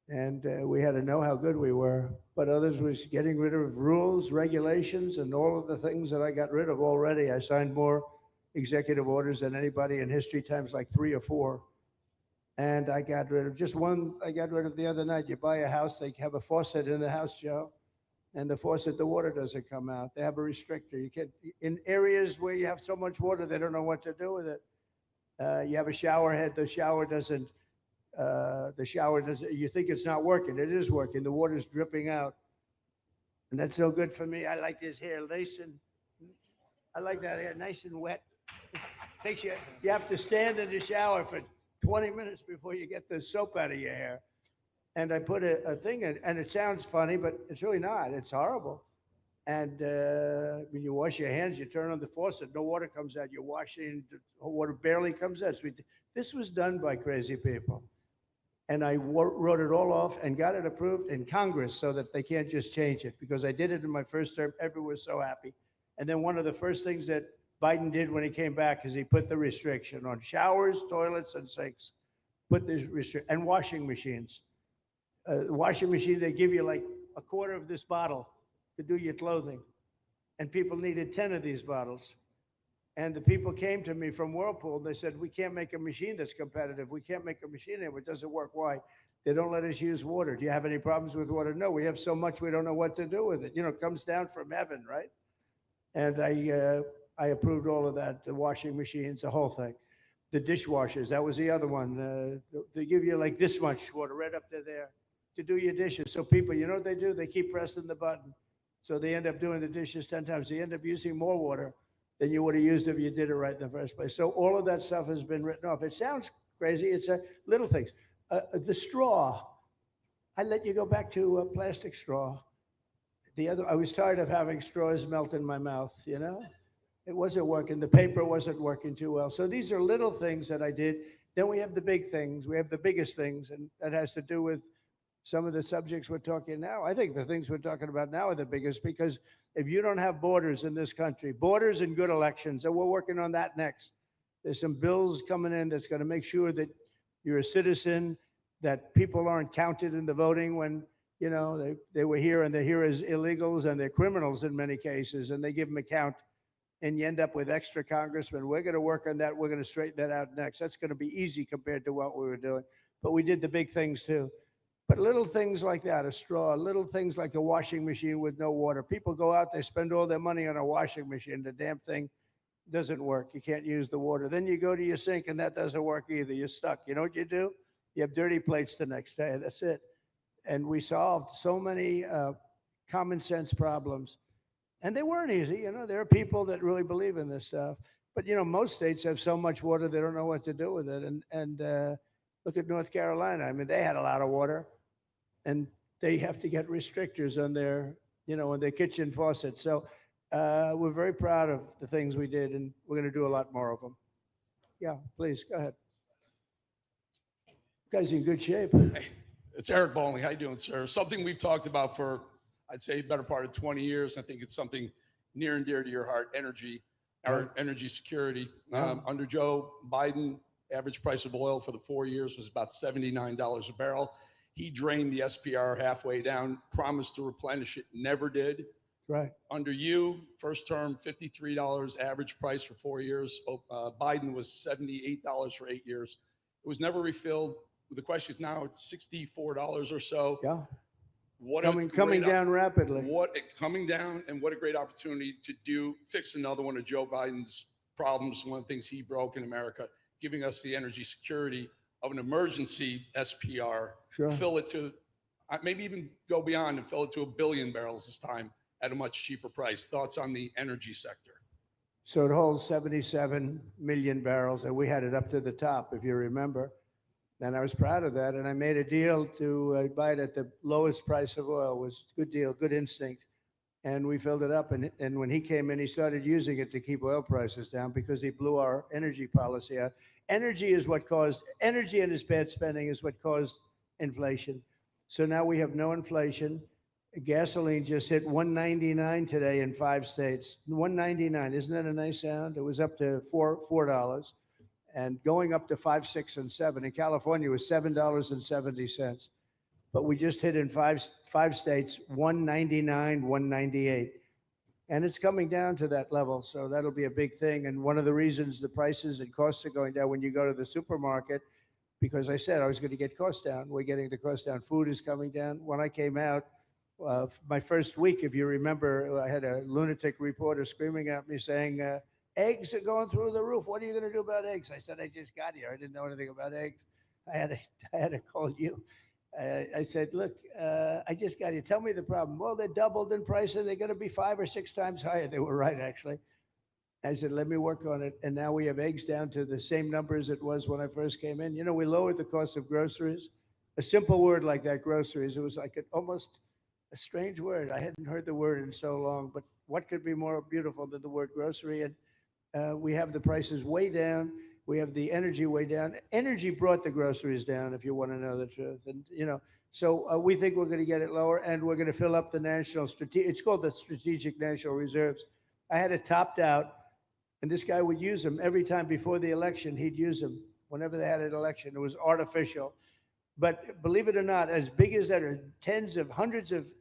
And we had to know how good we were. But others was getting rid of rules, regulations, and all of the things that I got rid of already. I signed more executive orders than anybody in history, times like 3 or 4. And I got rid of just one, I got rid of the other night. You buy a house, they have a faucet in the house, Joe, and the faucet, the water doesn't come out. They have a restrictor. You can't, in areas where you have so much water, they don't know what to do with it. You have a shower head, the shower doesn't, you think it's not working. It is working. The water's dripping out. And that's no good for me. I like this hair nice and, I like that hair nice and wet. Takes you, you have to stand in the shower for 20 minutes before you get the soap out of your hair. And I put a thing in, and it sounds funny, but it's really not. It's horrible. And when you wash your hands, you turn on the faucet, no water comes out. You're washing, the water barely comes out. So this was done by crazy people. And I wrote it all off and got it approved in Congress so that they can't just change it, because I did it in my first term. Everyone was so happy. And then one of the first things that Biden did when he came back is he put the restriction on showers, toilets, and sinks. Put this restriction, and washing machines. Washing machine, they give you like a quarter of this bottle to do your clothing. And people needed 10 of these bottles. And the people came to me from Whirlpool. They said, we can't make a machine that's competitive. We can't make a machine anymore. It doesn't work. Why? They don't let us use water. Do you have any problems with water? No, we have so much we don't know what to do with it. You know, it comes down from heaven, right? And I approved all of that, the washing machines, the whole thing. The dishwashers, that was the other one. They give you like this much water right up to there to do your dishes. So people, you know what they do? They keep pressing the button. So they end up doing the dishes 10 times. They end up using more water than you would have used if you did it right in the first place. So all of that stuff has been written off. It sounds crazy. It's little things. The straw, I let you go back to a plastic straw. I was tired of having straws melt in my mouth, you know? It wasn't working. The paper wasn't working too well. So these are little things that I did. Then we have the big things. We have the biggest things, and that has to do with some of the subjects we're talking now. I think the things we're talking about now are the biggest, because if you don't have borders in this country, borders and good elections, and we're working on that next. There's some bills coming in that's going to make sure that you're a citizen, that people aren't counted in the voting when, you know, they were here and they're here as illegals and they're criminals in many cases, and they give them a count, and you end up with extra congressmen. We're going to work on that. We're going to straighten that out next. That's going to be easy compared to what we were doing. But we did the big things too. But little things like that, a straw, little things like a washing machine with no water. People go out, they spend all their money on a washing machine. The damn thing doesn't work. You can't use the water. Then you go to your sink and that doesn't work either. You're stuck. You know what you do? You have dirty plates the next day. That's it. And we solved so many common sense problems. And they weren't easy. You know, there are people that really believe in this stuff. But, you know, most states have so much water, they don't know what to do with it. And look at North Carolina. I mean, they had a lot of water and they have to get restrictors on their, you know, on their kitchen faucet. So we're very proud of the things we did, and we're going to do a lot more of them. Yeah, please, go ahead. You guys in good shape. Hey, it's Eric Bowling. How you doing, sir? Something we've talked about for, I'd say, better part of 20 years. I think it's something near and dear to your heart, energy, our energy security. Yeah. Under Joe Biden, average price of oil for the 4 years was about $79 a barrel. He drained the SPR halfway down, promised to replenish it, never did. Right. Under you, first term, $53 average price for 4 years. Biden was $78 for 8 years. It was never refilled. The question is now it's $64 or so. Yeah. What coming down rapidly. Coming down, and what a great opportunity to fix another one of Joe Biden's problems. One of the things he broke in America, giving us the energy security of an emergency SPR. Sure. Fill it to, maybe even go beyond and fill it to 1 billion barrels this time at a much cheaper price. Thoughts on the energy sector? So it holds 77 million barrels, and we had it up to the top, if you remember. And I was proud of that. And I made a deal to buy it at the lowest price of oil. It was a good deal, good instinct. And we filled it up. And when he came in, he started using it to keep oil prices down because he blew our energy policy out. Energy and his bad spending is what caused inflation. So now we have no inflation. Gasoline just hit $1.99 today in 5 states. $1.99, isn't that a nice sound? It was up to $4 and going up to 5, 6, and 7. In California, it was $7.70. But we just hit in five states, $1.99, $1.98. And it's coming down to that level. So that'll be a big thing. And one of the reasons the prices and costs are going down when you go to the supermarket, because I said I was going to get costs down. We're getting the cost down. Food is coming down. When I came out, my first week, if you remember, I had a lunatic reporter screaming at me saying, eggs are going through the roof. What are you going to do about eggs? I said, I just got here. I didn't know anything about eggs. I had to call you. I said, look, I just got here. Tell me the problem. Well, they're doubled in price and they're going to be 5 or 6 times higher. They were right, actually. I said, let me work on it. And now we have eggs down to the same numbers it was when I first came in. You know, we lowered the cost of groceries. A simple word like that, groceries, it was like almost a strange word. I hadn't heard the word in so long, but what could be more beautiful than the word grocery? And we have the prices way down. We have the energy way down. Energy brought the groceries down, if you want to know the truth. And, you know, so we think we're going to get it lower, and we're going to fill up the it's called the Strategic National Reserves. I had it topped out, and this guy would use them every time before the election. He'd use them whenever they had an election. It was artificial. But believe it or not, as big as that are hundreds of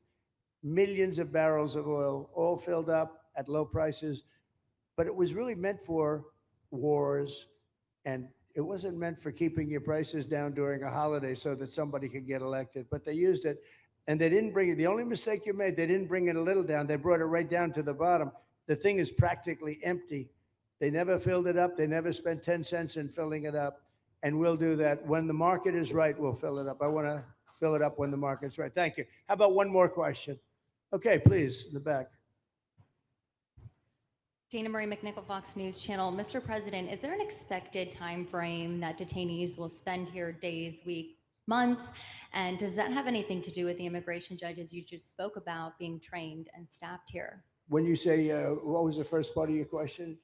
millions of barrels of oil, all filled up at low prices. But it was really meant for wars, and it wasn't meant for keeping your prices down during a holiday so that somebody could get elected. But they used it, and they didn't bring it. The only mistake you made, they didn't bring it a little down. They brought it right down to the bottom. The thing is practically empty. They never filled it up. They never spent 10 cents in filling it up. And we'll do that. When the market is right, we'll fill it up. I want to fill it up when the market's right. Thank you. How about one more question? Okay, please, in the back. Dana Marie McNichol, Fox News Channel. Mr. President, is there an expected time frame that detainees will spend here, days, weeks, months? And does that have anything to do with the immigration judges you just spoke about being trained and staffed here? When you say, what was the first part of your question?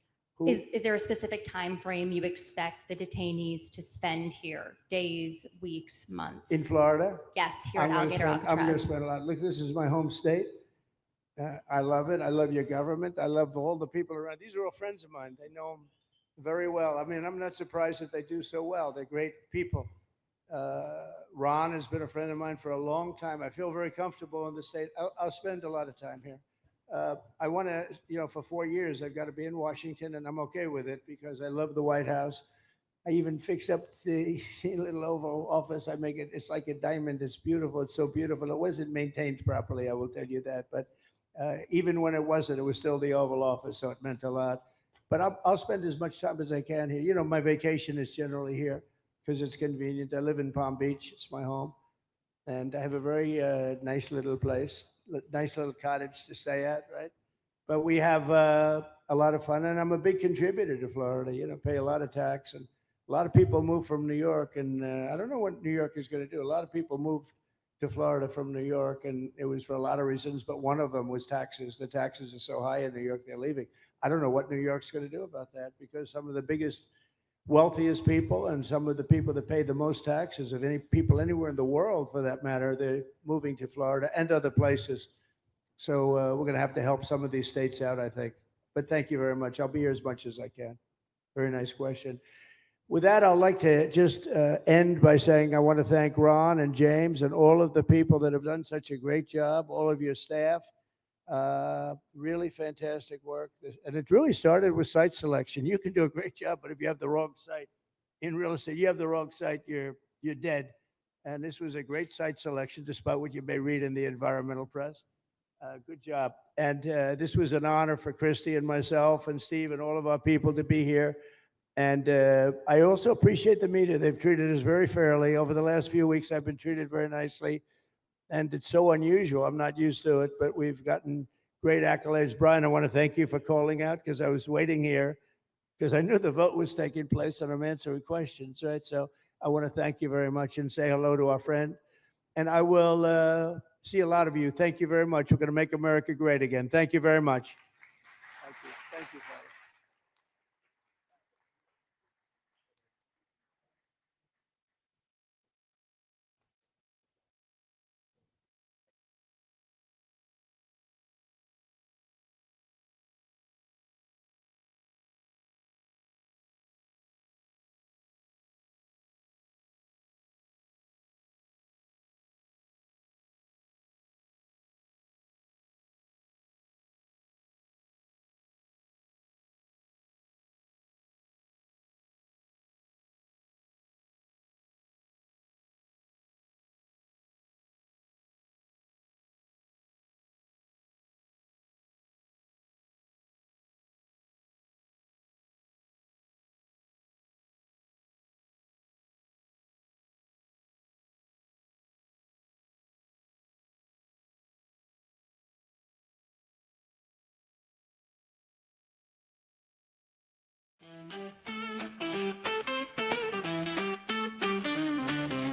Is there a specific time frame you expect the detainees to spend here, days, weeks, months? In Florida? Yes, here at Alligator, Alcatraz. I'm going to spend a lot. Look, this is my home state. I love it. I love your government. I love all the people around. These are all friends of mine. They know them very well. I mean, I'm not surprised that they do so well. They're great people. Ron has been a friend of mine for a long time. I feel very comfortable in the state. I'll spend a lot of time here. I want to, you know, for 4 years, I've got to be in Washington, and I'm okay with it because I love the White House. I even fix up the little Oval Office. I make it, it's like a diamond. It's beautiful. It's so beautiful. It wasn't maintained properly, I will tell you that. But even when it wasn't, it was still the Oval Office, so it meant a lot. But I'll spend as much time as I can here. You know, my vacation is generally here because it's convenient. I live in Palm Beach. It's my home. And I have a very nice little place, nice little cottage to stay at, right? But we have a lot of fun. And I'm a big contributor to Florida, you know, pay a lot of tax. And a lot of people move from New York. And I don't know what New York is going to do. A lot of people moved to Florida from New York. And it was for a lot of reasons. But one of them was taxes. The taxes are so high in New York, they're leaving. I don't know what New York's going to do about that, because some of the biggest, wealthiest people and some of the people that pay the most taxes of any people anywhere in the world, for that matter, they're moving to Florida and other places. So we're going to have to help some of these states out, I think. But thank you very much. I'll be here as much as I can. Very nice question. With that, I'd like to just end by saying I want to thank Ron and James and all of the people that have done such a great job, all of your staff. Really fantastic work. And it really started with site selection. You can do a great job, but if you have the wrong site in real estate, you have the wrong site, you're dead. And this was a great site selection, despite what you may read in the environmental press. Good job. And this was an honor for Christy and myself and Steve and all of our people to be here. And I also appreciate the media. They've treated us very fairly. Over the last few weeks, I've been treated very nicely. And it's so unusual. I'm not used to it, but we've gotten great accolades. Brian, I want to thank you for calling out, because I was waiting here because I knew the vote was taking place and I'm answering questions, right? So I want to thank you very much and say hello to our friend. And I will see a lot of you. Thank you very much. We're going to make America great again. Thank you very much. Thank you. Thank you, Father.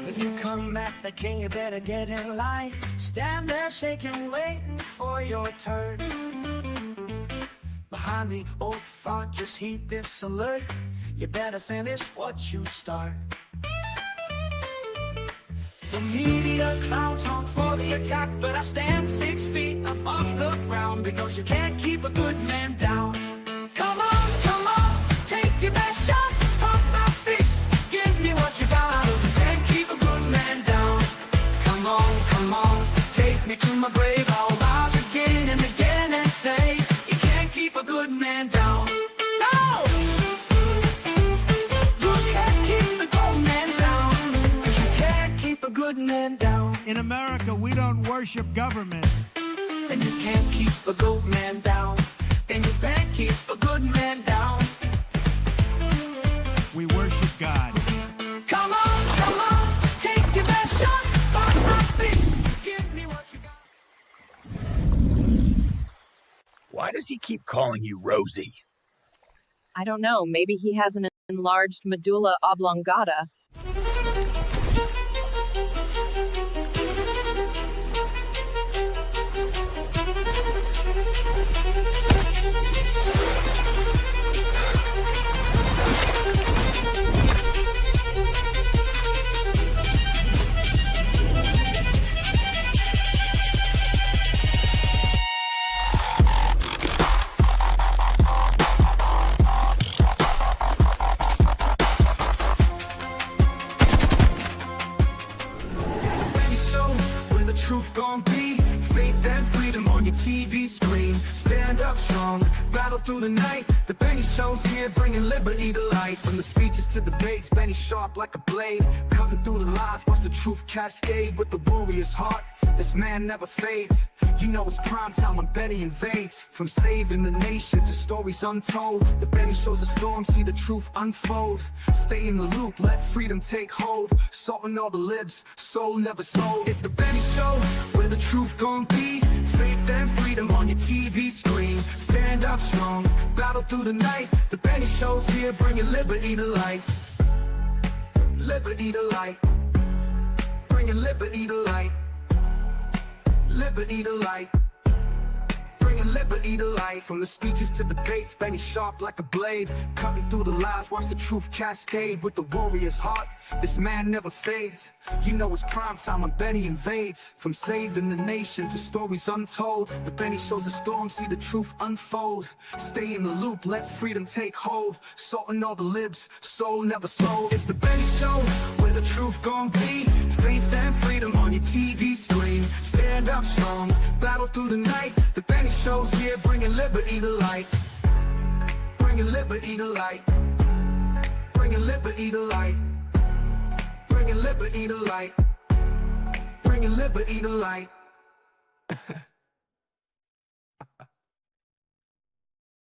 If you come at the king, you better get in line. Stand there shaking, waiting for your turn. Behind the old fort, just heed this alert. You better finish what you start. The media clouds on for the attack, but I stand 6 feet above the ground, because you can't keep a good man down. Come on, take your best shot. Pump my fist, give me what you got. 'Cause you can't keep a good man down. Come on, take me to my grave. I'll rise again and again and say, you can't keep a good man down. No! You can't keep the good man down. 'Cause you can't keep a good man down. In America, we don't worship government. And you can't keep a good man down. And you can't keep a good man down. We worship God. Come on, take your best shot. Pump my fist, give me what you got. Why does he keep calling you Rosie? I don't know. Maybe he has an enlarged medulla oblongata. Truth gon' be faith and freedom on your TV screen. Stand up strong, battle through the night. The Benny Show's here, bringing liberty to light. From the speeches to debates, Benny sharp like a blade, cutting through the lies, watch the truth cascade. With the warrior's heart, this man never fades. You know it's prime time when Benny invades. From saving the nation to stories untold, the Benny Show's a storm, see the truth unfold. Stay in the loop, let freedom take hold. Salting all the libs, soul never sold. It's the Benny Show, where the truth gon' be. Faith and freedom on your TV screen. Stand up strong, battle through the night. The Benny Show's here, bringing liberty to light. Liberty to light. Bringing liberty to light. Liberty to light. Bringing liberty to light. From the speeches to debates, Benny sharp like a blade, cutting through the lies, watch the truth cascade. With the warrior's heart, this man never fades. You know it's prime time when Benny invades. From saving the nation to stories untold, the Benny Show's a storm, see the truth unfold. Stay in the loop, let freedom take hold. Salting all the libs, soul never sold. It's the Benny Show, where the truth gon' be. Faith and freedom on your TV screen. Stand up strong, battle through the night. The Benny Show's here, bringing liberty to light. Bringing liberty to light. Bringing liberty to light. Bringing liberty to light. Bringing liberty to light.